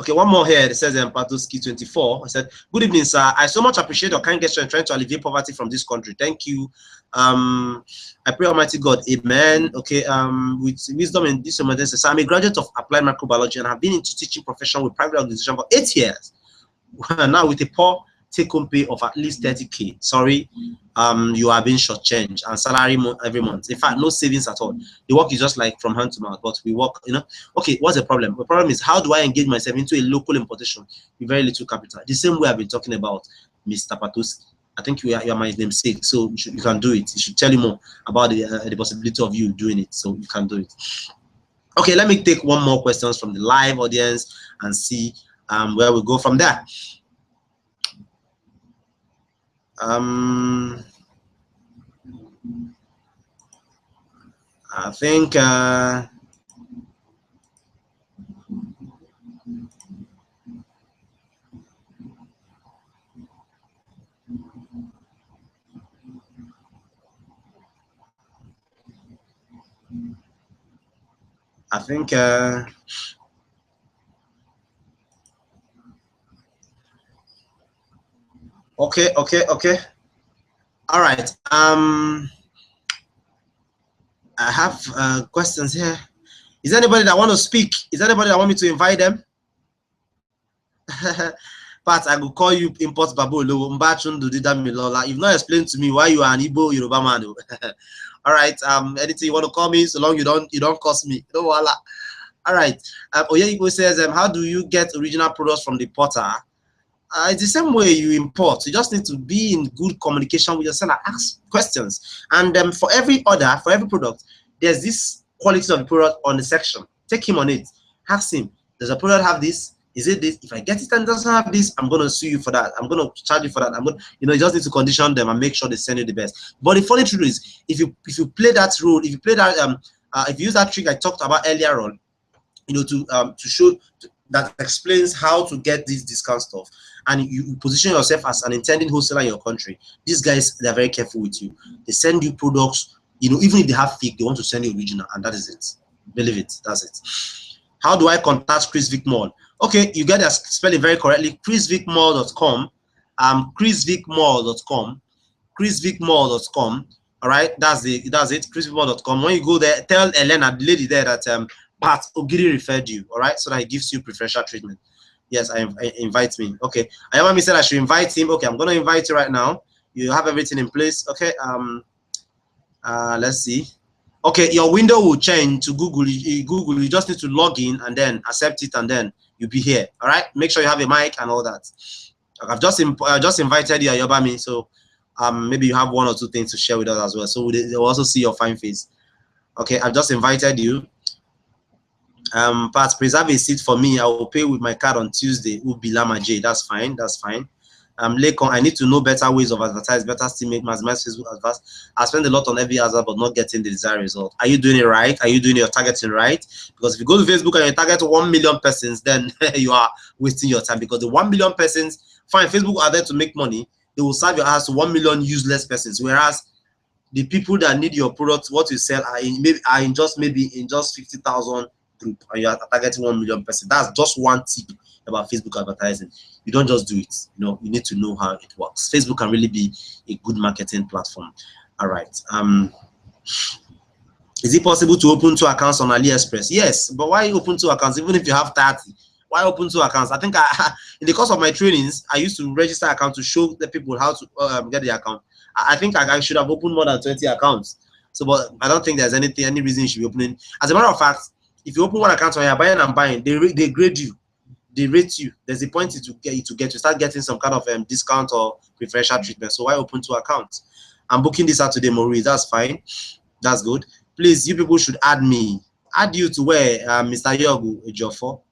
Okay, one more here. It says Patoski 24. I said, good evening, sir. I so much appreciate your kind gesture in trying to alleviate poverty from this country. Thank you. I pray Almighty God, amen. Okay, with wisdom in this emergency. So I'm a graduate of applied microbiology and have been into teaching profession with private organization for 8 years. Now with a poor take-home pay of at least 30K. Sorry, you are being shortchanged and salary every month. In fact, no savings at all. The work is just like from hand to mouth, but we work, you know. Okay, what's the problem? The problem is, how do I engage myself into a local importation with very little capital? The same way I've been talking about, Mr. Patoski. I think you are my namesake, so you can do it. You should tell you more about the possibility of you doing it, so you can do it. Okay, let me take one more questions from the live audience and see where we go from there. I think okay. All right. I have questions here. Is there anybody that want to speak? Is there anybody that want me to invite them? Pat, I will call you import babu. You've not explained to me why you are an Igbo Yoruba man. All right. Anything you want to call me, so long you don't cost me. No wala. All right. Oyeyiko says, how do you get original products from the porter? It's the same way you import. You just need to be in good communication with your seller. Ask questions, and for every order, for every product, there's this quality of the product on the section. Take him on it. Ask him, does the product have this? Is it this? If I get it and it doesn't have this, I'm going to sue you for that. I'm going to charge you for that. You just need to condition them and make sure they send you the best. But the funny truth is, if you play that role, if you play that, if you use that trick I talked about earlier on, to show that explains how to get this discount stuff, and you position yourself as an intending wholesaler in your country, these guys, they're very careful with you. They send you products, even if they have fake, they want to send you original, and that is it. Believe it, that's it. How do I contact Chris Vic Mall? Okay, you get to spell it very correctly. chrisvicmall.com, chrisvicmall.com, chrisvicmall.com. All right, that's it. chrisvicmall.com. When you go there, tell Elena, the lady there, that Pat Ogidi referred you. All right, so that he gives you preferential treatment. Yes, I invite me. Okay, Ayamami said I should invite him. Okay, I'm gonna invite you right now. You have everything in place. Okay, let's see. Okay, your window will change to Google. Google, you just need to log in and then accept it, and then you'll be here. All right, make sure you have a mic and all that. I've just invited you, Ayobami, so maybe you have one or two things to share with us as well, so they'll also see your fine face. Okay, I've just invited you. Pat, preserve a seat for me. I will pay with my card on Tuesday. Ubilama J. That's fine. That's fine. Lekon, I need to know better ways of advertise, better still make maximize Facebook adverts. I spend a lot on every advert, but not getting the desired result. Are you doing it right? Are you doing your targeting right? Because if you go to Facebook and you target 1 million persons, then you are wasting your time, because the 1 million persons, fine, Facebook are there to make money. They will serve your ads to 1 million useless persons, whereas the people that need your product, what you sell, are in just 50,000 group, and you are targeting 1 million persons. That's just one tip about Facebook advertising. You don't just do it. You need to know how it works. Facebook can really be a good marketing platform. All right. Is it possible to open 2 accounts on AliExpress? Yes, but why open 2 accounts even if you have 30? Why open 2 accounts? I think in the course of my trainings, I used to register account to show the people how to get the account. I think I should have opened more than 20 accounts. So, but I don't think there's any reason you should be opening. As a matter of fact, if you open 1 account when you're buying and buying, they grade you. they rate you. There's a point to start getting some kind of discount or preferential treatment. So why open 2 accounts? I'm booking this out today, Maurice. That's fine. That's good. Please, you people should add me. Add you to where Mr. Yogu Ejofo.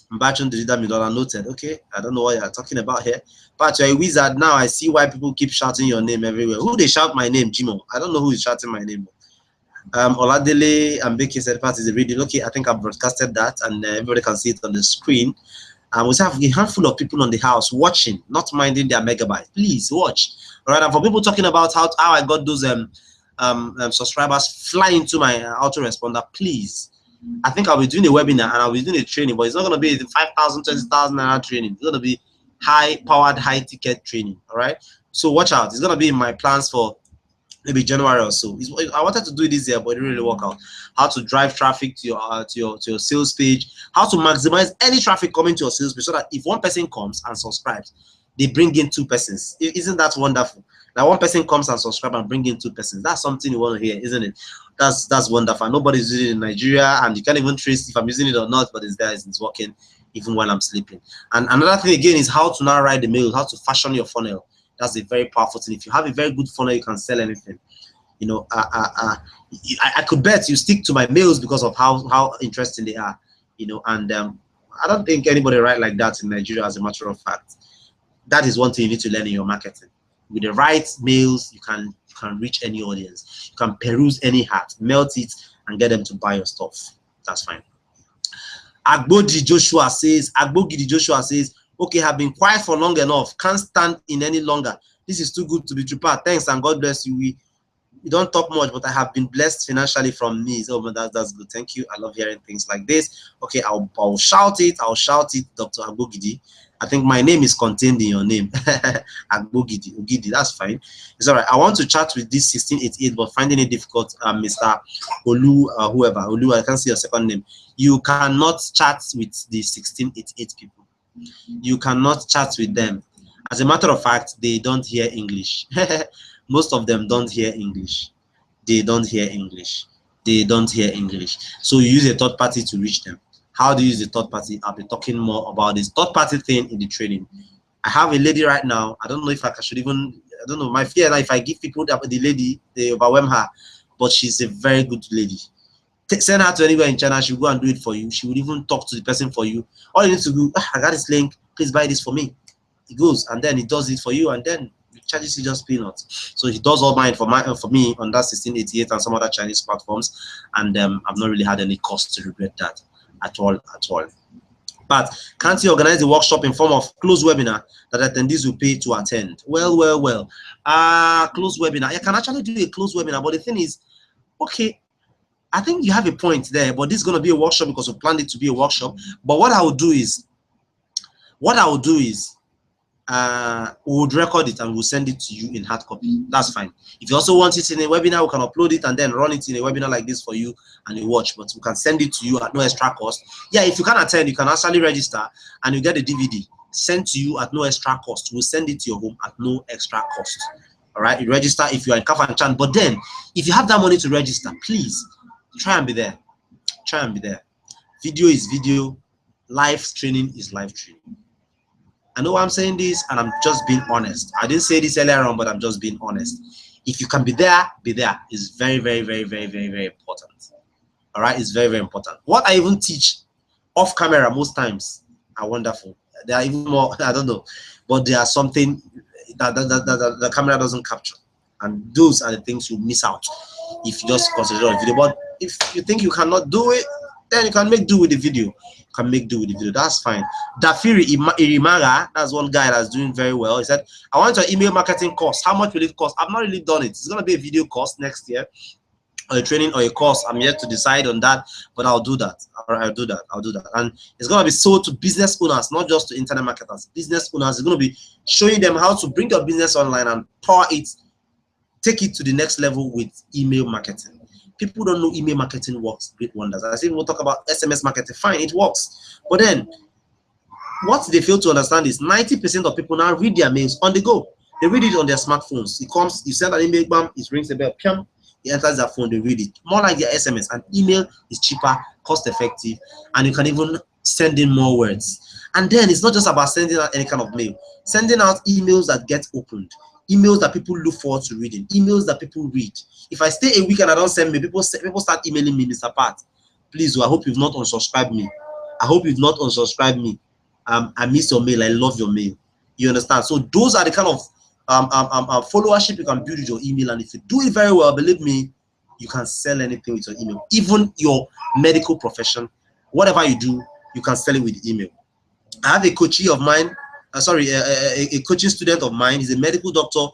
Batching the $1 noted. Okay, I don't know what you're talking about here. But you're a wizard now. I see why people keep shouting your name everywhere. Who they shout my name, Jimo? I don't know who is shouting my name. Oladele and Becky said part is a reading. Okay, I think I've broadcasted that and everybody can see it on the screen. We have a handful of people on the house watching, not minding their megabyte. Please watch. All right, and for people talking about how I got those subscribers fly into my autoresponder, please. I think I'll be doing a webinar and I'll be doing a training, but it's not going to be the 5,000, 20,000 naira training. It's going to be high-powered, high-ticket training. All right, so watch out. It's going to be in my plans for maybe January or so. I wanted to do it this year, but it didn't really work out. How to drive traffic to your sales page, how to maximize any traffic coming to your sales page, so that if one person comes and subscribes, they bring in 2 persons. Isn't that wonderful? Like one person comes and subscribe and bring in 2 persons. That's something you want to hear, isn't it? That's wonderful. Nobody's using it in Nigeria, and you can't even trace if I'm using it or not, but it's there, it's working even when I'm sleeping. And another thing again is how to now write the mail, how to fashion your funnel. That's a very powerful thing. If you have a very good funnel, you can sell anything. You know, I could bet you stick to my mails because of how interesting they are. You know, and I don't think anybody write like that in Nigeria, as a matter of fact. That is one thing you need to learn in your marketing. With the right mails, you can reach any audience. You can peruse any heart, melt it, and get them to buy your stuff. That's fine. Ogidi Joshua says, okay, have been quiet for long enough. Can't stand in any longer. This is too good to be true. Thanks and God bless you. We don't talk much, but I have been blessed financially from me. So that's good. Thank you. I love hearing things like this. Okay, I'll shout it. I'll shout it, Dr. Ogidi. I think my name is contained in your name. Ogidi, that's fine. It's all right. I want to chat with this 1688, but finding it difficult, Mr. Olu, whoever. Olu, I can't see your second name. You cannot chat with the 1688 people. You cannot chat with them. As a matter of fact, they don't hear English. Most of them don't hear English. They don't hear English. They don't hear English. So you use a third party to reach them. How do you use the third party? I'll be talking more about this third party thing in the training. I have a lady right now. I don't know if I should even, I don't know. My fear that if I give people the lady, they overwhelm her. But she's a very good lady. Send her to anywhere in China. She'll go and do it for you. She would even talk to the person for you. All you need to do, I got this link. Please buy this for me. It goes and then it does it for you, and then it charges you just peanuts. So he does all mine for me on that 1688 and some other Chinese platforms, and I've not really had any cost to regret that at all. But can't you organize a workshop in form of closed webinar that attendees will pay to attend? Well. Closed webinar. I can actually do a closed webinar, but the thing is, okay, I think you have a point there, but this is going to be a workshop because we planned it to be a workshop. But what I will do is, we would record it and we'll send it to you in hard copy. That's fine. If you also want it in a webinar, we can upload it and then run it in a webinar like this for you and you watch. But we can send it to you at no extra cost. Yeah, if you can attend, you can actually register and you get a DVD sent to you at no extra cost. We'll send it to your home at no extra cost. All right, you register if you are in Kafanchan. But then, if you have that money to register, please try and be there. Try and be there. Video is video. Live training is live training. I know I'm saying this, and I'm just being honest. I didn't say this earlier on, but I'm just being honest. If you can be there, be there. It's very, very, very, very, very, very important. All right, it's very, very important. What I even teach off camera most times are wonderful. They are even more, I don't know, but they are something that the camera doesn't capture. And those are the things you miss out if you just consider a video. But if you think you cannot do it, then you can make do with the video. You can make do with the video. That's fine. Dafiri Irimaga, that's one guy that's doing very well. He said, I want your email marketing course. How much will it cost? I've not really done it. It's going to be a video course next year, or a training or a course. I'm yet to decide on that, but I'll do that. All right, I'll do that. And it's going to be sold to business owners, not just to internet marketers. Business owners, it's going to be showing them how to bring your business online and power it, take it to the next level with email marketing. People don't know email marketing works great wonders. I think we'll talk about SMS marketing. Fine, it works. But then, what they fail to understand is 90% of people now read their mails on the go. They read it on their smartphones. It comes, you send an email, bam, it rings a bell, piam, it enters their phone, they read it. More like their SMS. And email is cheaper, cost effective, and you can even send in more words. And then it's not just about sending out any kind of mail. Sending out emails that get opened, emails that people look forward to reading, emails that people read. If I stay a week and I don't send me, people start emailing me, Mr. Pat, please, I hope you've not unsubscribed me. I hope you've not unsubscribed me. I miss your mail. I love your mail. You understand? So those are the kind of followership you can build with your email. And if you do it very well, believe me, you can sell anything with your email. Even your medical profession, whatever you do, you can sell it with email. I have a coachee of mine, a coaching student of mine. He's a medical doctor.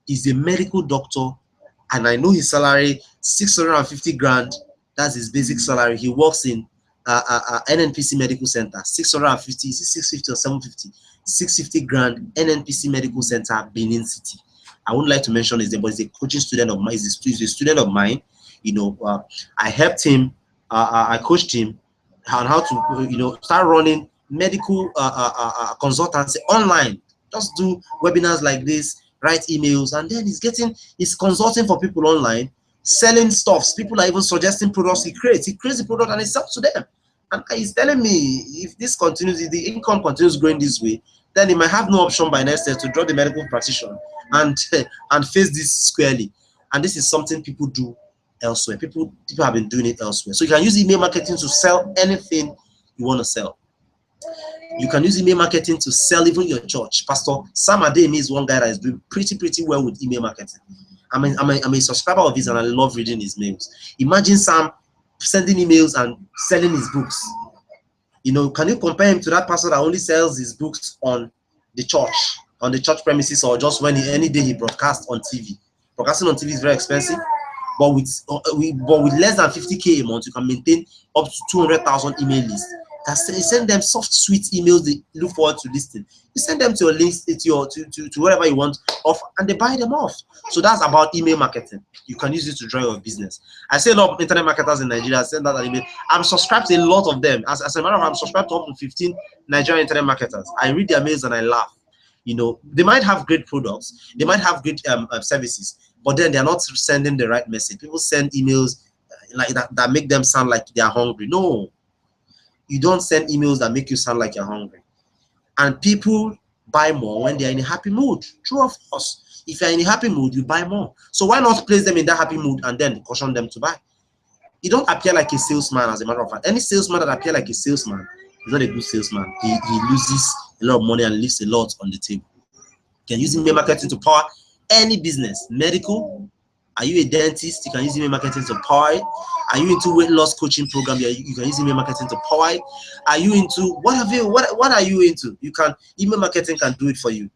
He's a medical doctor, and I know his salary 650 grand. That's his basic salary. He works in NNPC Medical Center. 650, 650 or 750, 650 grand. NNPC Medical Center, Benin City. I wouldn't like to mention his name, but he's a coaching student of mine. He's a student of mine. You know, I helped him. I coached him on how to, start running medical consultancy online. Just do webinars like this, write emails, and then he's consulting for people online, selling stuffs. People are even suggesting products he creates. He creates the product and he sells to them. And he's telling me, if this continues, if the income continues growing this way, then he might have no option by next year to draw the medical practitioner and face this squarely. And this is something people do elsewhere. People have been doing it elsewhere. So you can use email marketing to sell anything you want to sell. You can use email marketing to sell even your church. Pastor Sam Ademi is one guy that is doing pretty well with email marketing. I'm a subscriber of his and I love reading his mails. Imagine Sam sending emails and selling his books. Can you compare him to that pastor that only sells his books on the church premises, or just when any day he broadcasts on TV? Broadcasting on TV is very expensive, but with less than 50K a month, you can maintain up to 200,000 email lists. You send them soft, sweet emails they look forward to listening. You send them to your links, to whatever you want off, and they buy them off. So that's about email marketing. You can use it to drive your business. I see a lot of internet marketers in Nigeria send that email. I'm subscribed to a lot of them. As a matter of fact, I'm subscribed to up to 15 Nigerian internet marketers. I read their mails and I laugh. They might have great products, they might have great services, but then they're not sending the right message. People send emails like that make them sound like they're hungry. No. You don't send emails that make you sound like you're hungry. And people buy more when they're in a happy mood. True, of course. If you're in a happy mood, you buy more. So why not place them in that happy mood and then caution them to buy? You don't appear like a salesman, as a matter of fact. Any salesman that appears like a salesman is not a good salesman. He loses a lot of money and leaves a lot on the table. You can use email marketing to power any business. Medical. Are you a dentist? You can use email marketing to power it. Are you into weight loss coaching program? You can use email marketing to power it. Are you into what are you into? Email marketing can do it for you.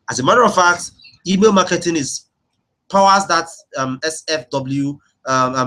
As a matter of fact, email marketing powers that SFW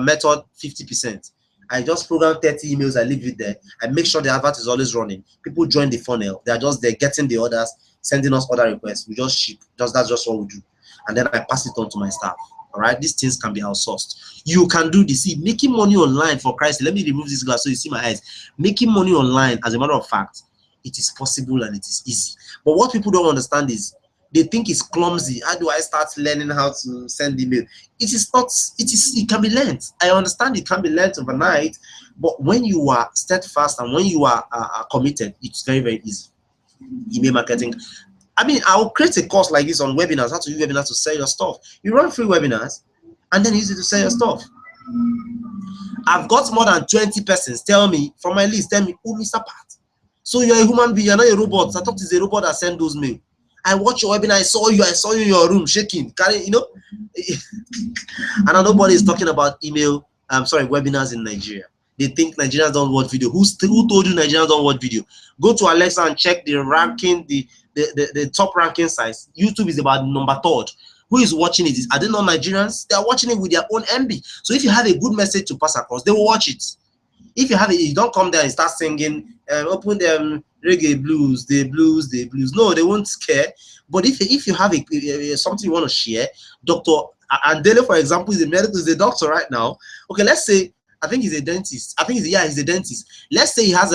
method 50%. I just program 30 emails, I leave it there. I make sure the advert is always running. People join the funnel. They're getting the orders, sending us order requests. We just ship. That's just what we do. And then I pass it on to my staff. All right, these things can be outsourced. You can do this. See, making money online, for Christ, let me remove this glass so you see my eyes. Making money online, as a matter of fact, it is possible and it is easy. But what people don't understand is they think it's clumsy. How do I start learning how to send email? It is not. It can be learned. I understand it can be learned overnight, but when you are steadfast and when you are committed, it's very easy. Email marketing. I mean, I'll create a course like this on webinars, how to use webinars to sell your stuff. You run free webinars and then use it to sell your stuff. I've got more than 20 persons tell me, from my list, oh, Mr. Pat, so you're a human being, you're not a robot. I thought it's a robot that sent those mail. I watched your webinar, I saw you in your room shaking, carrying, and nobody is talking about webinars in Nigeria. They think Nigerians don't watch video. Who told you Nigerians don't watch video? Go to Alexa and check the ranking, the top ranking sites. YouTube is about number 3rd. Who is watching it? Are they not Nigerians? They are watching it with their own MB. So if you have a good message to pass across, they will watch it. If you don't come there and start singing, open them reggae blues, the blues. No, they won't care. But if you have something you want to share, Dr. Andele, for example, is a doctor right now. Okay, let's say I think he's a dentist. He's a dentist. Let's say he has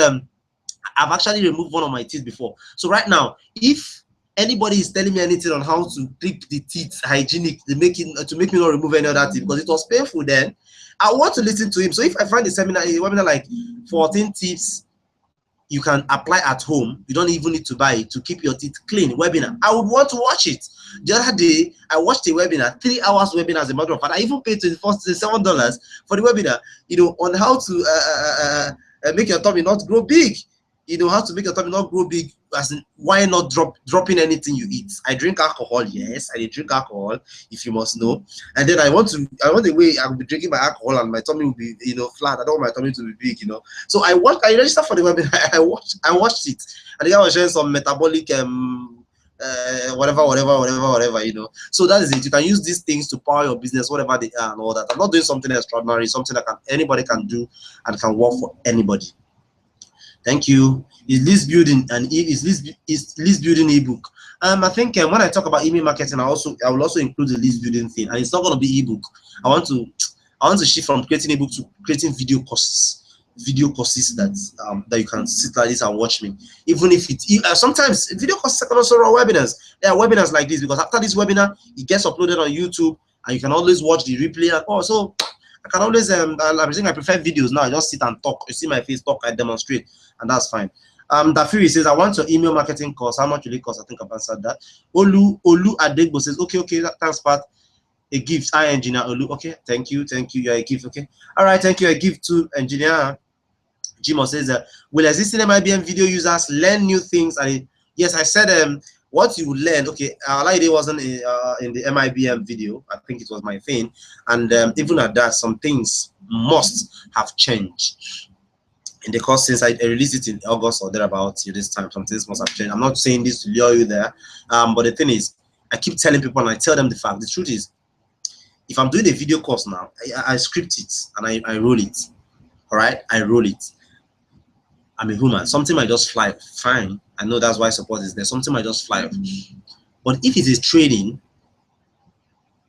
I've actually removed one of my teeth before. So right now, if anybody is telling me anything on how to keep the teeth hygienic, to make me not remove any other teeth because it was painful then, I want to listen to him. So if I find a webinar like 14 tips you can apply at home. You don't even need to buy it to keep your teeth clean. Webinar. I would want to watch it. The other day, I watched a webinar, 3 hours webinar. As a matter of fact, I even paid $27 for the webinar. You know, on how to make your tummy not grow big. You know how to make your tummy not grow big. As in, why not dropping anything you eat? I drink alcohol. Yes, I drink alcohol. If you must know. And then I want the way I will be drinking my alcohol and my tummy will be, you know, flat. I don't want my tummy to be big, you know. So I registered for the webinar. I watched it, and the guy was sharing some metabolic whatever, you know. So that is it. You can use these things to power your business, whatever they are and all that. I'm not doing something extraordinary, something that anybody can do and can work for anybody. Thank you. Is list building and is list building ebook? I think when I talk about email marketing, I will also include the list building thing, and it's not going to be ebook. I want to shift from creating ebook to creating video courses that you can sit like this and watch me. Even if sometimes video courses can also run webinars. There are webinars like this, because after this webinar, it gets uploaded on YouTube, and you can always watch the replay. And also, I can always I prefer videos now. I just sit and talk. You see my face, talk, I demonstrate, and that's fine. Dafiri says, I want your email marketing course. How much will it cost? I think I've answered that. Olu Adegbo says, okay, thanks, Pat. A gift. Hi, engineer Olu. Okay, thank you. You're a gift. Okay, all right, thank you. A gift to engineer. Jimo says, will existing MIBM video users learn new things? And yes, I said what you learn. Okay, Alaide wasn't in the MIBM video. I think it was my thing. And even at that, some things must have changed in the course since I released it in August or thereabouts. This time, some things must have changed. I'm not saying this to lure you there, but the thing is, I keep telling people and I tell them the fact. The truth is, if I'm doing a video course now, I script it and I roll it. All right, I roll it. I'm a human. Something might just fly. Fine. I know that's why support is there. Something might just fly. But if it is trading,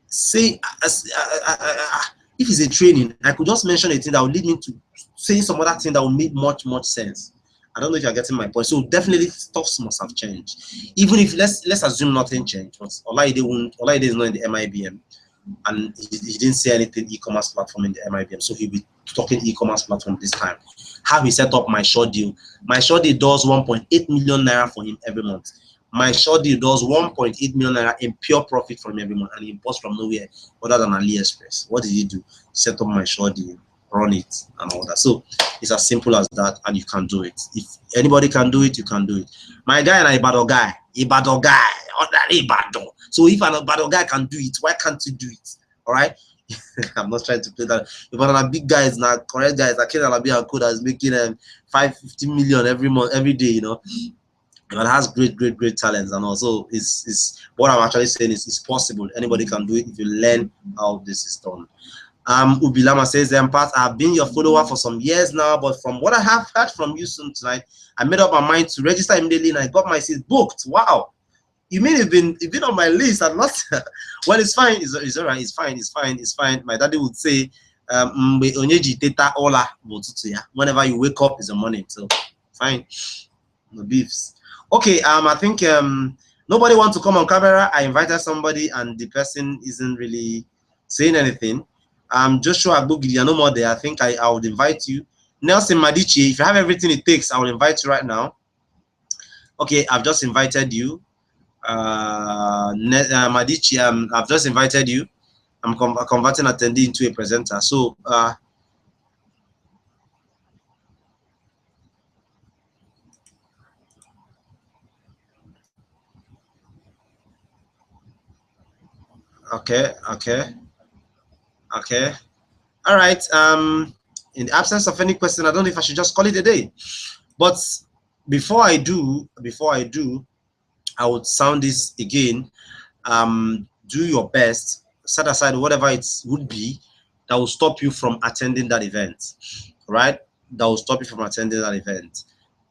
say, if it's a training, I could just mention a thing that will lead me to say some other thing that will make much sense. I don't know if you're getting my point. So definitely stuff must have changed. Even if let's assume nothing changed. Olaide is not in the MIBM, and he didn't say anything e-commerce platform in the MIBM, so he'll be talking e-commerce platform this time. How he set up my short deal. My short deal does 1.8 million naira for him every month. My short deal does 1.8 million naira in pure profit from every month, and he imports from nowhere other than AliExpress. What did he do? Set up my short deal, run it, and all that. So it's as simple as that, and you can do it. If anybody can do it, you can do it. My guy and Ibadan guy, Ibadan. So if an Ibadan guy can do it, why can't you do it? All right. I'm not trying to play that. If one of the big guys now, correct guys, like Alabi and Koda is making 550 million every month, every day, you know. But has great talents, and also is what I'm actually saying is it's possible. Anybody can do it if you learn how this is done. Ubilama says, Pat, I've been your follower for some years now, but from what I have heard from you soon tonight, I made up my mind to register immediately and I got my seat booked. Wow. You mean you've been on my list and not? Well, it's fine. It's all right. It's fine. My daddy would say, whenever you wake up is the morning. So fine. No beefs. Okay. I think nobody wants to come on camera. I invited somebody and the person isn't really saying anything. Joshua Ogidi, no more there. I think I would invite you. Nelson Madichi, if you have everything it takes, I will invite you right now. Okay, I've just invited you. Madichi, I've just invited you. I'm converting attendee into a presenter. So okay. All right. In the absence of any question, I don't know if I should just call it a day. But before I do, I would sound this again. Do your best. Set aside whatever it would be that will stop you from attending that event, right? That will stop you from attending that event.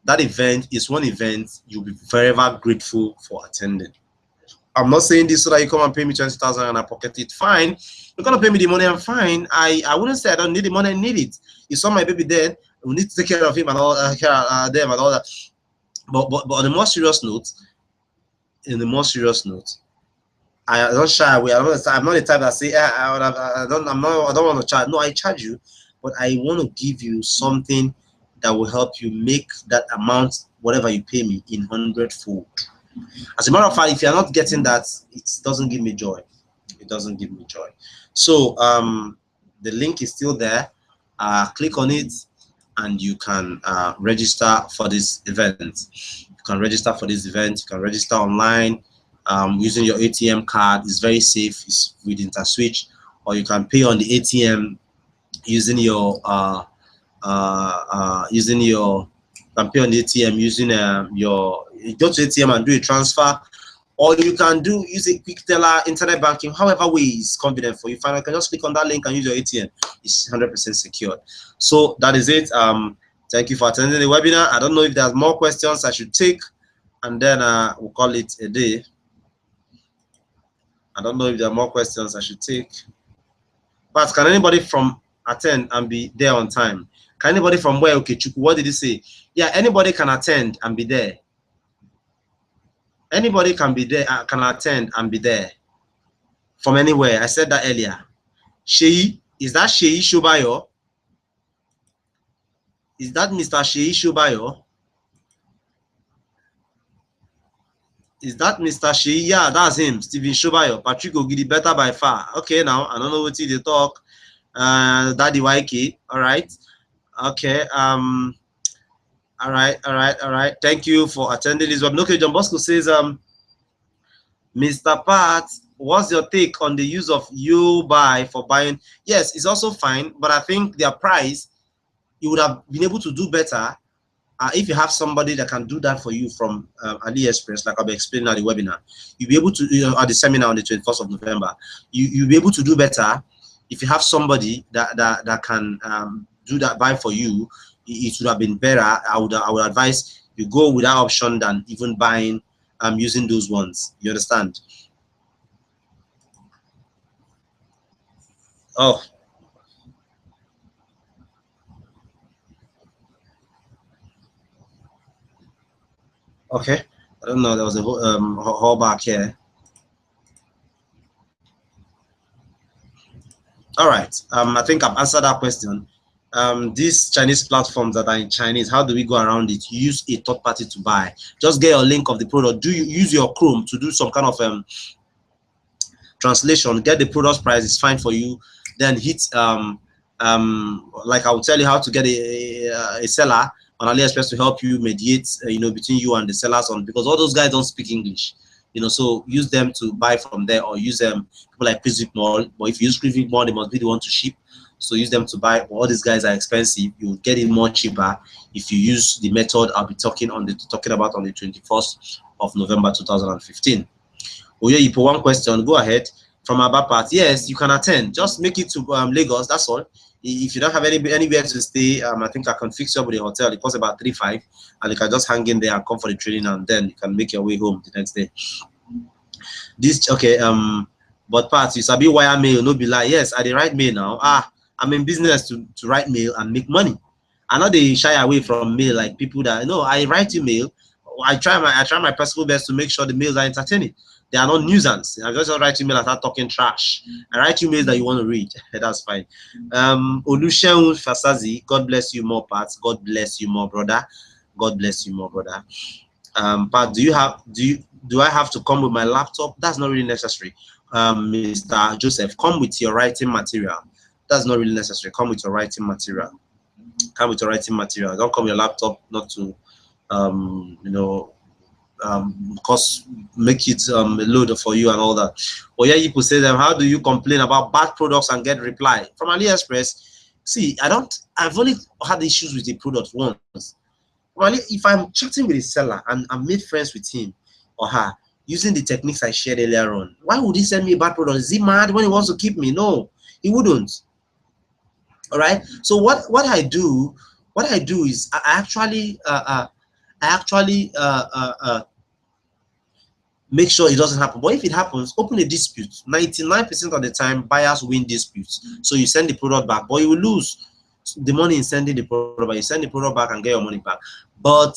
That event is one event you'll be forever grateful for attending. I'm not saying this so that you come and pay me 20,000 and I pocket it. Fine. You're gonna pay me the money, I'm fine. I wouldn't say I don't need the money, I need it. You saw my baby dead, we need to take care of him and all them and all that. But on a more serious note, I don't shy away. I'm not the type that say I don't want to charge. No, I charge you, but I want to give you something that will help you make that amount, whatever you pay me, in 100-fold. As a matter of fact, if you're not getting that, it doesn't give me joy. It doesn't give me joy. So the link is still there. Click on it and you can register for this event. You can register for this event. You can register online using your ATM card. It's very safe. It's with InterSwitch, or you can pay on the ATM using your you can pay on the ATM using your, you go to ATM and do a transfer, or you can use a quick teller, internet banking, however way is convenient for you. Finally, you can just click on that link and use your ATM. It's 100% secured. So that is it. Thank you for attending the webinar. I don't know if there's more questions I should take, and then we'll call it a day. I don't know if there are more questions I should take. But can anybody from attend and be there on time? Can anybody from where? Okay, Chuku, what did he say? Yeah, anybody can attend and be there. Anybody can be there, can attend and be there from anywhere. I said that earlier. Sheyi, is that Sheyi Shobayo? Is that Mr. Sheyi Shobayo? Is that Mr. Sheyi? Yeah, that's him, Stephen Shobayo. Patrick Ogidi, better by far. Okay, now I don't know what they talk. Daddy YK. All right. Okay. All right. Thank you for attending this webinar. Okay, John Bosco says, Mr. Pat, what's your take on the use of YouBuy for buying? Yes, it's also fine, but I think their price, you would have been able to do better if you have somebody that can do that for you from AliExpress, like I'll be explaining at the webinar. You'll be able to, at the seminar on the 21st of November, you'll be able to do better if you have somebody that can do that buy for you. It would have been better. I would advise you go with that option than even buying using those ones. You understand? Oh, okay. I don't know. There was a whole back here. All right. I think I've answered that question. These Chinese platforms that are in Chinese, how do we go around it? Use a third party to buy. Just get your link of the product. Do you use your Chrome to do some kind of translation? Get the product price. It's fine for you. Then hit like I will tell you how to get a seller on AliExpress to help you mediate, between you and the sellers because all those guys don't speak English. So use them to buy from there, or use people like Quick Mall. But if you use Quick Mall, they must be the one to ship. So use them to buy. All these guys are expensive. You get it more cheaper if you use the method I'll be talking about on the 21st of November 2015. Oh yeah, you put one question. Go ahead. From our part, yes, you can attend. Just make it to Lagos. That's all. If you don't have anywhere to stay, I think I can fix you up with a hotel. It costs about 3-5, and you can just hang in there and come for the training, and then you can make your way home the next day. This okay. But Pat, you sabi wire mail, no be lie. Yes, I dey write mail now. I'm in business to write mail and make money. I know they shy away from mail like people that I write you mail. I try my possible best to make sure the mails are entertaining. They are not nuisance. I just write email and start talking trash. I write emails that you want to read. That's fine. Oluseun Fasazi, God bless you more, Pat. God bless you more, brother. God bless you more, brother. Pat, do I have to come with my laptop? That's not really necessary. Mr. Joseph, come with your writing material. That's not really necessary. Come with your writing material. Come with your writing material. Don't come with your laptop, not to because make it a load for you and all that. But yeah, people say them, how do you complain about bad products and get reply from AliExpress? See, I've only had issues with the product once. Well, if I'm chatting with a seller and I'm made friends with him or her using the techniques I shared earlier on, why would he send me a bad product? Is he mad when he wants to keep me? No, he wouldn't. All right. So what I do is I actually make sure it doesn't happen. But if it happens, open a dispute. 99% of the time, buyers win disputes. So you send the product back, but you will lose the money in sending the product back. You send the product back and get your money back. But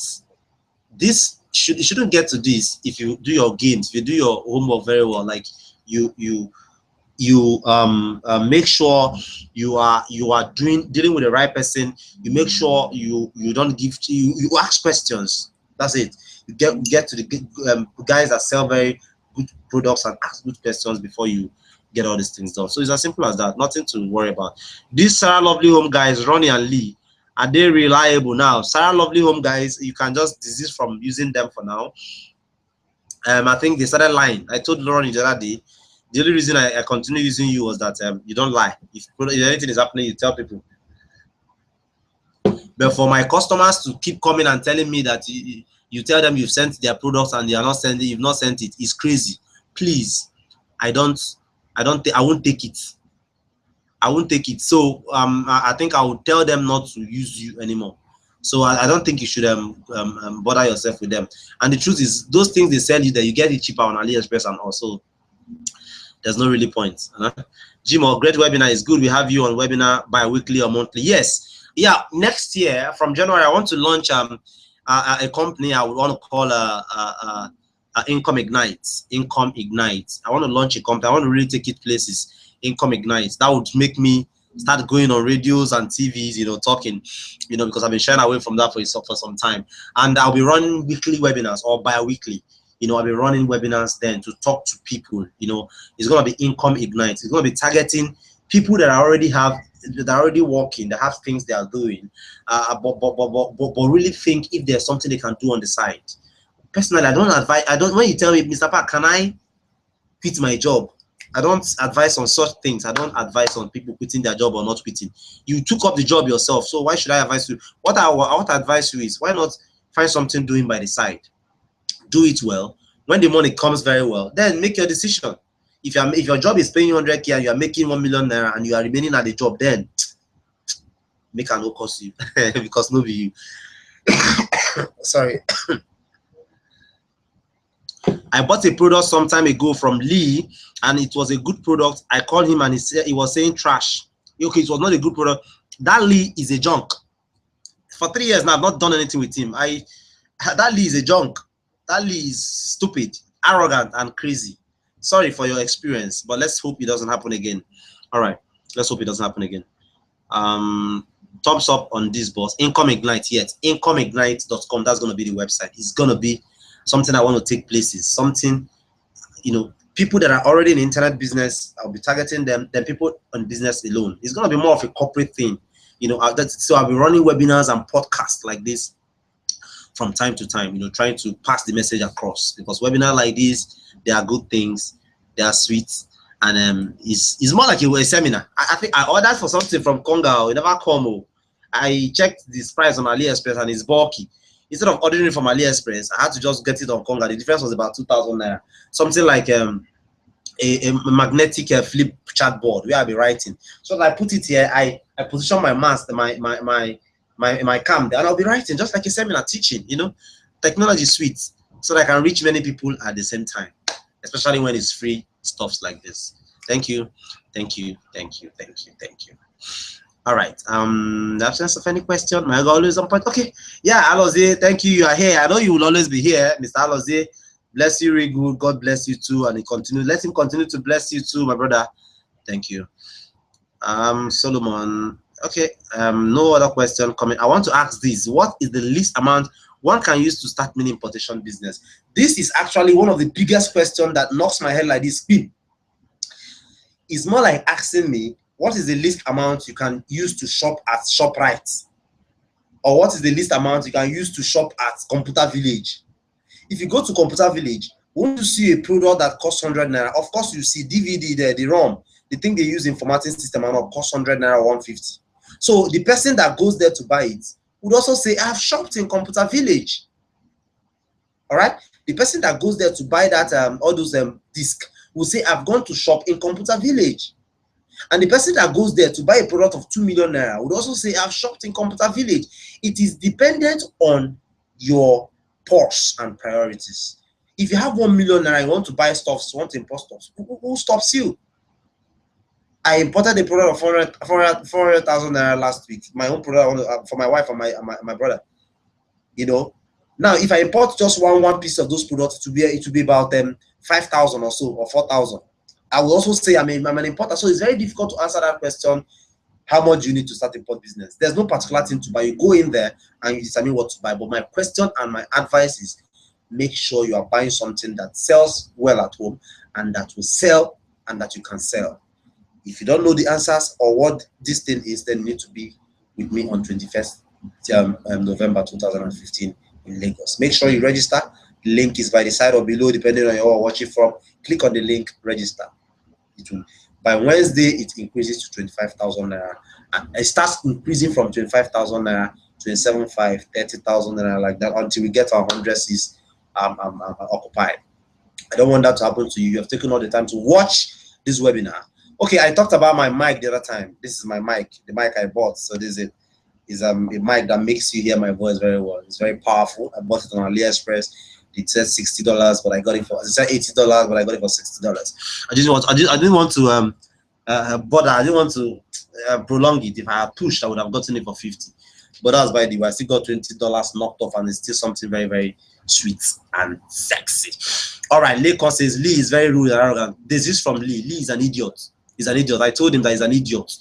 it shouldn't get to this if you do your games, if you do your homework very well, like you you make sure you are dealing with the right person. You make sure you don't give you ask questions. That's it. You get to the guys that sell very good products and ask good questions before you get all these things done. So it's as simple as that. Nothing to worry about. These Sarah Lovely Home guys, Ronnie and Lee, are they reliable now? Sarah Lovely Home guys, you can just desist from using them for now. I think they started lying. I told Lauren the other day, the only reason I continue using you was that you don't lie. If anything is happening, you tell people. But for my customers to keep coming and telling me that you tell them you've sent their products and they are not sending, you've not sent it, it's crazy. Please, I won't take it. I won't take it. So I think I would tell them not to use you anymore. So I don't think you should bother yourself with them. And the truth is, those things they sell you that you get it cheaper on AliExpress and also there's no really point. Jim, our great webinar is good. We have you on webinar bi-weekly or monthly. Yes. Yeah. Next year from January, I want to launch a company I would want to call eCom Ignite. eCom Ignite. I want to launch a company. I want to really take it places. eCom Ignite. That would make me start going on radios and TVs, you know, talking, you know, because I've been shying away from that for some time. And I'll be running weekly webinars or bi-weekly. You know, I'll be running webinars then to talk to people. You know, it's going to be eCom Ignite. It's going to be targeting people that already working, that have things they are doing, but really think if there's something they can do on the side. Personally, I don't advise. When you tell me, Mr. Park, can I quit my job? I don't advise on such things. I don't advise on people quitting their job or not quitting. You took up the job yourself, so why should I advise you? What I want to advise you is, why not find something doing by the side? Do it well. When the money comes very well, then make your decision. If your job is paying 100K and you are making 1 million naira and you are remaining at the job, then make a no cost you because no be you. Sorry. I bought a product some time ago from Lee, and it was a good product. I called him and he was saying trash. Okay, it was not a good product. That Lee is a junk. For 3 years now, I've not done anything with him. That Lee is a junk. That Lee is stupid, arrogant, and crazy. Sorry for your experience, but let's hope it doesn't happen again. All right, let's hope it doesn't happen again. Thumbs up on this, boss. eCom Ignite, yes. eComignite.com. That's going to be the website. It's going to be something I want to take places. Something, you know, people that are already in internet business, I'll be targeting them. Then people on business alone. It's going to be more of a corporate thing, you know. So I'll be running webinars and podcasts like this from time to time, you know, trying to pass the message across, because webinar like this, they are good things, they are sweet, and it's more like a seminar. I think I ordered for something from Conga, it never come. I checked this price on AliExpress and it's bulky. Instead of ordering it from AliExpress, I had to just get it on Conga. The difference was about 2,000 naira. Something like a magnetic flip chat board where I'll be writing. So I put it here, I position my mouse, my cam, and I'll be writing just like a seminar teaching, you know. Technology suite, so that I can reach many people at the same time, especially when it's free stuffs like this. Thank you, thank you, thank you, thank you, thank you. All right, the absence of any question, my God, always on point. Okay, yeah, Alozie, thank you, you are here. I know you will always be here, Mr. Alozie. Bless you, really good. God bless you too, and let him continue to bless you too, my brother. Thank you. Solomon. Okay, no other question coming. I want to ask this: what is the least amount one can use to start mini importation business? This is actually one of the biggest questions that knocks my head like this. It's more like asking me, what is the least amount you can use to shop at ShopRite? Or what is the least amount you can use to shop at Computer Village? If you go to Computer Village, won't you see a product that costs 100 naira? Of course, you see DVD there, the ROM, the thing they use in formatting system, and all costs 100 naira, 150. So the person that goes there to buy it would also say, I've shopped in Computer Village. All right? The person that goes there to buy that all those disc will say, I've gone to shop in Computer Village. And the person that goes there to buy a product of 2 million naira would also say, I've shopped in Computer Village. It is dependent on your purse and priorities. If you have 1 million naira, you want to buy stuff, you want to import stuff, who stops you? I imported a product of 400,000 naira last week. My own product for my wife and my brother. You know, now if I import just one piece of those products, it will be about 5,000 or so, or 4,000. I will also say I'm an importer, so it's very difficult to answer that question. How much do you need to start import business? There's no particular thing to buy. You go in there and you determine what to buy. But my question and my advice is make sure you are buying something that sells well at home and that will sell and that you can sell. If you don't know the answers or what this thing is, then you need to be with me on 21st November 2015 in Lagos. Make sure you register. The link is by the side or below, depending on your watching from. Click on the link, register. It will, by Wednesday, it increases to 25,000 naira. And it starts increasing from 25,000 naira, 27,500, 30,000 naira, like that, until we get our 100 seats occupied. I don't want that to happen to you. You have taken all the time to watch this webinar. Okay, I talked about my mic the other time. This is my mic, the mic I bought. So this is a mic that makes you hear my voice very well. It's very powerful. I bought it on AliExpress. It said $60, but I got it for. It said $80, but I got it for $60. I didn't want to bother. I didn't want to prolong it. If I had pushed, I would have gotten it for $50. But that's by the way. I still got $20 knocked off, and it's still something very, very sweet and sexy. All right, Lekon says Lee is very rude and arrogant. This is from Lee. Lee is an idiot. He's an idiot. I told him that he's an idiot.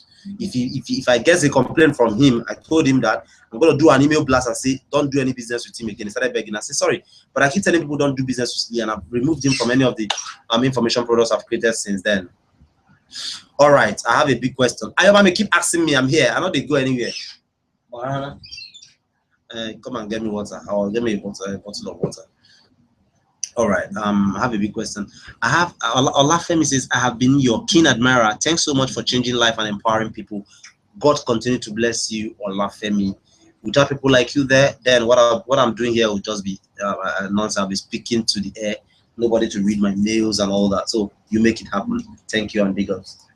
If I get a complaint from him, I told him that I'm going to do an email blast and say, don't do any business with him again. He started begging. I said, sorry, but I keep telling people don't do business with Lee, and I've removed him from any of the information products I've created since then. All right, I have a big question. Ayobami keep asking me, I'm here. I know they go anywhere. Come and get me water. Or get me a bottle of water. All right, I have a big question. I have Olafemi says, I have been your keen admirer. Thanks so much for changing life and empowering people. God continue to bless you, Olafemi. Without people like you there, then what I'm doing here will just be nonsense. I'll be speaking to the air, nobody to read my mails and all that. So you make it happen. Thank you and big ups.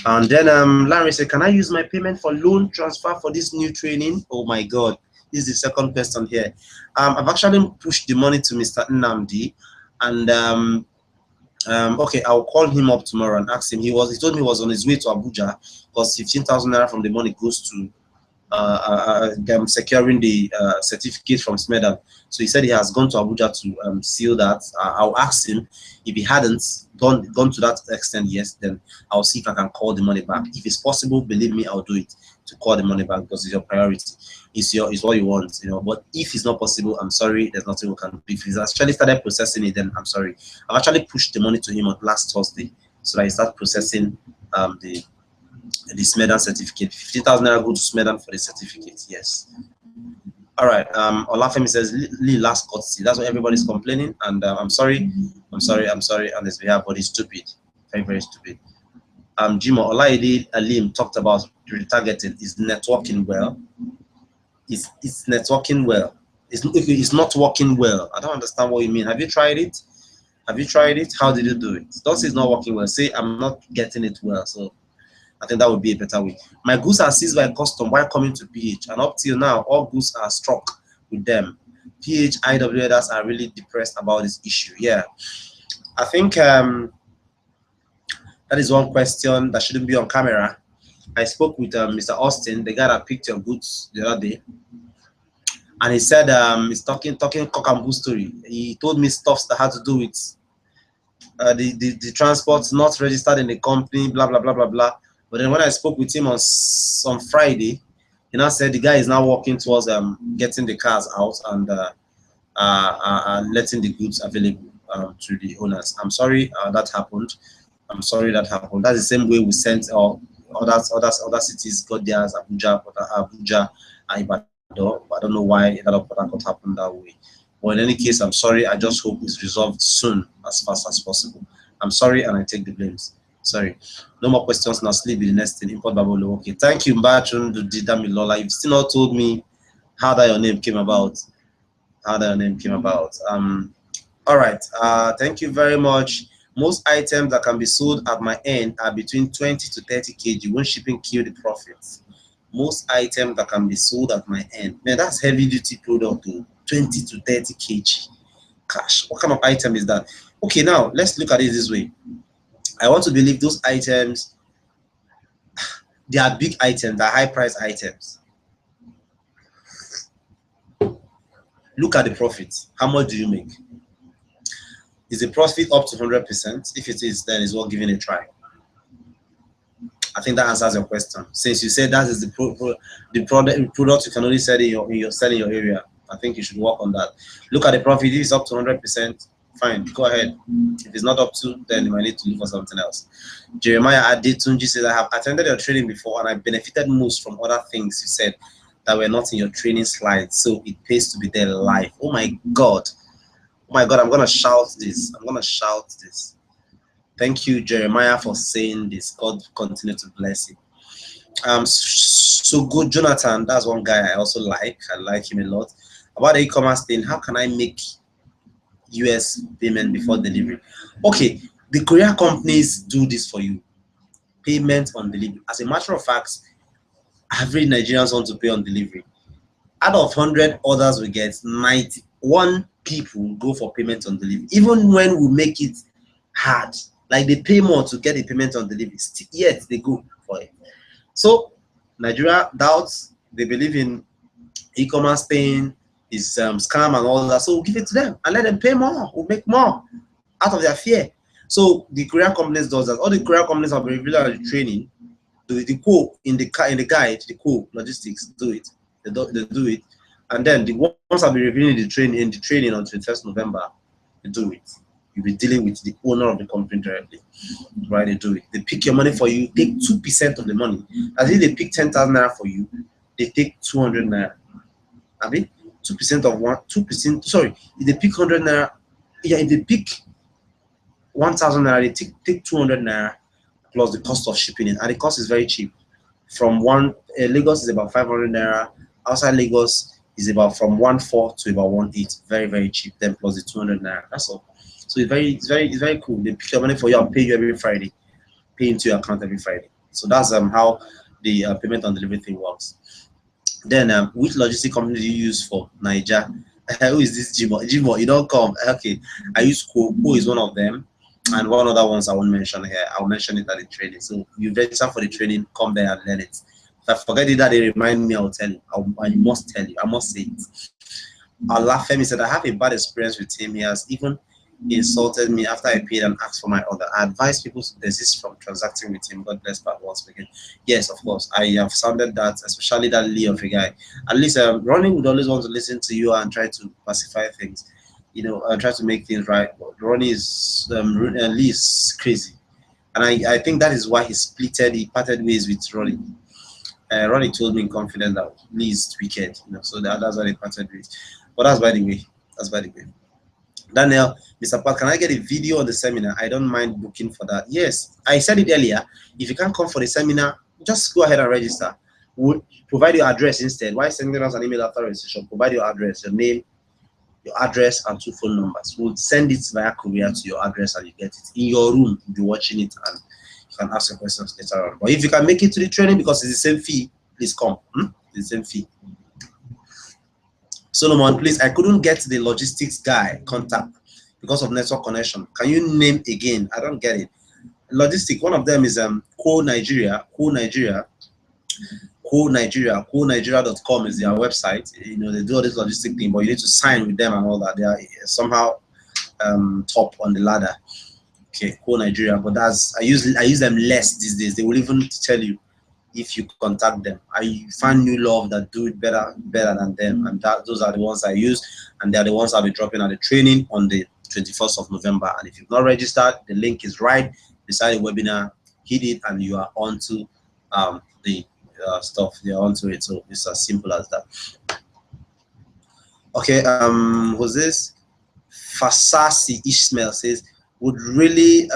And then Larry said, can I use my payment for loan transfer for this new training? Oh my God. This is the second question here. I've actually pushed the money to Mr. Nnamdi, and okay, I'll call him up tomorrow and ask him. He told me he was on his way to Abuja because 15,000 naira from the money goes to them securing the certificate from Smedan. So he said he has gone to Abuja to seal that. I'll ask him. If he hadn't gone to that extent, yes, then I'll see if I can call the money back. If it's possible, believe me, I'll do it to call the money back because it's your priority. It's what you want, you know. But if it's not possible, I'm sorry, there's nothing we can do. If he's actually started processing it, then I'm sorry. I've actually pushed the money to him on last Thursday so that he starts processing the Smedan certificate. 15,000 naira go to Smedan for the certificate. Yes. All right. Olafemi says Lee last courtesy. That's what everybody's complaining, and I'm sorry on his behalf, but he's stupid, very, very stupid. Jimo Olaide Alim talked about retargeting. Is networking well? It's networking well. It's not working well. I don't understand what you mean. Have you tried it? Have you tried it? How did you do it? Don't say it's not working well. Say I'm not getting it well. So I think that would be a better way. My goods are seized by custom while coming to PH, and up till now, all goods are struck with them. PH IWS are really depressed about this issue. Yeah, I think that is one question that shouldn't be on camera. I spoke with Mr. Austin, the guy that picked your goods the other day, and he said he's talking cock and bull story. He told me stuff that had to do with the transport not registered in the company, blah blah blah blah blah. But then when I spoke with him on Friday, he now said the guy is now working towards getting the cars out and letting the goods available to the owners. I'm sorry that happened. I'm sorry that happened. That's the same way we sent other cities got theirs, Abuja, and Ibadan. But I don't know why that happened that way. But in any case, I'm sorry. I just hope it's resolved soon, as fast as possible. I'm sorry, and I take the blames. Sorry. No more questions now. Sleep with the next thing. Import Babolo. Okay. Thank you, Mbachun Didamilola. You've still not told me how that your name came about. How that your name came about. All right. Thank you very much. Most items that can be sold at my end are between 20 to 30 kg when shipping kill the profits. Most items that can be sold at my end. Man, that's heavy duty product too. 20 to 30 kg cash. What kind of item is that? Okay, now let's look at it this way. I want to believe those items, they are big items, they are high price items. Look at the profits. How much do you make? Is the profit up to 100%? If it is, then it's worth giving a try. I think that answers your question. Since you said that is the product you can only sell in your area, I think you should work on that. Look at the profit. If it's up to 100%, fine, go ahead. If it's not up to, then you might need to look for something else. Jeremiah Adetunji says, I have attended your training before and I benefited most from other things you said that were not in your training slides. So it pays to be there live. Oh my God. Oh my God, I'm gonna shout this. I'm gonna shout this. Thank you, Jeremiah, for saying this. God continue to bless you. So good, Jonathan. That's one guy I also like. I like him a lot. About the e-commerce thing, how can I make US payment before delivery? Okay, the courier companies do this for you. Payment on delivery. As a matter of fact, every Nigerians want to pay on delivery. Out of 100 orders we get, 91 people go for payment on delivery. Even when we make it hard, like they pay more to get a payment on delivery, yet they go for it. So Nigeria doubts, they believe in e-commerce thing is scam and all that. So we'll give it to them and let them pay more. We'll make more out of their fear. So the courier companies does that. All the courier companies have been revealed the training. The quote in the guide, the quote logistics do it. They do it, and then the ones I'll be revealing the training on 21st November, they do it. You'll be dealing with the owner of the company directly, right? They do it. They pick your money for you. Take 2% of the money. As if they pick 10,000 naira for you, they take 200 naira. I mean, 2% of 2%. Sorry, if they pick 100 naira, yeah, if they pick 1,000 naira, they take 200 naira plus the cost of shipping it, and the cost is very cheap. From Lagos is about 500 naira. Outside Lagos is about from 1.4 to about 1.8. Very, very cheap. Then plus the 200 naira. That's all. So it's very cool. They pick your money for you and pay you every Friday. Pay into your account every Friday. So that's how the payment on delivery thing works. Then which logistic company do you use for Niger? Who is this Jimo? Jimo, you don't come. Okay, I use Co is one of them, and one other ones I won't mention here. I'll mention it at the training. So you register for the training, come there and learn it. If I forget it that they remind me, I'll tell you. I must tell you. I must say it. Alafemi said, I have a bad experience with him. He has even insulted me after I paid and asked for my order. I advise people to desist from transacting with him. God bless Pat once again. Yes, of course. I have sounded that, especially that Lee of a guy. At least Ronnie would always want to listen to you and try to pacify things, you know, and try to make things right. But Ronnie is Lee is crazy. And I think that is why he parted ways with Ronnie. Ronnie told me in confidence that Lee is wicked, you know, so that's why they parted ways. But that's by the way. That's by the way. Daniel, Mr. Pat, can I get a video on the seminar? I don't mind booking for that. Yes, I said it earlier. If you can't come for the seminar, just go ahead and register. We'll provide your address instead. Why sending us an email after registration? Provide your address, your name, your address, and 2 phone numbers. We'll send it via courier to your address and you get it. In your room, you'll be watching it and you can ask your questions later on. But if you can make it to the training because it's the same fee, please come. It's the same fee. Solomon, please, I couldn't get the logistics guy contact because of network connection. Can you name again? I don't get it. Logistic, one of them is Co-Nigeria, Co-Nigeria.com is their website. You know, they do all this logistic thing, but you need to sign with them and all that. They are somehow top on the ladder. Okay, Co-Nigeria, but I use them less these days. They will even tell you if you contact them. I find new love that do it better than them, and those are the ones I use, and they're the ones I'll be dropping at the training on the 21st of November. And if you've not registered, the link is right beside the webinar. Hit it and you are onto the stuff. You're onto it. So it's as simple as that. Okay, who's this? Fasasi Ishmael says, would really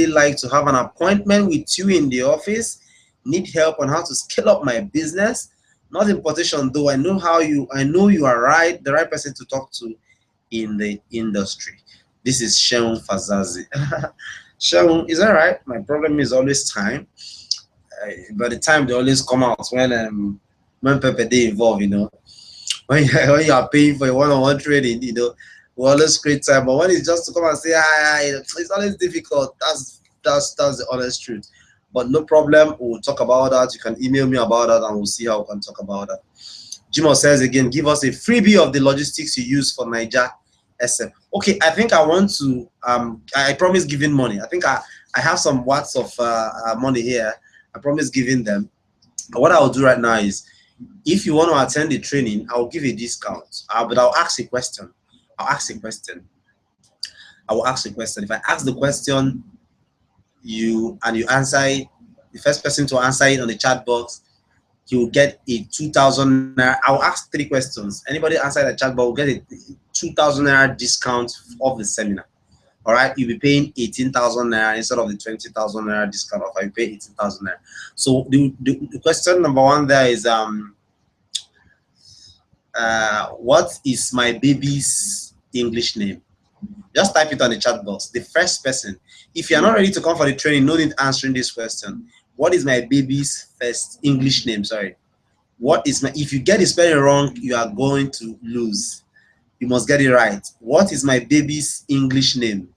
like to have an appointment with you in the office. Need help on how to scale up my business. Not importation though. I know you are the right person to talk to in the industry. This is Sheung Fazazi. Sheung, is that right? My problem is always time. By the time they always come out when Pepe they involved, you know. When you are paying for a one-on-one training, you know, we always create time. But when it's just to come and say hi, it's always difficult. That's the honest truth. But no problem, we'll talk about that. You can email me about that and we'll see how we can talk about that. Jimo says again, give us a freebie of the logistics you use for Niger SM. Okay, I think I want to, I promise giving money. I think I have some watts of money here. I promise giving them. What I'll do right now is, if you want to attend the training, I'll give a discount. But I'll ask a question. I'll ask a question. I will ask a question. If I ask the question, you answer it, the first person to answer it on the chat box, you will get a 2,000 naira. I'll ask 3 questions. Anybody answer the chat box will get a 2,000 naira discount of the seminar. All right, you'll be paying 18,000 naira instead of the 20,000 naira discount offer. You pay 18,000 naira. So the question number 1 there is what is my baby's English name? Just type it on the chat box. The first person. If you're not ready to come for the training, no need answering this question. What is my baby's first English name? Sorry. What is my, if you get the spelling wrong, you are going to lose. You must get it right. What is my baby's English name?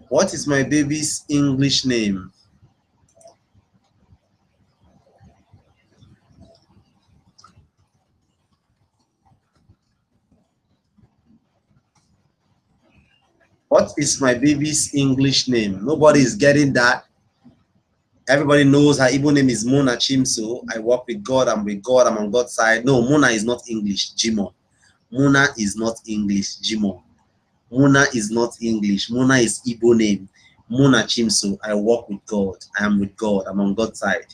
What is my baby's English name? What is my baby's English name? Nobody is getting that. Everybody knows her Igbo name is Muna Chimso. I work with God. I'm with God. I'm on God's side. No, Muna is not English. Jimo. Muna is not English. Jimo. Muna is not English. Muna is Igbo name. Muna Chimso. I work with God. I am with God. I'm on God's side.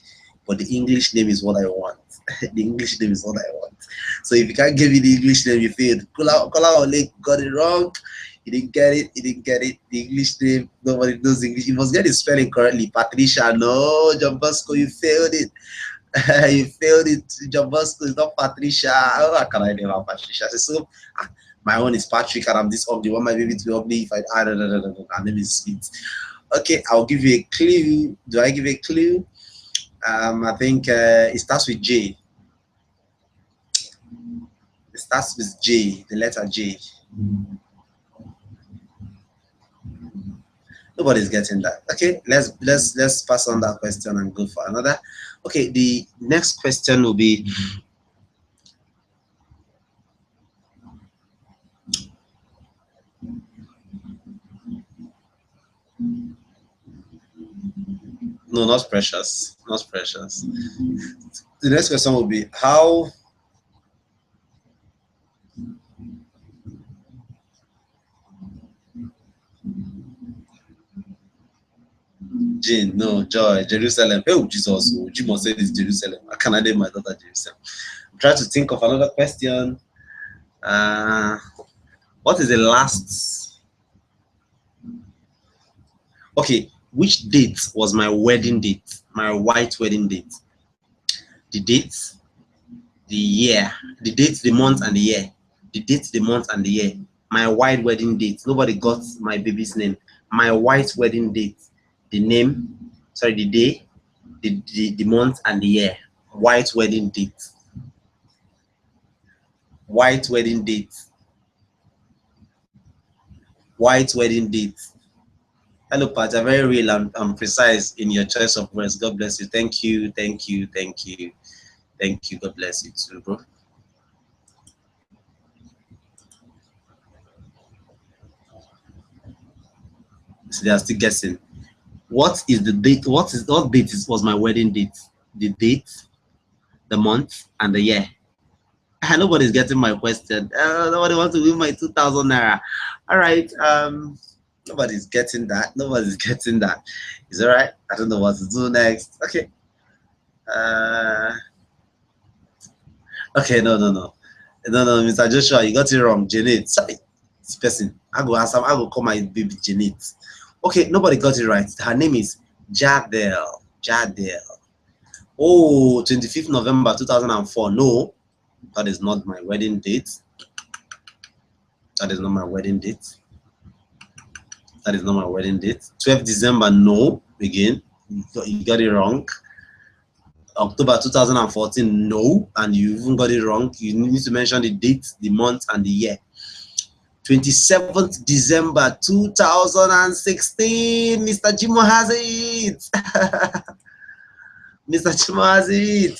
But the English name is what I want. The English name is what I want. So if you can't give me the English name, you failed. Kola Ole got it wrong. He didn't get it. He didn't get it. The English name, nobody knows English. You must get the spelling correctly. Patricia, no. John Bosco, you failed it. You failed it. John Bosco is not Patricia. Oh, how can I name her Patricia? So, my own is Patrick, and I'm this ugly. Want my baby to be ugly? If I no. Her name is Sweet. Okay, I'll give you a clue. Do I give a clue? I think it starts with J. It starts with J. The letter J. Nobody's getting that. Okay, let's pass on that question and go for another. Okay, the next question will be no, not Precious, not Precious. The next question will be how Jane, no, Joy, Jerusalem. Oh, Jesus, Jimo said it's Jerusalem. I cannot name my daughter Jerusalem. I'm trying to think of another question. What is the last? Okay, which date was my wedding date? My white wedding date. The date, the year, the date, the month, and the year. The date, the month, and the year. My white wedding date. Nobody got my baby's name. My white wedding date. The name, sorry, the day, the month, and the year. White wedding date. White wedding date. White wedding date. Hello, Pat. You're very real and precise in your choice of words. God bless you. Thank you. Thank you. Thank you. Thank you. God bless you too, bro. So they are still guessing. What is the date? What date was my wedding date? The date, the month, and the year. Nobody's getting my question. Nobody wants to win my 2,000 naira. All right. Nobody's getting that. Nobody's getting that. Is all right. I don't know what to do next. Okay. Okay. No, Mr. Joshua, you got it wrong. Janet. Sorry. This person. I go ask him. I go call my baby Janet. Okay. Nobody got it right. Her name is Jadel. Jadel. Oh, 25th November 2004. No, that is not my wedding date. That is not my wedding date. That is not my wedding date. 12th December. No. Again, you got it wrong. October 2014. No, and you even got it wrong. You need to mention the date, the month, and the year. 27th December 2016. Mr. Jimo has it. Mr. Jimo has it.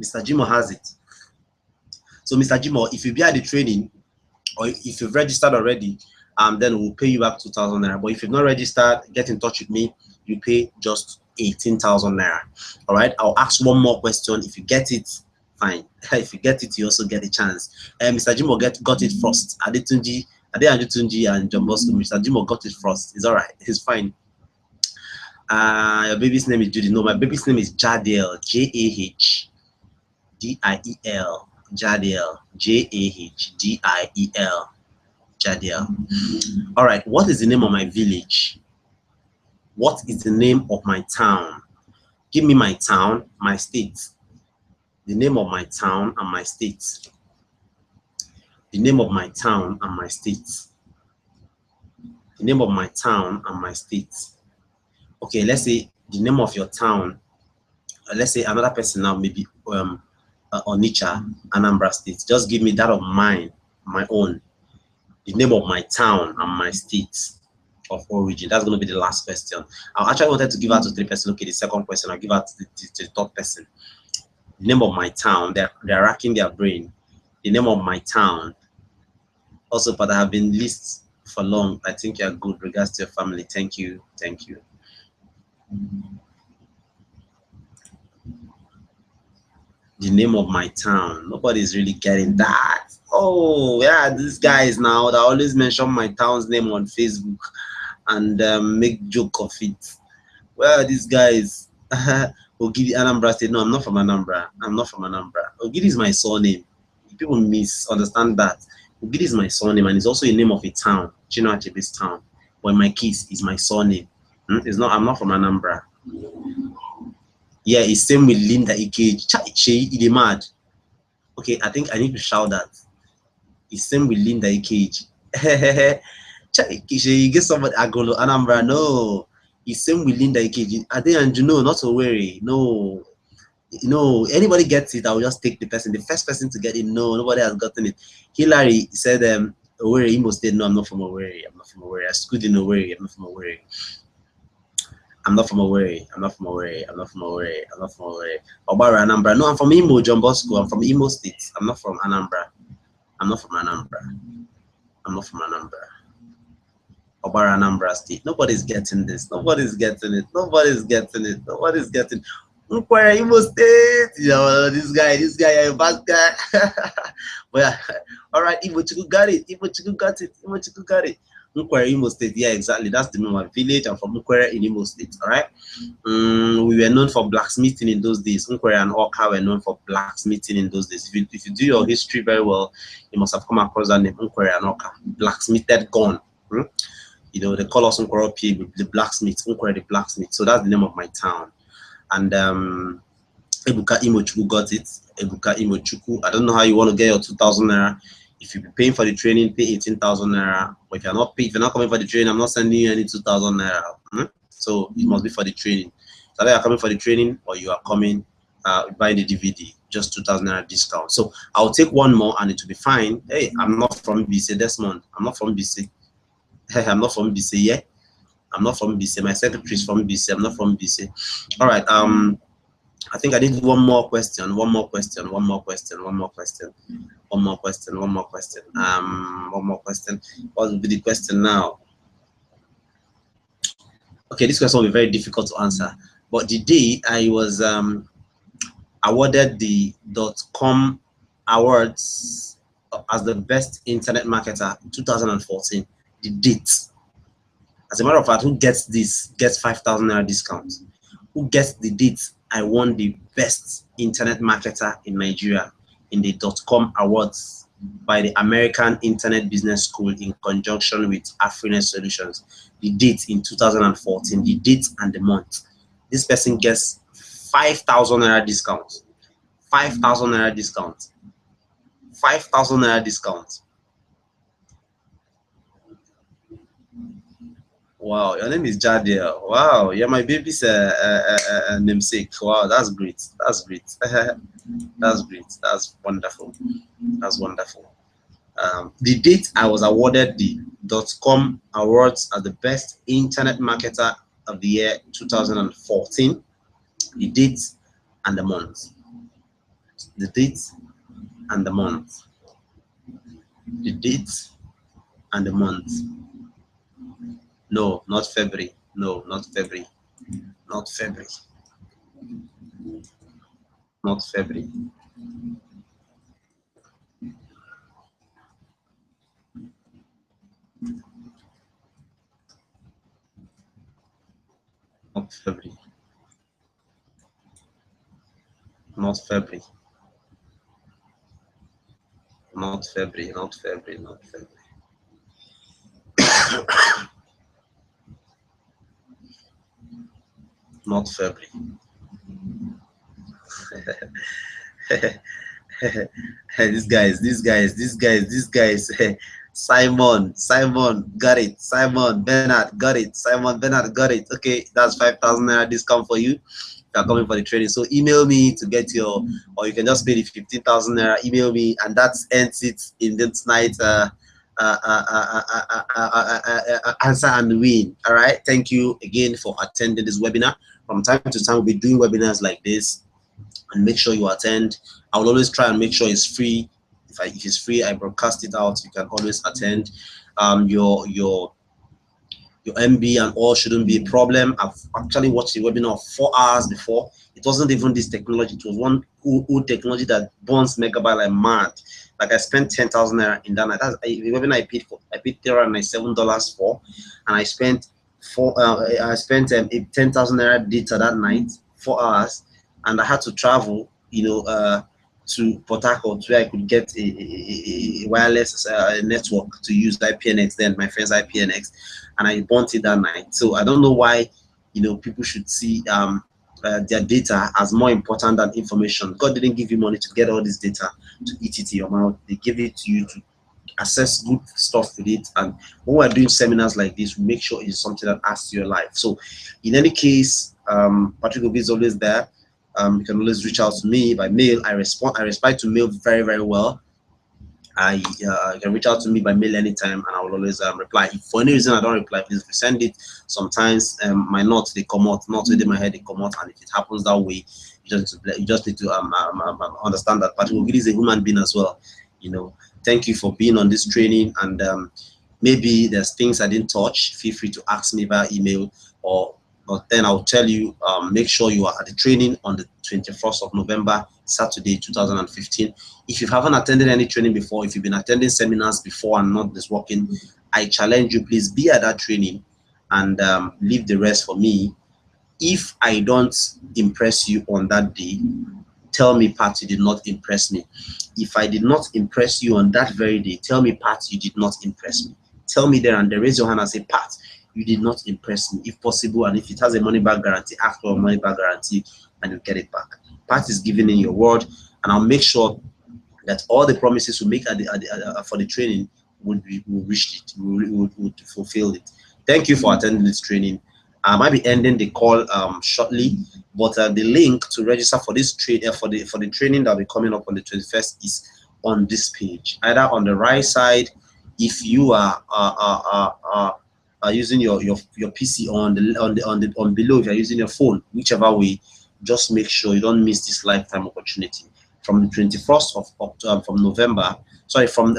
Mr. Jimo has it. So Mr. Jimo, if you be at the training, or if you've registered already, then we'll pay you back 2,000 naira. But if you've not registered, get in touch with me. You pay just 18,000 naira. All right. I'll ask one more question. If you get it, fine. If you get it, you also get a chance. Mr. Jimo got it first. Adetunji and John Bosco. Mr. Jimo got it first. It's all right. It's fine. Your baby's name is Judy. No, my baby's name is Jadiel. Jadiel. Jadiel. Jadiel. Jadiel. All right. What is the name of my village? What is the name of my town? Give me my town, my state. The name of my town and my state. The name of my town and my state. The name of my town and my state. Okay, let's say the name of your town. Let's say another person now, maybe Onitsha, Anambra State. Just give me that of mine, my own. The name of my town and my state of origin. That's going to be the last question. I actually wanted to give out to 3 persons. Okay, the second question, I'll give out to the third person. The name of my town. They're racking their brain. The name of my town. Also, but I have been listed for long. I think you're good. Regards to your family. Thank you. Thank you. The name of my town. Nobody's really getting that. Oh, yeah, these guys now, they always mention my town's name on Facebook and make joke of it. Well, these guys, Ogidi, Anambra State. No, I'm not from Anambra. I'm not from Anambra. Ogidi is my surname. People misunderstand that. Ogidi is my surname, and it's also a name of a town, Chino Achebe's town. But my case is my surname. It's not. I'm not from Anambra. Yeah, it's same with Linda Ikeji. She mad. Okay, I think I need to shout that. It's same with Linda Ikeji. You get somebody Agolo Anambra. No, it's same with Linda Ikeji. I think, and you know, not to worry. No, anybody gets it, I'll just take the person. The first person to get it. No, nobody has gotten it. Hillary said, Owerri, Imo State. No, I'm not from Owerri. I'm not from Owerri. I schooled in Owerri. I'm not from Owerri. I'm not from Owerri. I'm not from Owerri. I'm not from Owerri. I'm not from Owerri. Obara, Anambra. No, I'm from Imo, John Bosco. I'm from Imo State. I'm not from Anambra. I'm not from Anambra. I'm not from Anambra. Obara, Anambra State. Nobody's getting this. Nobody's getting it. Nobody's getting it. Nobody's getting it. Where Imo State? You know, this guy, a bad guy. Well, all right, Imo Chiku got it. Imo Chiku got it. Imo Chiku got it. Nkwere, Imo State. Yeah, exactly. That's the name of my village. I'm from Nkwere in Imo State. All right. We were known for blacksmithing in those days. Nkwere and Oka were known for blacksmithing in those days. If you do your history very well, you must have come across that name, Nkwere and Oka. Blacksmithed gun. You know, they call us Nkwere P, the blacksmith. Nkwere the blacksmith. So that's the name of my town. And Ebuka Imochuku got it. Ebuka Imochuku. I don't know how you want to get your 2,000 naira. If you be paying for the training, pay 18,000 naira. But if you're not coming for the training, I'm not sending you any 2,000 naira. So it must be for the training. So either you're coming for the training or you are coming buying the DVD, just 2,000 naira discount. So I'll take one more and it will be fine. Hey, I'm not from BC this month. I'm not from BC. Hey, I'm not from BC. Yeah, I'm not from BC. My secretary is from BC. I'm not from BC. All right. I think I need one more question. One more question. One more question. One more question. One more question. One more question. One more question. What will be the question now? Okay, this question will be very difficult to answer. But the day I was awarded the .com awards as the best internet marketer in 2014, the date. As a matter of fact, who gets this gets 5,000 naira discount. Who gets the date I won the best internet marketer in Nigeria in the .com awards by the American Internet Business School in conjunction with FREÈ Solutions. The date in 2014, the date and the month. This person gets 5,000 naira discount. 5,000 naira discount. 5,000 naira discount. Wow, your name is Jadiel. Wow, you're my baby's namesake. Wow, that's great. That's great. That's great. That's wonderful. That's wonderful. The date I was awarded the .com awards as the best internet marketer of the year 2014, the date and the month. The date and the month. The date and the month. No, not February. No, not February. Not February. Not February. Not February. Not February. Not February. Not February. Not February. Not February. These guys. Simon, got it. Simon, Bernard, got it. Simon, Bernard, got it. Okay, that's 5,000 naira discount for you. If you're coming for the training. So email me to get your, or you can just pay the 15,000 naira. Email me, and that ends it in this night. Answer and win. All right. Thank you again for attending this webinar. From time to time, we'll be doing webinars like this, and make sure you attend. I will always try and make sure it's free. If it's free, I broadcast it out. You can always attend. Your MB and all shouldn't be a problem. I've actually watched the webinar 4 hours before. It wasn't even this technology. It was one old technology that burns megabyte like mad. Like I spent 10,000 naira in that night. That's the webinar I paid for. I paid $397 for, and I spent 10,000 naira data that night, 4 hours, and I had to travel, to Port Harcourt, where I could get a wireless network to use IPNX, then my friend's IPNX, and I bought it that night. So I don't know why, people should see their data as more important than information. God didn't give you money to get all this data to eat it in your mouth. They give it to you to access good stuff with it. And when we're doing seminars like this, we make sure it's something that adds to your life. So in any case, Patrick Ogidi is always there. You can always reach out to me by mail. I reply to mail very, very well. You can reach out to me by mail anytime, and I will always reply. If for any reason I don't reply, please resend it. Sometimes my notes, they come out, not within my head, they come out, and if it happens that way, you just need to understand that Patrick Ogidi is a human being as well. Thank you for being on this training, and maybe there's things I didn't touch. Feel free to ask me via email, but then I'll tell you, make sure you are at the training on the 21st of November, Saturday, 2015. If you haven't attended any training before, if you've been attending seminars before and not this working, I challenge you, please be at that training and leave the rest for me. If I don't impress you on that day, tell me, Pat, you did not impress me. If I did not impress you on that very day, tell me, Pat, you did not impress me. Tell me there and then raise your hand and say, Pat, you did not impress me, if possible, and if it has a money back guarantee, ask for a money back guarantee and you get it back. Pat is giving in your word, and I'll make sure that all the promises we make for the training will reach it, will fulfill it. Thank you for attending this training. I might be ending the call shortly, but the link to register for this for the training that will be coming up on the 21st is on this page, either on the right side if you are using your PC, on below if you're using your phone. Whichever way, just make sure you don't miss this lifetime opportunity. From the 21st of October, from November, sorry, from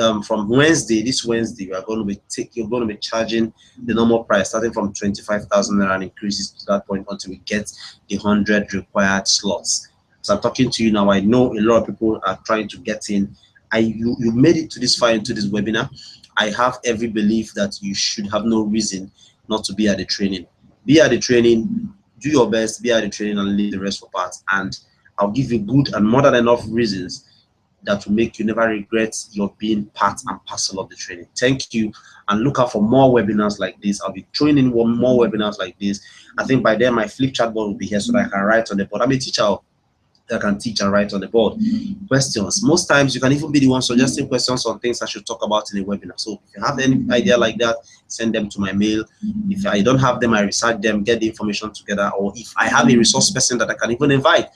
Wednesday, this Wednesday, you're going to be charging the normal price, starting from 25,000 naira, and increases to that point until we get the 100 required slots. So I'm talking to you now. I know a lot of people are trying to get in. You made it to this far into this webinar. I have every belief that you should have no reason not to be at the training. Be at the training, do your best, be at the training, and leave the rest for parts. And I'll give you good and more than enough reasons that will make you never regret your being part and parcel of the training. Thank you, and look out for more webinars like this. I'll be training more webinars like this. I think by then my flip chart board will be here so that I can write on the board. I'm a teacher that can teach and write on the board. Questions. Most times you can even be the one suggesting questions on things I should talk about in a webinar. So if you have any idea like that, send them to my mail. If I don't have them, I research them, get the information together. Or if I have a resource person that I can even invite,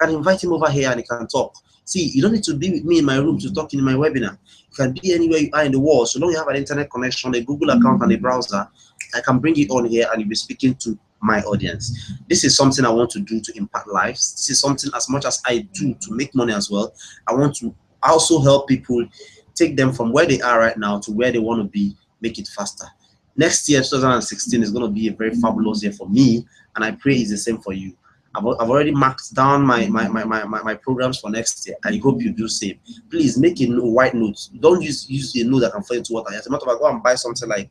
I can invite him over here and he can talk. See, you don't need to be with me in my room to talk in my webinar. You can be anywhere you are in the world. So long you have an internet connection, a Google account, and a browser, I can bring it on here and you'll be speaking to my audience. This is something I want to do to impact lives. This is something, as much as I do to make money as well, I want to also help people, take them from where they are right now to where they want to be, make it faster. Next year, 2016, is going to be a very fabulous year for me, and I pray it's the same for you. I've already marked down my programs for next year. I hope you do same. Please make a white note. Don't use a note that can fall into water. As a matter of fact, go and buy something like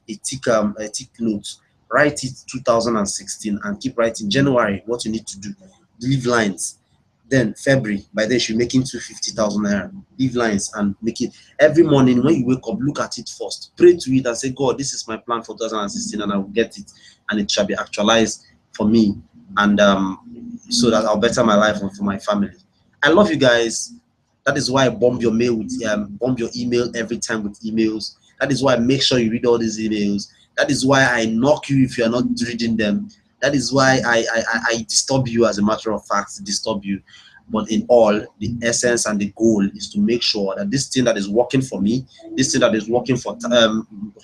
a thick note. Write it 2016 and keep writing. January, what you need to do. Leave lines. Then February, by then you're making 250,000 naira. Leave lines and make it every morning when you wake up. Look at it first. Pray to it and say, God, this is my plan for 2016, and I will get it, and it shall be actualized for me, and so that I'll better my life and for my family. I love you guys. That is why I bomb your mail with bomb your email every time with emails. That is why I make sure you read all these emails. That is why I knock you if you are not reading them. That is why I disturb you, as a matter of fact, disturb you. But in all, the essence and the goal is to make sure that this thing that is working for me, this thing that is working for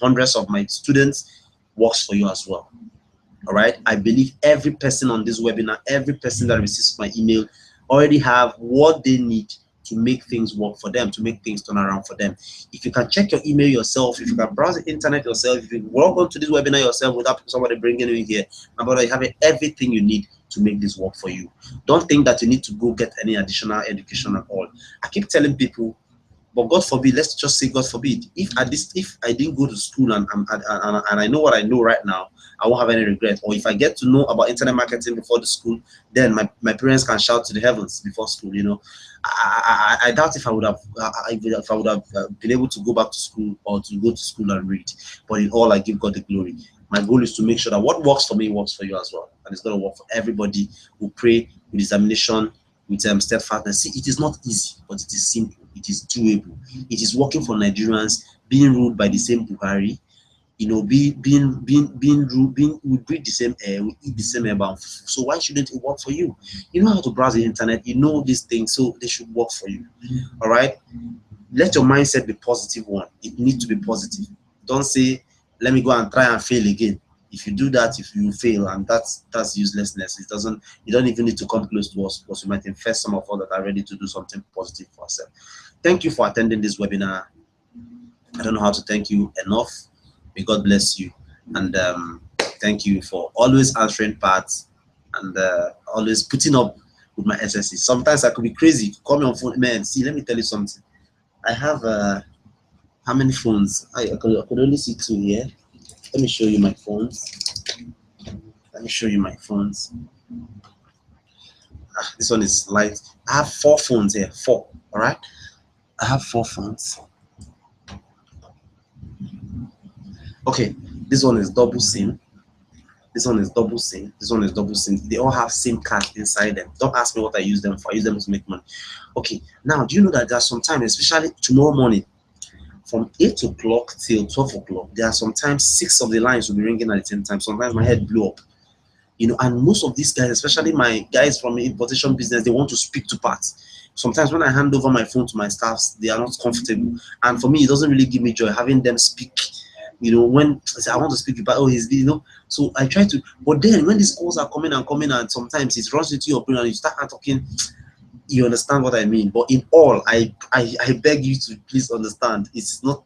hundreds of my students, works for you as well. All right. I believe every person on this webinar, every person that receives my email, already have what they need to make things work for them, to make things turn around for them. If you can check your email yourself, if you can browse the internet yourself, if you log on to this webinar yourself without somebody bringing you in here, my brother, you have everything you need to make this work for you. Don't think that you need to go get any additional education at all. I keep telling people, but God forbid, let's just say God forbid, if I didn't go to school and I know what I know right now, I won't have any regret. Or if I get to know about internet marketing before the school, then my parents can shout to the heavens before school. You know, I doubt if I would have been able to go back to school or to go to school and read. But in all, I give God the glory. My goal is to make sure that what works for me works for you as well, and it's going to work for everybody who pray with examination, with steadfastness. See, it is not easy, but it is simple. It is doable. It is working for Nigerians being ruled by the same Buhari. You know, being ruled, we breathe the same air, we eat the same air. So why shouldn't it work for you? You know how to browse the internet. You know these things, so they should work for you. All right. Let your mindset be positive one. It needs to be positive. Don't say, let me go and try and fail again. If you do that, if you fail, and that's uselessness. You don't even need to come close to us, because we might infest some of us that are ready to do something positive for ourselves. Thank you for attending this webinar. I don't know how to thank you enough. May God bless you, and thank you for always answering parts and always putting up with my SSC. Sometimes I could be crazy. Call me on phone, man. See, let me tell you something. I have how many phones? I could only see 2 here. Let me show you my phones. Let me show you my phones. This one is light. I have 4 phones here. 4. All right. I have 4 phones. Okay, this one is double SIM. This one is double SIM. This one is double SIM. They all have SIM cards inside them. Don't ask me what I use them for. I use them to make money. Okay, now do you know that there are sometimes, especially tomorrow morning, from 8 o'clock till 12 o'clock, there are sometimes 6 of the lines will be ringing at the same time. Sometimes my head blew up. You know, and most of these guys, especially my guys from the importation business, they want to speak to parts. Sometimes when I hand over my phone to my staffs, they are not comfortable. And for me, it doesn't really give me joy having them speak. You know, when I say I want to speak about, oh, he's, you know, so I try to, but then when these calls are coming, and sometimes it runs into your brain and you start talking, you understand what I mean. But in all, I beg you to please understand, it's not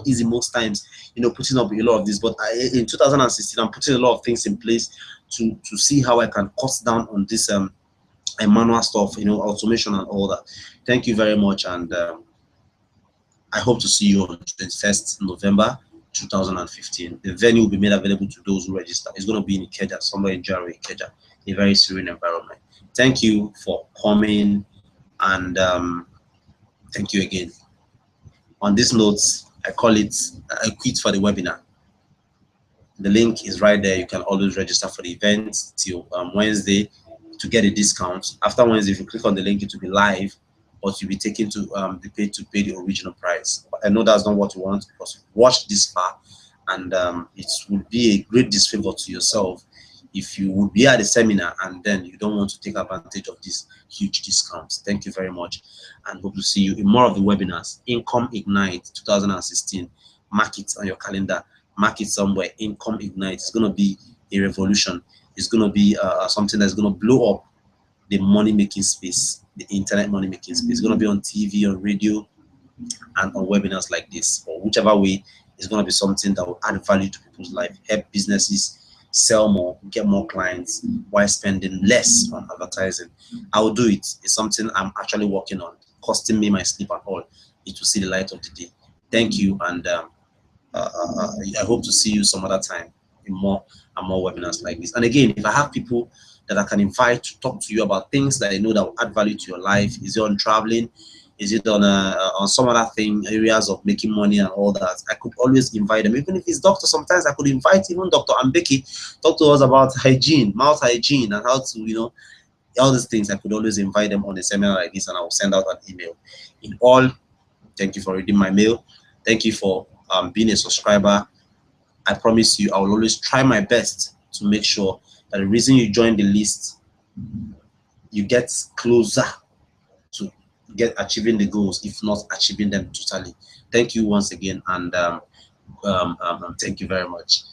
easy most times, you know, putting up with a lot of this. But in 2016, I'm putting a lot of things in place to see how I can cut down on this manual stuff, you know, automation and all that. Thank you very much, and I hope to see you on 21st November 2015. The venue will be made available to those who register. It's going to be in Ikeja, somewhere in January, Ikeja, a very serene environment. Thank you for coming, and thank you again. On this note, I quit for the webinar. The link is right there. You can always register for the event till Wednesday to get a discount. After Wednesday, if you click on the link, it will be live, but you'll be taken to the pay the original price. But I know that's not what you want, because you've watched this far, and it would be a great disfavor to yourself if you would be at the seminar and then you don't want to take advantage of these huge discounts. Thank you very much, and hope to see you in more of the webinars. eCom Ignite 2016. Mark it on your calendar. Mark it somewhere. eCom Ignite. It's going to be a revolution. It's going to be something that's going to blow up the money-making space, the internet money-making space. It's going to be on TV, on radio, and on webinars like this, or whichever way. It's going to be something that will add value to people's life, help businesses sell more, get more clients while spending less on advertising. I will do it. It's something I'm actually working on, costing me my sleep and all. It will see the light of the day. Thank you, and I hope to see you some other time in more and more webinars like this. And again, if I have people that I can invite to talk to you about things that I know that will add value to your life, is it on traveling? Is it on some other thing, areas of making money and all that? I could always invite them, even if it's doctor. Sometimes I could invite even Dr. Ambeki, talk to us about hygiene, mouth hygiene, and how to, you know, all these things. I could always invite them on a seminar like this, and I will send out an email. In all, thank you for reading my mail. Thank you for being a subscriber. I promise you, I will always try my best to make sure that the reason you join the list, you get closer to achieving the goals, if not achieving them totally. Thank you once again, and thank you very much.